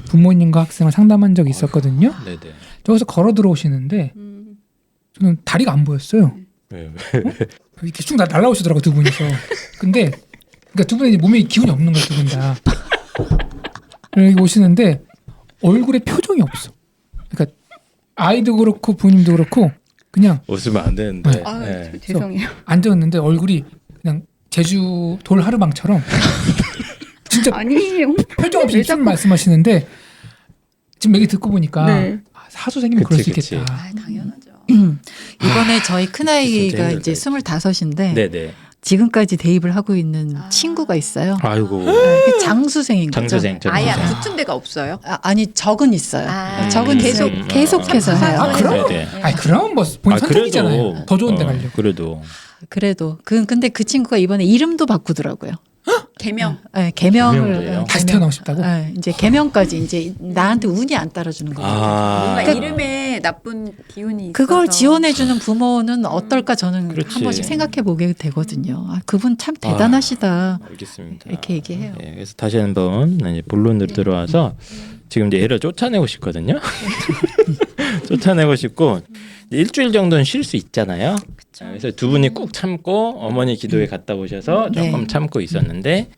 부모님과 학생을 상담한 적이 있었거든요. 네네. 저기서 걸어 들어오시는데 저는 다리가 안 보였어요. 왜? 이렇게 쭉 날라오시더라고 두 분이서. 근데 그러니까 두 분이 이제 몸에 기운이 없는 거예요 두 분 다. 여기 오시는데 얼굴에 표정이 없어. 그러니까 아이도 그렇고 부모님도 그렇고 그냥 웃으면 안 되는데. 네. 아, 네. 죄송해요. 앉았는데 얼굴이 그냥 제주 돌하루방처럼 진짜 아니에요. 표정 없이 왜 입술 자꾸- 말씀하시는데 지금 얘기 듣고 보니까 네. 사수생이면 그럴 수 그치, 있겠다. 아, 당연하죠. 이번에 저희 진짜 큰아이가 힘들다, 이제 진짜. 25인데 네네. 지금까지 대입을 하고 있는 친구가 있어요. 아이고. 그 장수생인 거죠. 장수생. 아예 장수생. 붙은 데가 없어요. 아니 적은 있어요. 적은 계속 계속해서 해요. 아, 그럼? 네네. 아니 그럼 뭐 본인 선택이잖아요. 더 좋은 데 가려고. 그래도. 그래도 근데 그 친구가 이번에 이름도 바꾸더라고요. 개명. 네, 개명을 개명도예요? 다시 태어나고 싶다고? 네, 이제 개명까지 이제 나한테 운이 안 따라주는 거예요. 뭔가 아. 이름에 나쁜 기운이 있어서. 그걸 지원해주는 부모는 어떨까 저는 그렇지. 한 번씩 생각해 보게 되거든요. 아, 그분 참 대단하시다. 알겠습니다. 이렇게 얘기해요. 예, 그래서 다시 한번 이제 본론으로 들어와서 지금 이제 애를 쫓아내고 싶거든요. 쫓아내고 싶고 일주일 정도는 쉴 수 있잖아요. 그래서 두 분이 꼭 참고 어머니 기도에 갔다 오셔서 조금 네. 참고 있었는데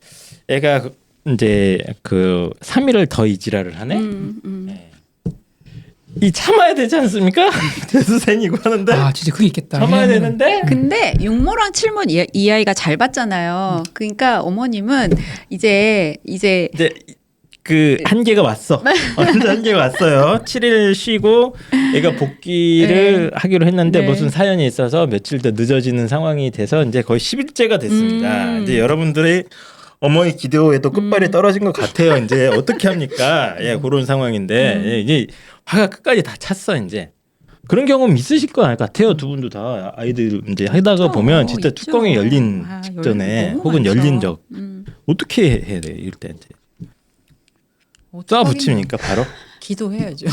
애가 이제 그 3일을 더 이 지랄을 하네. 네. 이 참아야 되지 않습니까? 재수생이고 하는데 아 진짜 그게 있겠다. 참아야 왜냐면은 되는데 근데 육모랑 칠모 이 아이가 잘 봤잖아요. 그러니까 어머님은 이제 이제 그 한계가 왔어. 완전 한계가 왔어요. 7일 쉬고 애가 복귀를 하기로 했는데 네. 무슨 사연이 있어서 며칠 더 늦어지는 상황이 돼서 이제 거의 10일째가 됐습니다. 이제 여러분들의 어머니 기도에도 끝발이 떨어진 것 같아요. 이제 어떻게 합니까? 예, 그런 상황인데 예, 이제 화가 끝까지 다 찼어 이제. 그런 경험 있으실 것 같아요. 두 분도 다 아이들 이제 하다가 보면 진짜 있죠. 뚜껑이 열린 아, 직전에 너무 혹은 많죠. 열린 적 어떻게 해야 돼 이럴 때 이제 쏴 붙입니까 바로? 기도해야죠.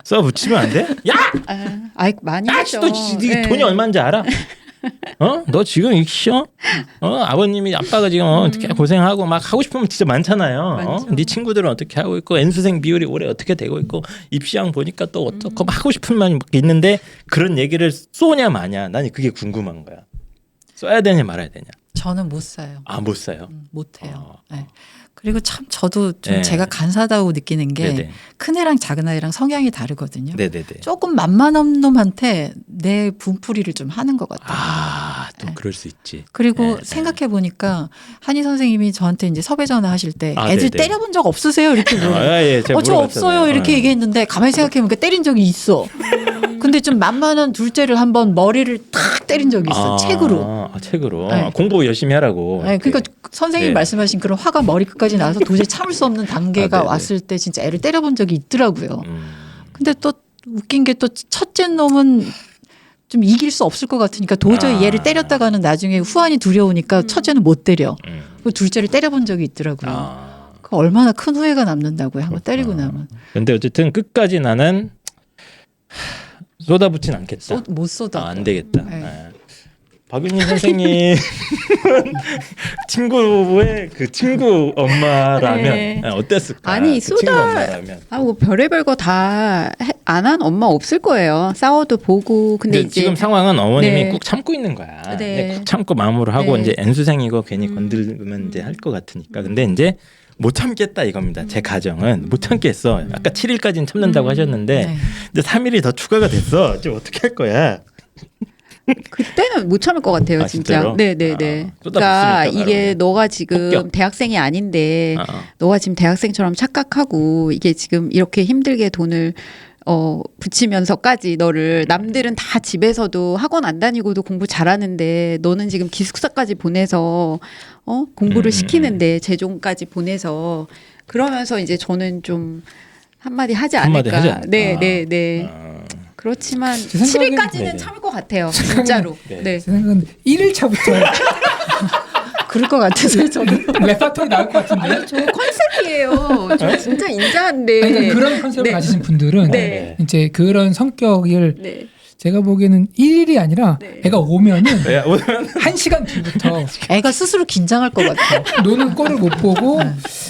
쏴 붙이면 안 돼? 야, 많이 야, 하죠. 너 네. 돈이 얼마인지 알아? 너 지금 이 쉬어? 아버님이 아빠가 지금 어떻게 고생하고 막 하고 싶으면 진짜 많잖아요. 많죠. 네 친구들은 어떻게 하고 있고 N수생 비율이 올해 어떻게 되고 있고 입시왕 보니까 또 어떻고 막 하고 싶은 마음이 있는데 그런 얘기를 쏘냐 마냐 난 그게 궁금한 거야. 쏴야 되냐 말아야 되냐. 저는 못 사요. 아, 못 사요. 못 해요. 네. 그리고 참 저도 좀 네. 제가 간사하다고 느끼는 게 네네. 큰애랑 작은아이랑 성향이 다르거든요. 네네네. 조금 만만한 놈한테 내 분풀이를 좀 하는 것 같아요. 아, 또 네. 그럴 수 있지. 그리고 네, 생각해 보니까 한희 선생님이 저한테 이제 섭외 전화하실 때 아, 애들 네네. 때려본 적 없으세요? 이렇게 물어요. 예, 제가 저 물어봤잖아요. 없어요. 이렇게 어. 얘기했는데 가만히 생각해 보니까 때린 적이 있어. 근데 좀 만만한 둘째를 한번 머리를 탁 때린 적이 있어. 책으로. 책으로. 네. 공부 열심히 하라고. 네, 그러니까 선생님이 네. 말씀하신 그런 화가 머리끝까지 나서 도저히 참을 수 없는 단계가 네네. 왔을 때 진짜 애를 때려본 적이 있더라고요. 음. 근데 또 웃긴 게 또 첫째 놈은 좀 이길 수 없을 것 같으니까 도저히 얘를 때렸다가는 나중에 후환이 두려우니까 첫째는 못 때려. 그 둘째를 때려본 적이 있더라고요. 아. 그 얼마나 큰 후회가 남는다고요. 한번 때리고 나면. 근데 어쨌든 끝까지 나는 쏟아붓진 않겠다. 못 쏟아. 안 되겠다. 네. 네. 박윤희 선생님 친구의 그 친구 엄마라면 네. 어땠을까? 아니, 그 친구 엄마라면. 뭐 별의별 거 다 안 한 엄마 없을 거예요. 싸워도 보고. 근데 근데 이제 지금 상황은 어머님이 네. 꾹 참고 있는 거야. 네. 꾹 참고 마음으로 하고 네. 이제 N수생이고 괜히 건들면 이제 할 것 같으니까. 근데 이제 못 참겠다 이겁니다. 제 가정은 못 참겠어. 아까 7일까지는 참는다고 하셨는데 네. 근데 3일이 더 추가가 됐어. 이제 어떻게 할 거야? 그때는 못 참을 것 같아요, 아, 진짜. 진짜로? 네네네. 아, 쏟아붓습니까, 그러니까 이게 바로. 너가 지금 폭격. 대학생이 아닌데 어. 너가 지금 대학생처럼 착각하고 이게 지금 이렇게 힘들게 돈을 붙이면서까지 너를 남들은 다 집에서도 학원 안 다니고도 공부 잘하는데 너는 지금 기숙사까지 보내서 공부를 시키는데 재종까지 보내서 그러면서 이제 저는 좀 한마디 하지 한마디 않을까. 하지 않을까. 네네네. 어. 그렇지만 제 생각엔- 7일까지는 네네. 참을 것 같아요. 진짜로. 네. 네. 제 생각은 1일차부터 그럴 것 같아서 저는 레파토리 나올 것 같은데. 저 컨셉이에요. 저 진짜 인자한데. 그러니까 그런 컨셉을 네. 가지신 분들은 네. 이제 그런 성격을 네. 제가 보기에는 1일이 아니라 네. 애가 오면은 야, 오늘 1시간 뒤부터 애가 스스로 긴장할 것 같아. 노는 꼴을 못 보고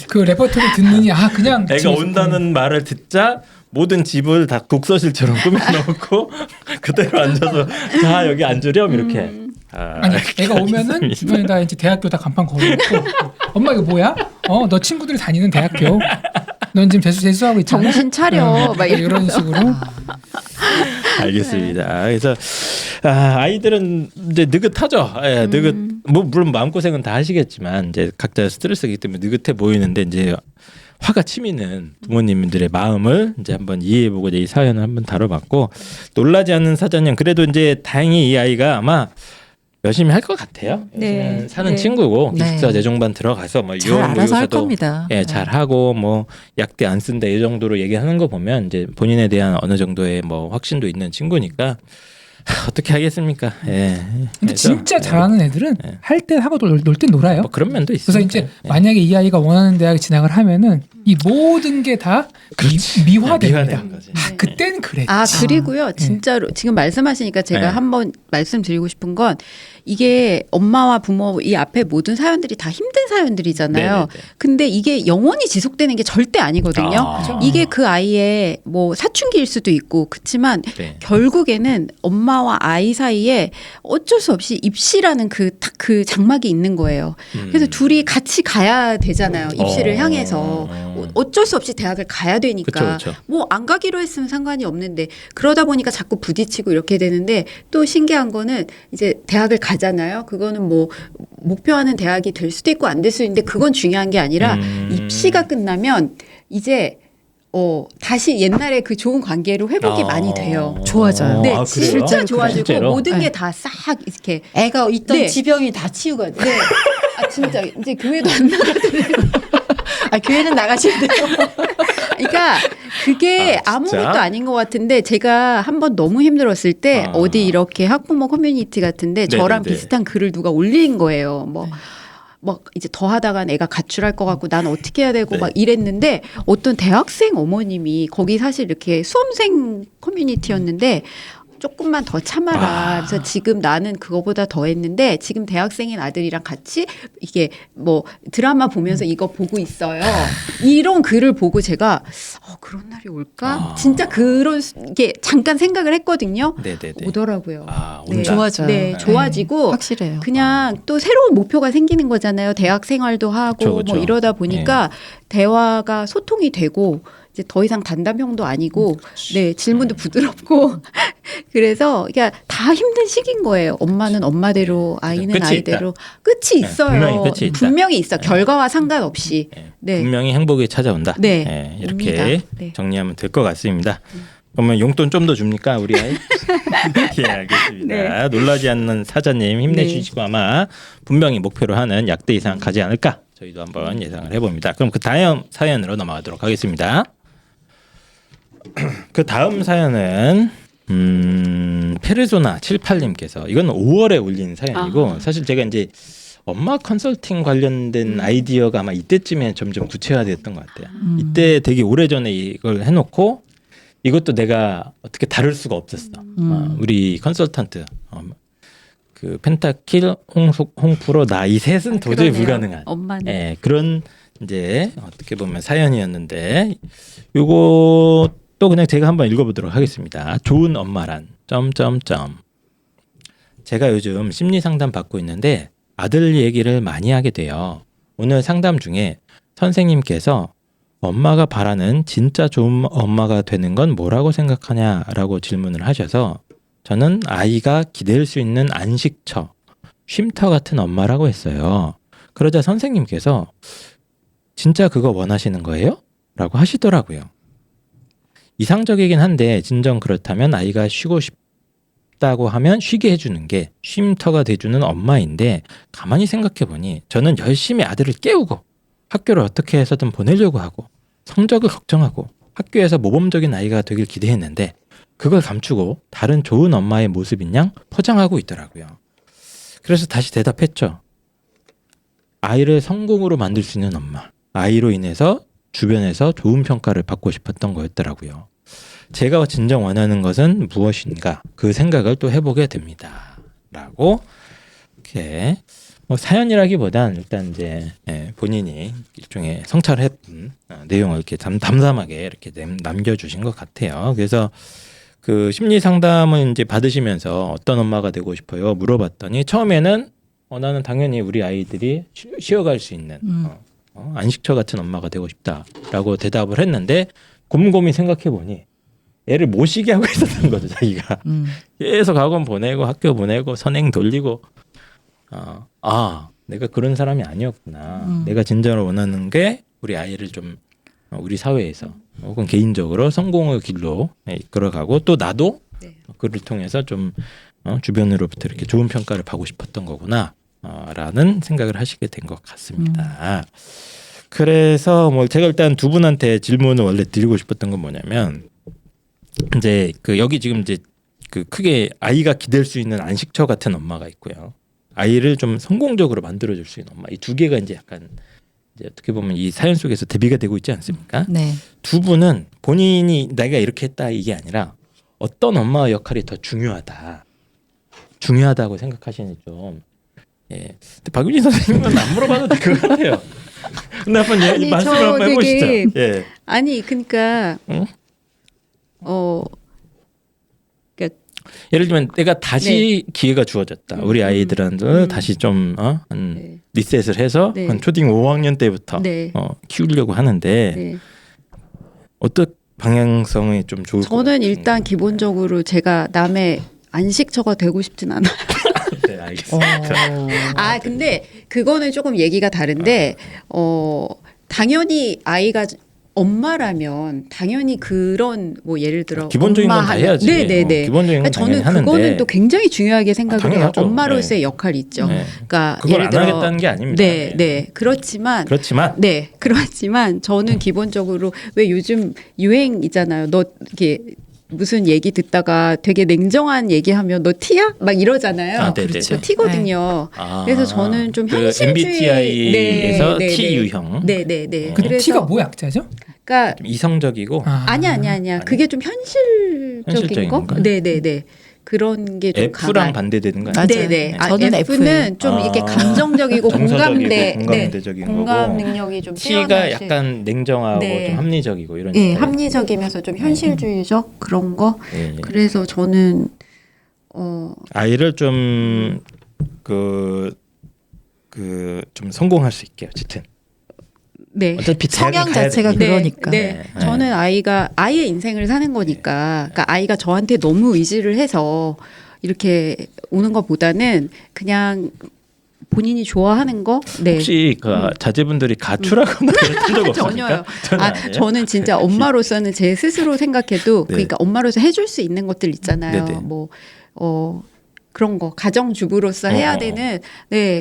그 레퍼토리 듣느니 그냥 애가 집에서 온다는 말을 듣자 모든 집을 다 독서실처럼 꾸며놓고 그대로 앉아서 자 여기 앉으렴 이렇게. 아니 애가 오면은 알겠습니다. 주변에다 이제 대학교 다 간판 걸어놓고 엄마 이거 뭐야? 너 친구들이 다니는 대학교. 넌 지금 재수하고 있잖아. 정신 차려. 막 이런 식으로. 알겠습니다. 그래서 아이들은 이제 느긋하죠. 예, 느긋. 뭐 물론 마음고생은 다 하시겠지만 이제 각자 스트레스이기 때문에 느긋해 보이는데 이제 화가 치미는 부모님들의 마음을 이제 한번 이해해보고 이 사연을 한번 다뤄봤고 놀라지 않는 사자님 그래도 이제 다행히 이 아이가 아마 열심히 할 것 같아요. 네. 요즘은 사는 네. 친구고 네. 기숙사 재종반 들어가서 뭐 잘 유언 알아서 할 모의고사도 겁니다. 예, 잘 하고 뭐 약대 안 쓴다 이 정도로 얘기하는 거 보면 이제 본인에 대한 어느 정도의 뭐 확신도 있는 친구니까 어떻게 하겠습니까? 예. 근데 그래서, 진짜 잘하는 애들은 할 때 하고 놀 땐 놀아요. 뭐 그런 면도 그래서 있어요. 이제 만약에 이 아이가 원하는 대학에 진학을 하면은 이 모든 게 다 미화됩니다. 미화되는 거지. 그때는 그래. 그리고요 진짜로 지금 말씀하시니까 제가 네. 한번 말씀드리고 싶은 건 이게 엄마와 부모 이 앞에 모든 사연들이 다 힘든 사연들이잖아요. 네네네. 근데 이게 영원히 지속되는 게 절대 아니거든요. 아. 이게 그 아이의 뭐 사춘기일 수도 있고 그렇지만 네. 결국에는 엄마와 아이 사이에 어쩔 수 없이 입시라는 그 장막이 있는 거예요. 그래서 둘이 같이 가야 되잖아요. 입시를 향해서 어쩔 수 없이 대학을 가야 되니까 그쵸, 그쵸. 뭐 안 가기로 했으면 상관이 없는데 그러다 보니까 자꾸 부딪히고 이렇게 되는데 또 신기한 거는 이제 대학을 가잖아요. 그거는 뭐 목표하는 대학이 될 수도 있고 안 될 수도 있는데 그건 중요한 게 아니라 입시가 끝나면 이제 다시 옛날에 그 좋은 관계로 회복이 많이 돼요. 좋아져요. 네, 그래요? 진짜 좋아지고 실제로? 모든 네. 게 다 싹 이렇게 애가 있던 네. 지병이 다 치유가 돼. 네. 진짜 이제 교회도 안 나가더래요. 교회는 나가신대요. 그러니까 그게 아, 진짜? 아무것도 아닌 것 같은데 제가 한번 너무 힘들었을 때 아. 어디 이렇게 학부모 커뮤니티 같은데 저랑 네네네. 비슷한 글을 누가 올린 거예요. 막 이제 더 하다간 애가 가출할 것 같고 난 어떻게 해야 되고 네. 막 이랬는데 어떤 대학생 어머님이 거기 사실 이렇게 수험생 커뮤니티였는데 조금만 더 참아라. 그래서 지금 나는 그거보다 더 했는데 지금 대학생인 아들이랑 같이 이게 뭐 드라마 보면서 이거 보고 있어요. 이런 글을 보고 제가 그런 날이 올까? 진짜 그런 게 잠깐 생각을 했거든요. 네네네. 오더라고요. 온다. 좋아져요. 네, 좋아지고 확실해요. 그냥 또 새로운 목표가 생기는 거잖아요. 대학 생활도 하고 그쵸, 그쵸. 뭐 이러다 보니까 대화가 소통이 되고 이제 더 이상 단답형도 아니고 네 질문도 부드럽고 그래서 그러니까 다 힘든 시기인 거예요. 엄마는 엄마대로 아이는 끝이 아이대로 끝이 네, 있어요. 분명히 끝이 있다. 분명히 있어. 결과와 상관없이. 네. 분명히 행복이 찾아온다. 네. 이렇게 옵니다. 네. 정리하면 될 것 같습니다. 그러면 용돈 좀 더 줍니까 우리 아이? 예, 알겠습니다. 놀라지 않는 사자님 힘내주시고 아마 분명히 목표로 하는 약대 이상 가지 않을까 저희도 한번 예상을 해봅니다. 그럼 그 다음 사연으로 넘어가도록 하겠습니다. 그 다음 사연은 페르소나 78님께서 이건 5월에 올린 사연이고 사실 제가 이제 엄마 컨설팅 관련된 아이디어가 아마 이때쯤에 점점 구체화됐던 것 같아요. 이때 되게 오래전에 이걸 해놓고 이것도 내가 어떻게 다룰 수가 없었어. 우리 컨설턴트 그 펜타킬, 홍프로 나 이 셋은 도저히 그러네요. 불가능한 엄마는 예, 그런 이제 어떻게 보면 사연이었는데 요것도 그냥 제가 한번 읽어보도록 하겠습니다. 좋은 엄마란 점점점 제가 요즘 심리 상담 받고 있는데 아들 얘기를 많이 하게 돼요. 오늘 상담 중에 선생님께서 엄마가 바라는 진짜 좋은 엄마가 되는 건 뭐라고 생각하냐라고 질문을 하셔서 저는 아이가 기댈 수 있는 안식처, 쉼터 같은 엄마라고 했어요. 그러자 선생님께서 진짜 그거 원하시는 거예요? 라고 하시더라고요. 이상적이긴 한데 진정 그렇다면 아이가 쉬고 싶다고 하면 쉬게 해주는 게 쉼터가 돼주는 엄마인데 가만히 생각해보니 저는 열심히 아들을 깨우고 학교를 어떻게 해서든 보내려고 하고 성적을 걱정하고 학교에서 모범적인 아이가 되길 기대했는데 그걸 감추고 다른 좋은 엄마의 모습인 양 포장하고 있더라고요. 그래서 다시 대답했죠. 아이를 성공으로 만들 수 있는 엄마. 아이로 인해서 주변에서 좋은 평가를 받고 싶었던 거였더라고요. 제가 진정 원하는 것은 무엇인가 그 생각을 또 해보게 됩니다. 라고 이렇게 뭐 사연이라기보단 일단 이제 본인이 일종의 성찰했던 내용을 이렇게 담담하게 이렇게 남겨주신 것 같아요. 그래서 그 심리 상담을 이제 받으시면서 어떤 엄마가 되고 싶어요 물어봤더니 처음에는 나는 당연히 우리 아이들이 쉬어갈 수 있는 안식처 같은 엄마가 되고 싶다라고 대답을 했는데 곰곰이 생각해 보니 애를 못 쉬게 하고 있었던 거죠 자기가. 계속 학원 보내고 학교 보내고 선행 돌리고 내가 그런 사람이 아니었구나. 내가 진짜로 원하는 게 우리 아이를 좀 우리 사회에서 혹은 개인적으로 성공의 길로 이끌어가고 또 나도 그를 통해서 좀 주변으로부터 이렇게 좋은 평가를 받고 싶었던 거구나 라는 생각을 하시게 된 것 같습니다. 그래서 뭐 제가 일단 두 분한테 질문을 원래 드리고 싶었던 건 뭐냐면 이제 그 여기 지금 이제 그 크게 아이가 기댈 수 있는 안식처 같은 엄마가 있고요. 아이를 좀 성공적으로 만들어줄 수 있는 엄마. 이 두 개가 이제 약간 이제 어떻게 보면 이 사연 속에서 대비가 되고 있지 않습니까? 네. 두 분은 본인이 내가 이렇게 했다 이게 아니라 어떤 엄마의 역할이 더 중요하다고 생각하시는지 좀. 근데 박윤희 선생님은 안 물어봐도 될 것 같아요. 근데 한번 말씀을 한번 해보시죠. 예. 아니 그러니까 응? 그러니까 예를 들면 내가 다시 기회가 주어졌다. 우리 아이들한테 다시 좀 리셋을 해서 한 초딩 5학년 때부터 키우려고 하는데 어떤 방향성이 좀 좋을 것 같아요? 저는 일단 기본적으로 제가 남의 안식처가 되고 싶진 않아요. 네, 알겠습니다. 근데 그거는 조금 얘기가 다른데 당연히 아이가 엄마라면 당연히 그런 뭐 예를 들어 기본적인 건 다 해야지. 네네네. 기본적인 건 저는 당연히 그거는 하는데. 또 굉장히 중요하게 생각을 해요. 당연하죠. 엄마로서의 역할이 있죠. 그러니까 그걸 예를 안 들어 하겠다는 게 아닙니다. 네. 그렇지만 저는 기본적으로 왜 요즘 유행이잖아요. 너 이렇게 무슨 얘기 듣다가 되게 냉정한 얘기하면 너 T야? 막 이러잖아요. 그렇죠. T거든요. 그래서 저는 좀 현실주의 MBTI에서 T 유형. 네네네. 그 그래서 T가 뭐 약자죠? 그러니까 좀 이성적이고 아니야. 그게 좀 현실적인 거? 건가요? 네네네. 그런 게 좀 F랑 반대되는 거 아니에요? 맞아요. 네네. 저는 F는 좀 이렇게 감정적이고 정서적이고 공감적인 공감 능력이 좀 T가 뛰어나신. 약간 냉정하고 네. 좀 합리적이고 이런. 네, 스타일. 합리적이면서 좀 현실주의적 그런 거. 예. 그래서 저는 아이를 좀 좀 성공할 수 있게 어쨌든. 네. 어차피 대학은 성향 가야 자체가 되니까. 그러니까. 네. 네. 저는 아이가 아이의 인생을 사는 거니까, 그러니까 아이가 저한테 너무 의지를 해서 이렇게 오는 것보다는 그냥 본인이 좋아하는 거. 네. 혹시 그 자제분들이 가출하거나 그런 적 없습니까? 전혀요. 저는 진짜 엄마로서는 제 스스로 생각해도 네. 그러니까 엄마로서 해줄 수 있는 것들 있잖아요. 네네. 뭐 그런 거 가정주부로서 해야 되는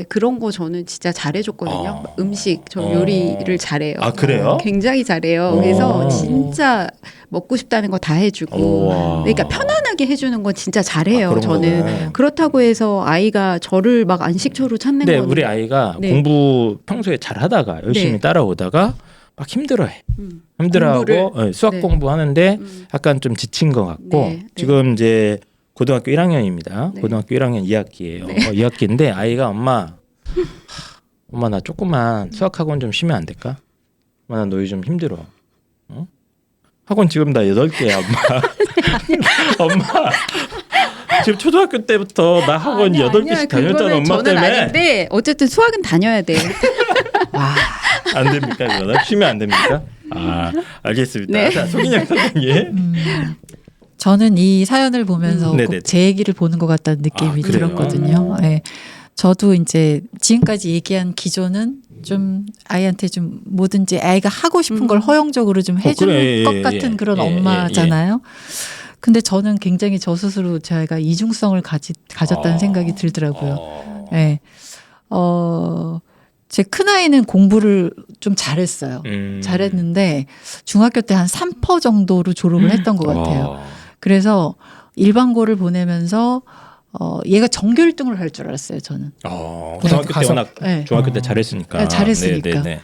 그런 거 저는 진짜 잘해줬거든요. 음식 저 요리를 잘해요. 아, 그래요? 굉장히 잘해요. 그래서 진짜 먹고 싶다는 거 다 해주고 그러니까 편안하게 해주는 건 진짜 잘해요. 그런 저는 거구나. 그렇다고 해서 아이가 저를 막 안식처로 찾는 네, 건 우리 아이가 네. 공부 평소에 잘하다가 열심히 네. 따라오다가 막 힘들어해. 힘들어하고 공부를. 수학 네. 공부하는데 약간 좀 지친 것 같고 네. 지금 이제 고등학교 1학년입니다. 네. 고등학교 1학년 2학기예요. 2학기인데 아이가 엄마 나 조금만 수학 학원 좀 쉬면 안 될까? 엄마 나 너 요즘 힘들어. 어? 학원 지금 다 8개야 엄마. 엄마 지금 초등학교 때부터 나 학원 8개씩 다녔잖아 엄마 저는 때문에. 아닌데 어쨌든 수학은 다녀야 돼. 와. 안 됩니까? 그러다 쉬면 안 됩니까? 아, 알겠습니다. 네. 자, 송인영 선생님. 저는 이 사연을 보면서 네네. 꼭 제 얘기를 보는 것 같다는 느낌이 그래요? 들었거든요. 네. 저도 이제 지금까지 얘기한 기조는 좀 아이한테 좀 뭐든지 아이가 하고 싶은 걸 허용적으로 좀 해주는 그래. 것 예, 같은 예. 그런 예, 엄마잖아요. 근데 저는 굉장히 저 스스로 제가 이중성을 가졌다는 생각이 들더라고요. 네. 제 큰아이는 공부를 좀 잘했어요. 잘했는데 중학교 때 한 3% 정도로 졸업을 했던 것 같아요. 그래서 일반고를 보내면서 얘가 전교 1등을 할 줄 알았어요. 저는. 중학교 때 가서? 워낙 네. 중학교 때 잘했으니까. 네, 잘했으니까. 네, 네, 네.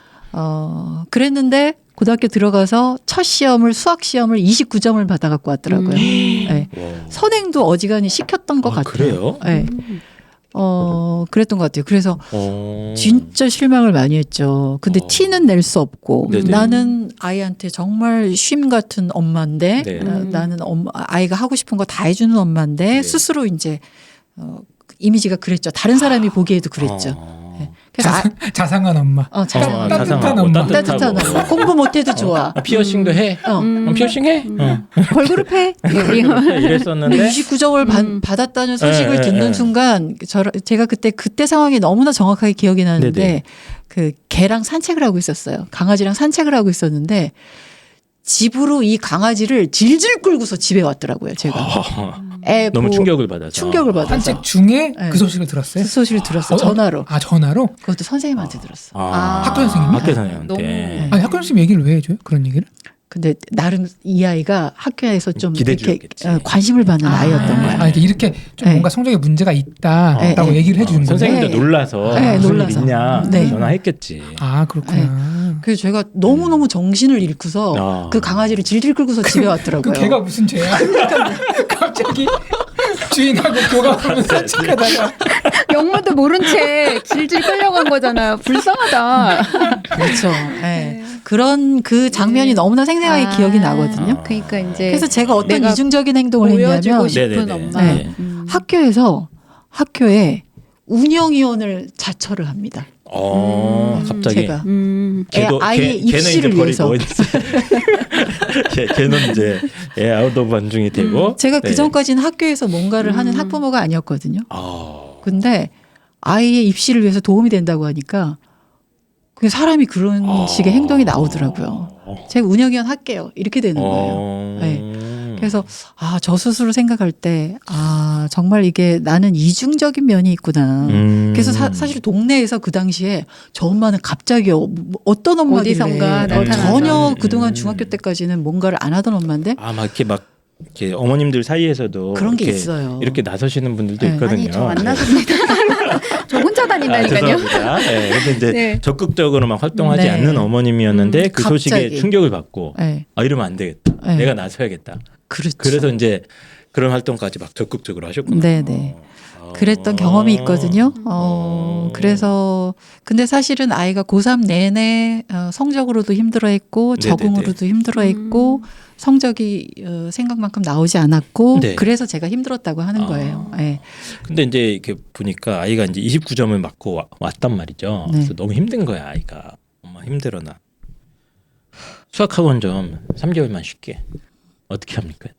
그랬는데 고등학교 들어가서 첫 시험을 수학 시험을 29점을 받아 갖고 왔더라고요. 네. 와. 선행도 어지간히 시켰던 것 아, 같아요. 그래요? 네. 그랬던 것 같아요. 그래서 어. 진짜 실망을 많이 했죠. 근데 티는 낼 수 없고 네네. 나는 아이한테 정말 쉼 같은 엄마인데 네. 나는 아이가 하고 싶은 거 다 해주는 엄마인데 네. 스스로 이제 이미지가 그랬죠. 다른 사람이 보기에도 그랬죠. 네. 그래서 자상한 엄마. 자상한 따뜻한 자상하고 엄마. 따뜻한 엄마. 공부 못해도 좋아. 피어싱도 해. 피어싱 해. 걸그룹 해. 이랬었는데 29점을 받았다는 소식을 네, 듣는 네. 순간 제가 그때 상황이 너무나 정확하게 기억이 나는데 네네. 그 개랑 산책을 하고 있었어요. 강아지랑 산책을 하고 있었는데 집으로 이 강아지를 질질 끌고서 집에 왔더라고요. 제가 너무 충격을 받아서. 충격을 받아서 산책 중에 네. 그 소식을 들었어요? 그 소식을 들었어요. 전화로. 아 전화로? 그것도 선생님한테 들었어. 학교 선생님이? 학교 선생님한테. 너무- 아니 학교 선생님 얘기를 왜 해줘요? 그런 얘기를? 근데 나름 이 아이가 학교에서 좀 기대 이렇게 주었겠지. 관심을 받는 아이였던 거야. 아 이렇게 좀 네. 뭔가 성적에 문제가 있다라고 네. 얘기를 해주는 거예요. 선생님도 네. 놀라서 네, 무슨 놀라서. 일 있냐 네. 전화했겠지. 아 그렇구나. 그래서 제가 너무너무 정신을 잃고서 아. 그 강아지를 질질 끌고서 집에 왔더라고요. 그 걔가 무슨 죄야? 갑자기 주인하고 교감하면서 산책하다가 영문도 모른 채 질질 끌려간 거잖아요. 불쌍하다. 그렇죠. 네. 그런 그 장면이 너무나 생생하게 아. 기억이 나거든요. 그러니까 이제 그래서 제가 어떤 내가 이중적인 행동을 보여주고 했냐면 싶은 네네네. 엄마. 네. 학교에 운영위원을 자처를 합니다. 갑자기. 제가 걔는 아이의 이제 입시를 벌이 위해서. 누워있어. 걔는 이제 아웃 오브 안중이 되고. 제가 네. 그 전까지는 학교에서 뭔가를 하는 학부모가 아니었거든요. 아. 근데 아이의 입시를 위해서 도움이 된다고 하니까 그 사람이 그런 식의 행동이 나오더라고요. 제가 운영위원 할게요. 이렇게 되는 거예요. 네. 그래서 저 스스로 생각할 때 정말 이게 나는 이중적인 면이 있구나. 그래서 사실 동네에서 그 당시에 저 엄마는 갑자기 어떤 엄마길래 어디선가 나타나서. 전혀 그동안 중학교 때까지는 뭔가를 안 하던 엄마인데 이렇게 어머님들 사이에서도 그런 게 이렇게, 있어요. 이렇게 나서시는 분들도 네. 있거든요. 아니 저 안 나섭니다. 저 혼자 다닌다니까요. 죄송합니다. 네, 그래서 이제 네. 적극적으로 막 활동하지 네. 않는 어머님이었는데 그 소식에 갑자기. 충격을 받고 네. 이러면 안 되겠다. 네. 내가 나서야겠다. 그렇죠. 그래서 이제 그런 활동까지 막 적극적으로 하셨구나. 네네. 그랬던 경험이 있거든요. 그래서 근데 사실은 아이가 고3 내내 성적으로도 힘들어했고 네네네. 적응으로도 힘들어했고 성적이 생각만큼 나오지 않았고 네. 그래서 제가 힘들었다고 하는 거예요. 네. 근데 이제 이렇게 보니까 아이가 이제 29점을 맞고 왔단 말이죠. 네. 그래서 너무 힘든 거야 아이가. 엄마 힘들어 나. 수학학원 좀 3개월만 쉽게. 어떻게 합니까?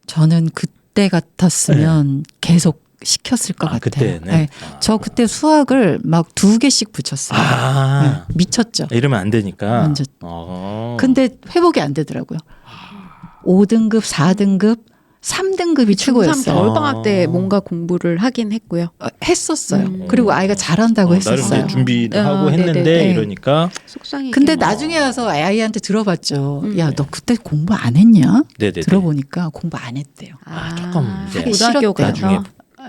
저는 그때 같았으면 계속 시켰을 것 같아요. 그때는. 네. 저 그때 수학을 막 2개씩 붙였어요. 네. 미쳤죠. 이러면 안 되니까. 완전. 근데 회복이 안 되더라고요. 5등급, 4등급, 3등급이 최고였어요. 겨울방학 때 뭔가 공부를 하긴 했고요. 했었어요. 그리고 아이가 잘한다고 나름 했었어요. 이제 준비도 아, 하고 했는데 네네네. 이러니까. 속상해. 근데 나중에 와서 아이한테 들어봤죠. 야, 너 그때 공부 안 했냐? 네네네. 들어보니까 공부 안 했대요. 조금 이제 하기 고등학교 싫었대요. 나중에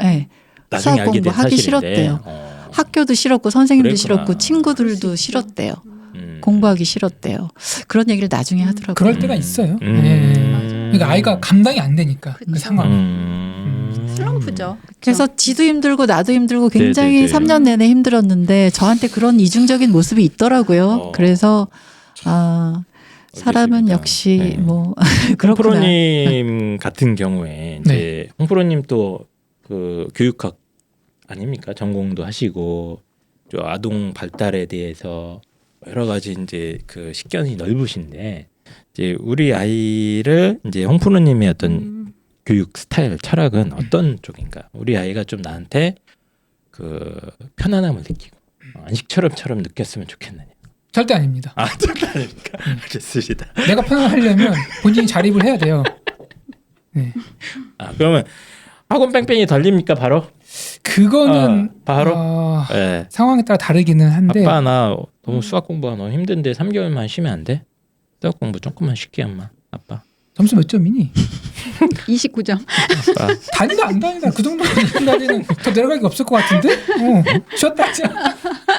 네. 나중에 수학 알게 된 공부하기 사실인데. 싫었대요. 학교도 싫었고 선생님도 그랬구나. 싫었고 친구들도 싫었대요. 공부하기 싫었대요. 그런 얘기를 나중에 하더라고요. 그럴 때가 있어요. 음. 네. 그러니까 아이가 감당이 안 되니까 그 그쵸. 상황. 슬럼프죠. 그래서 지도 힘들고 나도 힘들고 굉장히 네네네. 3년 내내 힘들었는데 저한테 그런 이중적인 모습이 있더라고요. 그래서 사람은 알겠습니다. 역시 네. 뭐 그렇구나. 홍프로님 같은 경우에 이제 홍프로님 또 그 교육학 아닙니까? 전공도 하시고 또 아동 발달에 대해서 여러 가지 이제 그 식견이 넓으신데 이제 우리 아이를 이제 홍프로님의 어떤 교육 스타일 철학은 어떤 쪽인가? 우리 아이가 좀 나한테 그 편안함을 느끼고 안식처럼처럼 느꼈으면 좋겠느냐? 절대 아닙니다. 아, 절대 아닙니까? 알겠습니다. 내가 편안하려면 본인이 자립을 해야 돼요. 네. 아, 그러면 학원 뺑뺑이 달립니까 바로? 그거는 바로? 어, 네. 상황에 따라 다르기는 한데 아빠 나 너무 수학 공부가 너무 힘든데 3개월만 쉬면 안 돼? 수학 공부 조금만 쉽게 엄마 아빠. 점수 몇 점이니? 29점. 아빠. 다니다 안 다니다 그 정도 다니는 더 내려갈 게 없을 것 같은데? 쉬었다 하자.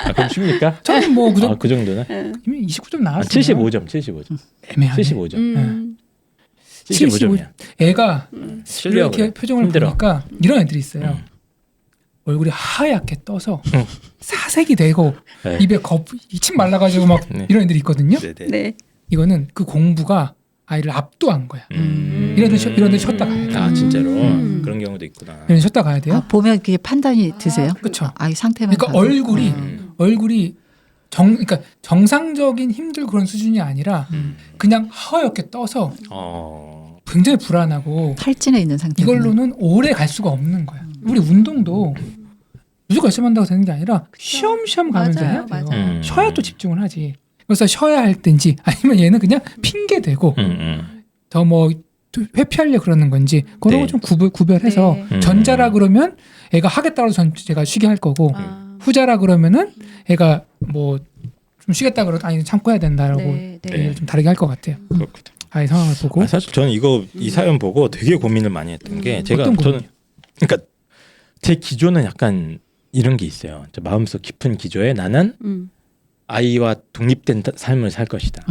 아, 그럼 쉽니까? 저는 뭐 그 정도 그 정도는? 이미 29점 아, 나왔어요. 75점. 애매하네. 75점. 75점이야. 애가 실력을 이렇게 표정을 힘들어. 보니까 이런 애들이 있어요. 얼굴이 하얗게 떠서 사색이 되고 네. 입에 침 말라가지고 막 네. 이런 애들이 있거든요. 네네. 네. 이거는 그 공부가 아이를 압도한 거야. 이런 애들 쉬었다 가야 돼. 아, 진짜로 음. 그런 경우도 있구나. 이런 애들 쉬었다 가야 돼요. 아, 보면 그게 판단이 드세요? 그쵸. 아이 상태만 그러니까 봐도. 얼굴이 그러니까 정상적인 힘들 그런 수준이 아니라 그냥 하얗게 떠서 굉장히 불안하고 탈진해 있는 상태. 이걸로는 오래 갈 수가 없는 거야. 우리 운동도 무조건 열심히 한다고 되는 게 아니라 쉬엄쉬엄 가면서 맞아요, 해야 돼요. 맞아요. 쉬어야 또 집중을 하지. 그래서 쉬어야 할 때인지 아니면 얘는 그냥 핑계 대고 더 뭐 회피하려 그러는 건지 그런 네. 거 좀 구별해서 네. 전자라 그러면 애가 하겠다고 제가 쉬게 할 거고 후자라 그러면은 애가 뭐 좀 쉬겠다 그러도 아니 참고 해야 된다라고 네, 네. 얘기를 좀 다르게 할 것 같아요. 그렇거든. 아이 상황을 보고 사실 저는 이 사연 보고 되게 고민을 많이 했던 게 제가 어떤 저는 고민이요? 그러니까 제 기조는 약간 이런 게 있어요. 저 마음속 깊은 기조에 나는 아이와 독립된 삶을 살 것이다.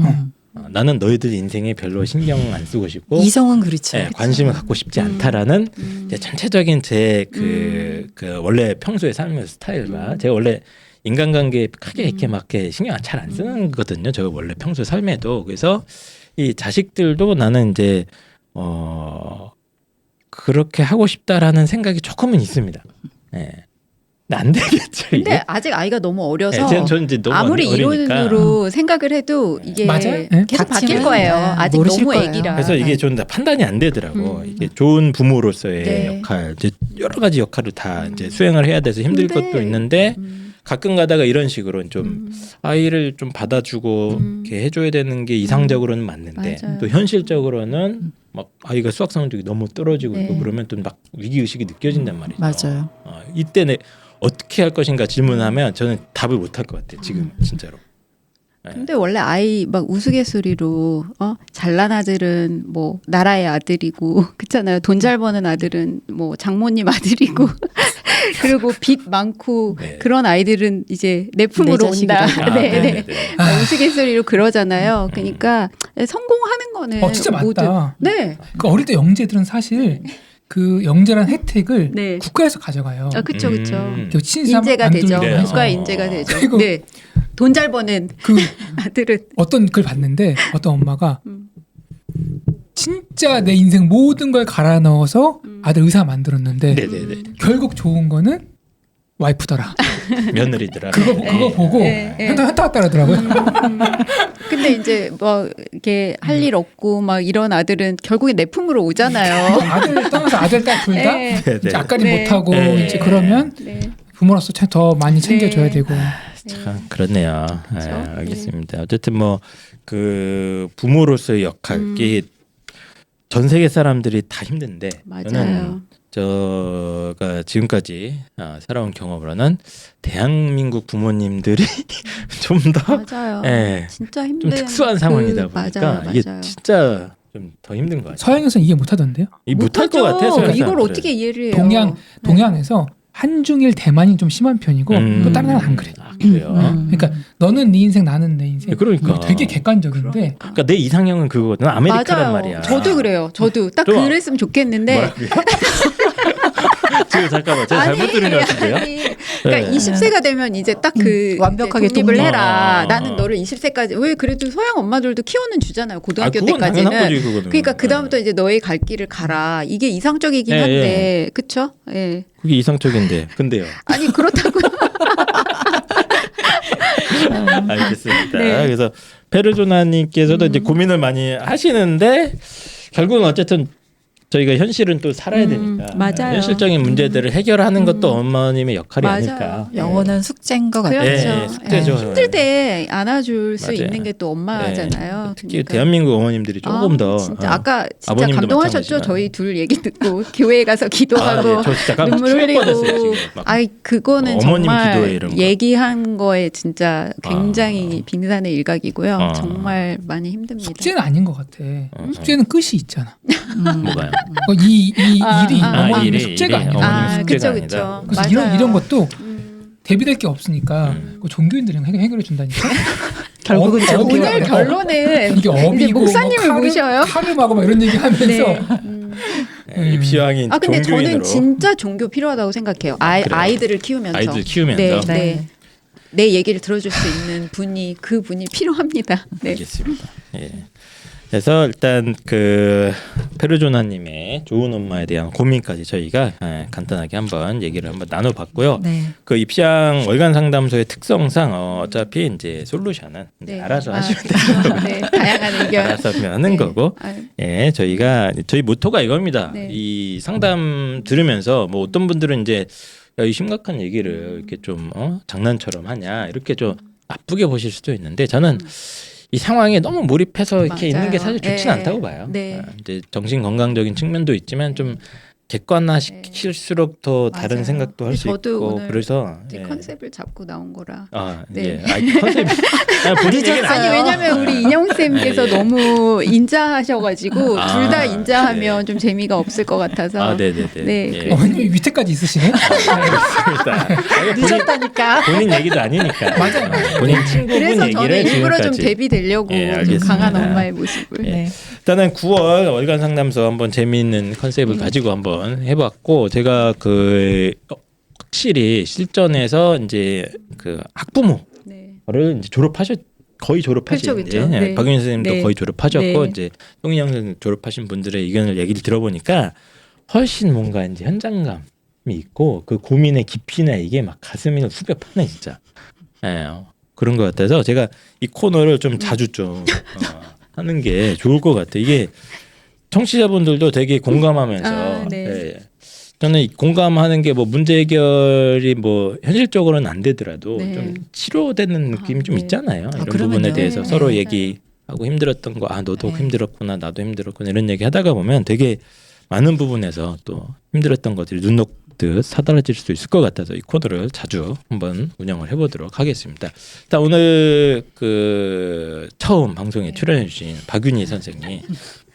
나는 너희들 인생에 별로 신경 안 쓰고 싶고 이성은 그렇죠. 네, 관심을 갖고 싶지 않다라는 이제 전체적인 제 그 원래 평소의 삶의 스타일과 제가 원래 인간관계에 크게 이렇게 막 이렇게 신경 잘 안 쓰는 거거든요. 저 원래 평소 삶에도. 그래서 이 자식들도 나는 이제 그렇게 하고 싶다라는 생각이 조금은 있습니다. 네. 근데 안 되겠죠. 근데 이게. 아직 아이가 너무 어려서 네, 저는 이제 너무 아무리 어리니까. 이론으로 생각을 해도 이게 맞아요. 네. 계속 바뀔 닥치면, 거예요. 네, 아직 모르실 너무 거예요. 애기라. 그래서 이게 좀 다 판단이 안 되더라고. 이게 좋은 부모로서의 네. 역할, 이제 여러 가지 역할을 다 이제 수행을 해야 돼서 힘들 근데, 것도 있는데 가끔 가다가 이런 식으로 좀 아이를 좀 받아주고 이렇게 해줘야 되는 게 이상적으로는 맞는데 맞아요. 또 현실적으로는 막 아이가 수학 성적이 너무 떨어지고 네. 있고 그러면 또 막 위기 의식이 느껴진단 말이죠. 맞아요. 이때 어떻게 할 것인가 질문하면 저는 답을 못 할 것 같아요. 지금 진짜로. 근데 원래 아이 막 우스갯소리로 잘난 아들은 뭐 나라의 아들이고 그렇잖아요. 돈 잘 버는 아들은 뭐 장모님 아들이고 그리고 빚 많고 네. 그런 아이들은 이제 내 품으로 내 온다. 자식이다. 네, 네. 우스갯소리로 그러잖아요. 그러니까 성공하는 거는 진짜 모두 맞다. 네. 그 어릴 때 영재들은 사실 그 영재란 혜택을 네. 국가에서 가져가요. 아, 그쵸. 그 친사 인재가 되죠. 만들고 네. 해서. 국가의 인재가 되죠. 그리고 네. 돈 잘 버는 그 아들은 어떤 글 봤는데 어떤 엄마가 진짜 내 인생 모든 걸 갈아 넣어서 아들 의사 만들었는데 네네네. 결국 좋은 거는 와이프더라. 며느리들아. 그거 보고 네. 현타 왔다라더라고요. 근데 이제 뭐 이렇게 할 일 없고 막 이런 아들은 결국에 내 품으로 오잖아요. 아들 떠나서 아들 딸 둘 다 네. 이제 앞가림 네. 못하고 네. 이제 그러면 네. 부모로서 더 많이 챙겨줘야 네. 되고. 참 그렇네요. 그렇죠? 알겠습니다. 어쨌든 뭐 그 부모로서의 역할 이게 전 세계 사람들이 다 힘든데 저는 맞아요. 제가 지금까지 살아온 경험으로는 대한민국 부모님들이 좀 더 맞아요. 예, 진짜 좀 힘든 특수한 상황이다 보니까 맞아요, 이게 맞아요. 진짜 좀 더 힘든 것 같아요. 서양에서는 이해 못하던데요. 이 못할 것 못하죠. 같아요. 서양 이걸 사람들은. 어떻게 이해를 해요? 동양에서 한중일 대만이 좀 심한 편이고 또 다른 나라는 안 그래. 그래요. 그러니까 너는 네 인생 나는 내 인생. 그러니까. 이거 되게 객관적인데 그러니까 내 이상형은 그거거든. 아메리카란 맞아요. 말이야. 저도 그래요. 저도 딱 좀 그랬으면 좋겠는데. 뭐라고요? 지금 잠깐만 제가 잘못 들은 것 같은데요. 아니, 그러니까 네. 20세가 되면 이제 딱 그 완벽하게 독립을 독립. 해라. 나는 너를 20세까지 왜 그래도 서양 엄마들도 키워는 주잖아요. 고등학교 그건 당연한 때까지는. 거지, 그거는. 그러니까 그 다음부터 이제 너의 갈 길을 가라. 이게 이상적이긴 예, 한데, 그쵸? 예. 그게 이상적인데 근데요. 아니 그렇다고. 알겠습니다. 네. 그래서 페르조나님께서도 이제 고민을 많이 하시는데 결국은 어쨌든 저희가 현실은 또 살아야 되니까 맞아요. 현실적인 문제들을 해결하는 것도 어머님의 역할이 맞아요. 아닐까. 네. 영원한 숙제인 것 같아요. 그렇죠. 네, 숙제죠. 예, 힘들 때 안아줄 수 맞아요. 있는 게 또 엄마잖아요. 특히 그러니까. 대한민국 어머님들이 조금 더 진짜 아까 진짜 아버님도 감동하셨죠. 마찬가지지만. 저희 둘 얘기 듣고 교회에 가서 기도하고 예, 저 진짜 깜짝 눈물 죽을 흘리고. 뻔했어요, 지금. 막. 아이 그거는 어머님 기도회 정말 이런 거. 얘기한 거에 진짜 굉장히 빙산의 일각이고요. 정말 많이 힘듭니다. 숙제는 아닌 것 같아. 숙제는 끝이 있잖아. 뭐가요? 이 일이 어머님의 일이, 숙제가 일이. 아니야. 어머님의 숙제가 그쵸 그쵸. 아니다. 그래서 맞아요. 이런 것도 대비될 게 없으니까 그 종교인들이 해결해 준다니까. 결국은 어, 종교. 오늘 결론은 이게 업이고 이제 목사님을 뭐 모셔요. 카르마고 막 이런 얘기 하면서 네. 네, 입시왕인 아 근데 종교인으로 저는 진짜 종교 필요하다고 생각해요. 그래요? 아이들을 키우면서. 아이들 키우면서 네, 네. 네. 내 얘기를 들어줄 수 있는 분이 그 분이 필요합니다. 네. 알겠습니다. 예. 그래서 일단 그 페르조나님의 좋은 엄마에 대한 고민까지 저희가 간단하게 한번 얘기를 한번 나눠봤고요. 네. 그 입시왕 월간 상담소의 특성상 어차피 이제 솔루션은 이제 네. 알아서 하시면 그렇죠. 네. 다양한 의견. 알아서 하는 네. 거고. 아유, 예, 저희 모토가 이겁니다. 네. 이 상담 들으면서 뭐 어떤 분들은 이제 야, 이 심각한 얘기를 이렇게 좀 장난처럼 하냐 이렇게 좀 나쁘게 보실 수도 있는데 저는 이 상황에 너무 몰입해서 이렇게 맞아요. 있는 게 사실 좋지는 네. 않다고 봐요. 네. 이제 정신 건강적인 측면도 있지만 좀 객관화시킬수록 더 다른 맞아요. 생각도 할 수 저도 있고 오늘 그래서 이제 예. 컨셉을 잡고 나온 거라. 예. 네. 컨셉이 본인 얘기는 아니 왜냐면 우리 인영 쌤께서 예, 예. 너무 인자하셔가지고 아, 둘 다 인자하면 좀 재미가 없을 것 같아서. 네네네. 네, 예. 어머님이 밑에까지 있으시네. 늦었다니까. 본인 얘기도 아니니까. 맞아요. 본인 친구분 그래서 얘기를 저는 일부러 좀 지금까지. 대비되려고 예, 좀 알겠습니다. 강한 엄마의 모습을. 예. 네. 일단은 9월 월간 상담소 한번 재미있는 컨셉을 가지고 한번 해봤고 제가 그 확실히 실전에서 이제 그 학부모를 네. 이제 거의 졸업하신 그쵸, 그쵸. 이제 네. 박윤희 선생님도 네. 거의 졸업하셨고 네. 이제 송인영 선생님 졸업하신 분들의 의견을 얘기를 들어보니까 훨씬 뭔가 이제 현장감이 있고 그 고민의 깊이나 이게 막 가슴이 후벼 파네 진짜. 예, 그런 것 같아서 제가 이 코너를 좀 자주 좀 하는 게 좋을 것 같아요. 이게 청취자분들도 되게 공감하면서 아, 네. 예, 저는 이 공감하는 게 뭐 문제 해결이 뭐 현실적으로는 안 되더라도 네. 좀 치료되는 느낌이 좀 네. 있잖아요. 이런 그러면요. 부분에 대해서 네, 서로 맞아요. 얘기하고 힘들었던 거, 너도 네. 힘들었구나, 나도 힘들었구나 이런 얘기 하다가 보면 되게 많은 부분에서 또 힘들었던 것들이 눈 녹듯 사달라질 수도 있을 것 같아서 이 코너를 자주 한번 운영을 해보도록 하겠습니다. 일단 오늘 그 처음 방송에 출연해주신 박윤희 선생님.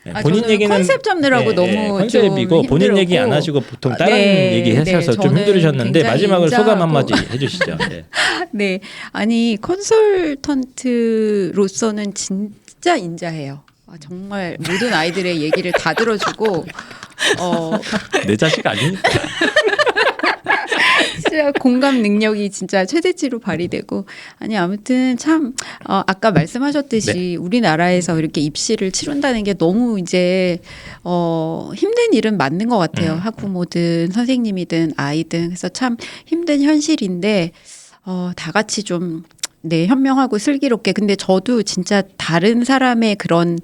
네, 아, 저는 컨셉 잡느라고 너무 컨셉이고 좀 본인 얘기 안 힘들었고. 하시고 보통 다른 네, 얘기 하셔서 네, 좀 저는 힘들으셨는데 굉장히 마지막으로 소감 인자하고. 한마디 해주시죠. 네. 네, 아니 컨설턴트로서는 진짜 인자해요. 아, 정말 모든 아이들의 얘기를 다 들어주고 내 자식 아니니까. 진짜 공감 능력이 진짜 최대치로 발휘되고 아니 아무튼 참 아까 말씀하셨듯이 우리나라에서 이렇게 입시를 치른다는 게 너무 이제 힘든 일은 맞는 것 같아요. 학부모든 선생님이든 아이든 그래서 참 힘든 현실인데 다 같이 좀 네, 현명하고 슬기롭게. 근데 저도 진짜 다른 사람의 그런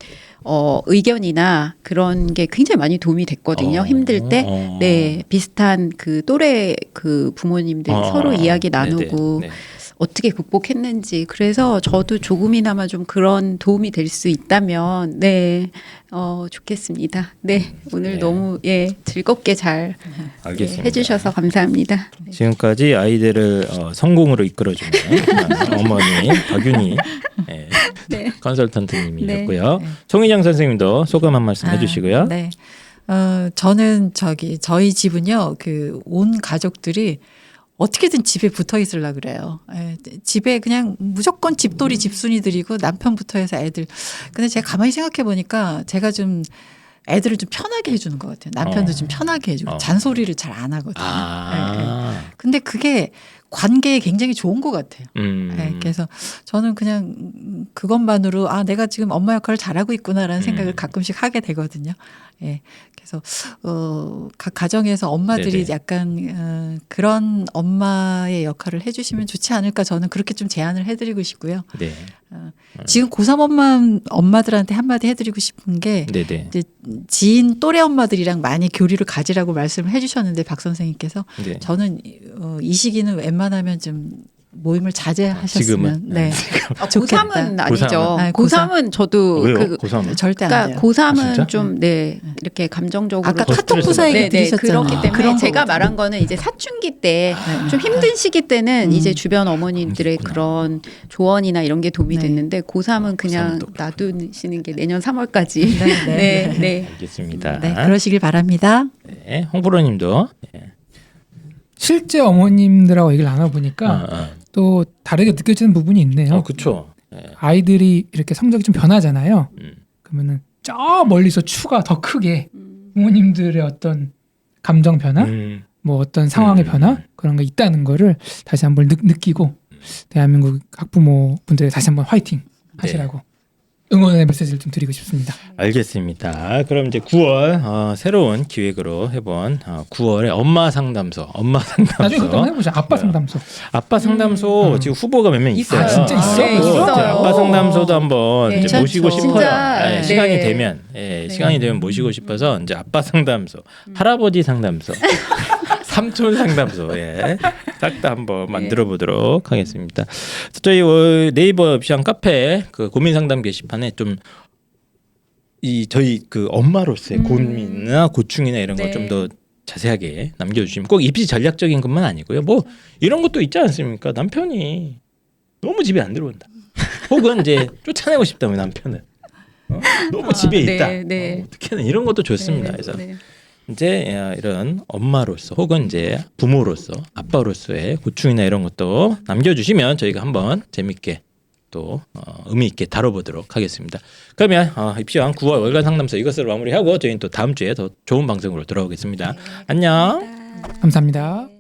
의견이나 그런 게 굉장히 많이 도움이 됐거든요. 힘들 때. 네, 비슷한 그 또래 그 부모님들 서로 이야기 나누고 네네. 네. 어떻게 극복했는지. 그래서 저도 조금이나마 좀 그런 도움이 될 수 있다면 네, 좋겠습니다. 네, 오늘 네. 너무 즐겁게 잘 알겠습니다. 해주셔서 감사합니다. 네. 지금까지 아이들을 성공으로 이끌어주는 어머니 박윤희 네. 컨설턴트님이셨고요. 송인영 선생님도 소감 한 말씀 해주시고요. 네. 저는 저희 집은요, 온 가족들이 어떻게든 집에 붙어 있으려 그래요. 집에 그냥 무조건 집돌이 집순이들이고 남편부터 해서 애들. 근데 제가 가만히 생각해 보니까 제가 좀 애들을 좀 편하게 해주는 것 같아요. 남편도 좀 편하게 해주고 잔소리를 잘 안 하거든요. 네. 근데 그게 관계에 굉장히 좋은 것 같아요. 음. 네, 그래서 저는 그냥 그것만으로 아 내가 지금 엄마 역할을 잘하고 있구나라는 생각을 가끔씩 하게 되거든요. 예, 그래서 각 가정에서 엄마들이 네네. 약간 그런 엄마의 역할을 해주시면 좋지 않을까 저는 그렇게 좀 제안을 해드리고 싶고요. 네. 지금 고3 엄마들한테 한마디 해드리고 싶은 게 네네. 이제 지인 또래 엄마들이랑 많이 교류를 가지라고 말씀을 해주셨는데 박 선생님께서 네. 저는 이 시기는 웬만하면 좀 모임을 자제하셨으면 지금은? 네. 고3은 좋겠다. 아니죠. 고3은? 아니, 고3은 저도 왜요? 그 고3은? 절대 안 그러니까 돼요. 고3은 진짜? 좀 네 이렇게 감정적으로 아까 더 카톡 스트레스 부사 얘기 네, 들으셨잖아요. 그렇기 때문에 그런 제가 거거든요. 말한 거는 이제 사춘기 때 네. 좀 힘든 시기 때는 이제 주변 어머님들의 그렇구나. 그런 조언이나 이런 게 도움이 네. 됐는데 고3은 그냥 고3은 또 놔두시는 게 내년 3월까지 네, 네. 네, 네. 알겠습니다. 네, 그러시길 바랍니다. 네. 홍프로님도. 네. 실제 어머님들하고 얘기를 나눠보니까 또 다르게 느껴지는 부분이 있네요. 그렇죠. 네. 아이들이 이렇게 성적이 좀 변하잖아요. 음. 그러면은 저 멀리서 추가 더 크게 부모님들의 어떤 감정 변화, 뭐 어떤 상황의 변화 그런 거 있다는 거를 다시 한번 느끼고 대한민국 학부모분들 다시 한번 화이팅 하시라고 응원의 메시지를 좀 드리고 싶습니다. 알겠습니다. 그럼 이제 9월 새로운 기획으로 해본 9월의 엄마 상담소. 나중에 그때 한번 해보자. 아빠 상담소. 아빠 상담소 지금 후보가 몇 명 있어요. 있어요. 진짜 있어요? 네, 이제 있어요. 아빠 상담소도 한번 네, 이제 모시고 괜찮죠. 싶어요. 진짜, 네, 시간이 네. 되면 시간이 되면 모시고 싶어서 이제 아빠 상담소, 할아버지 상담소, 삼촌 상담소 싹 다 한번 만들어 보도록 하겠습니다. 저희 네이버 옵션 카페 그 고민 상담 게시판에 좀 저희 그 엄마로서의 고민이나 고충이나 이런 거 네. 좀 더 자세하게 남겨주시면 꼭 입시 전략적인 것만 아니고요. 뭐 이런 것도 있지 않습니까? 남편이 너무 집에 안 들어온다. 혹은 이제 쫓아내고 싶다면 남편을 너무 집에 네, 있다. 네. 어떻게든 이런 것도 좋습니다. 그래서 이제 이런 엄마로서 혹은 이제 부모로서 아빠로서의 고충이나 이런 것도 남겨주시면 저희가 한번 재밌게 또 의미 있게 다뤄보도록 하겠습니다. 그러면 입시왕 9월 월간 상담소 이것으로 마무리하고 저희는 또 다음 주에 더 좋은 방송으로 돌아오겠습니다. 안녕. 감사합니다.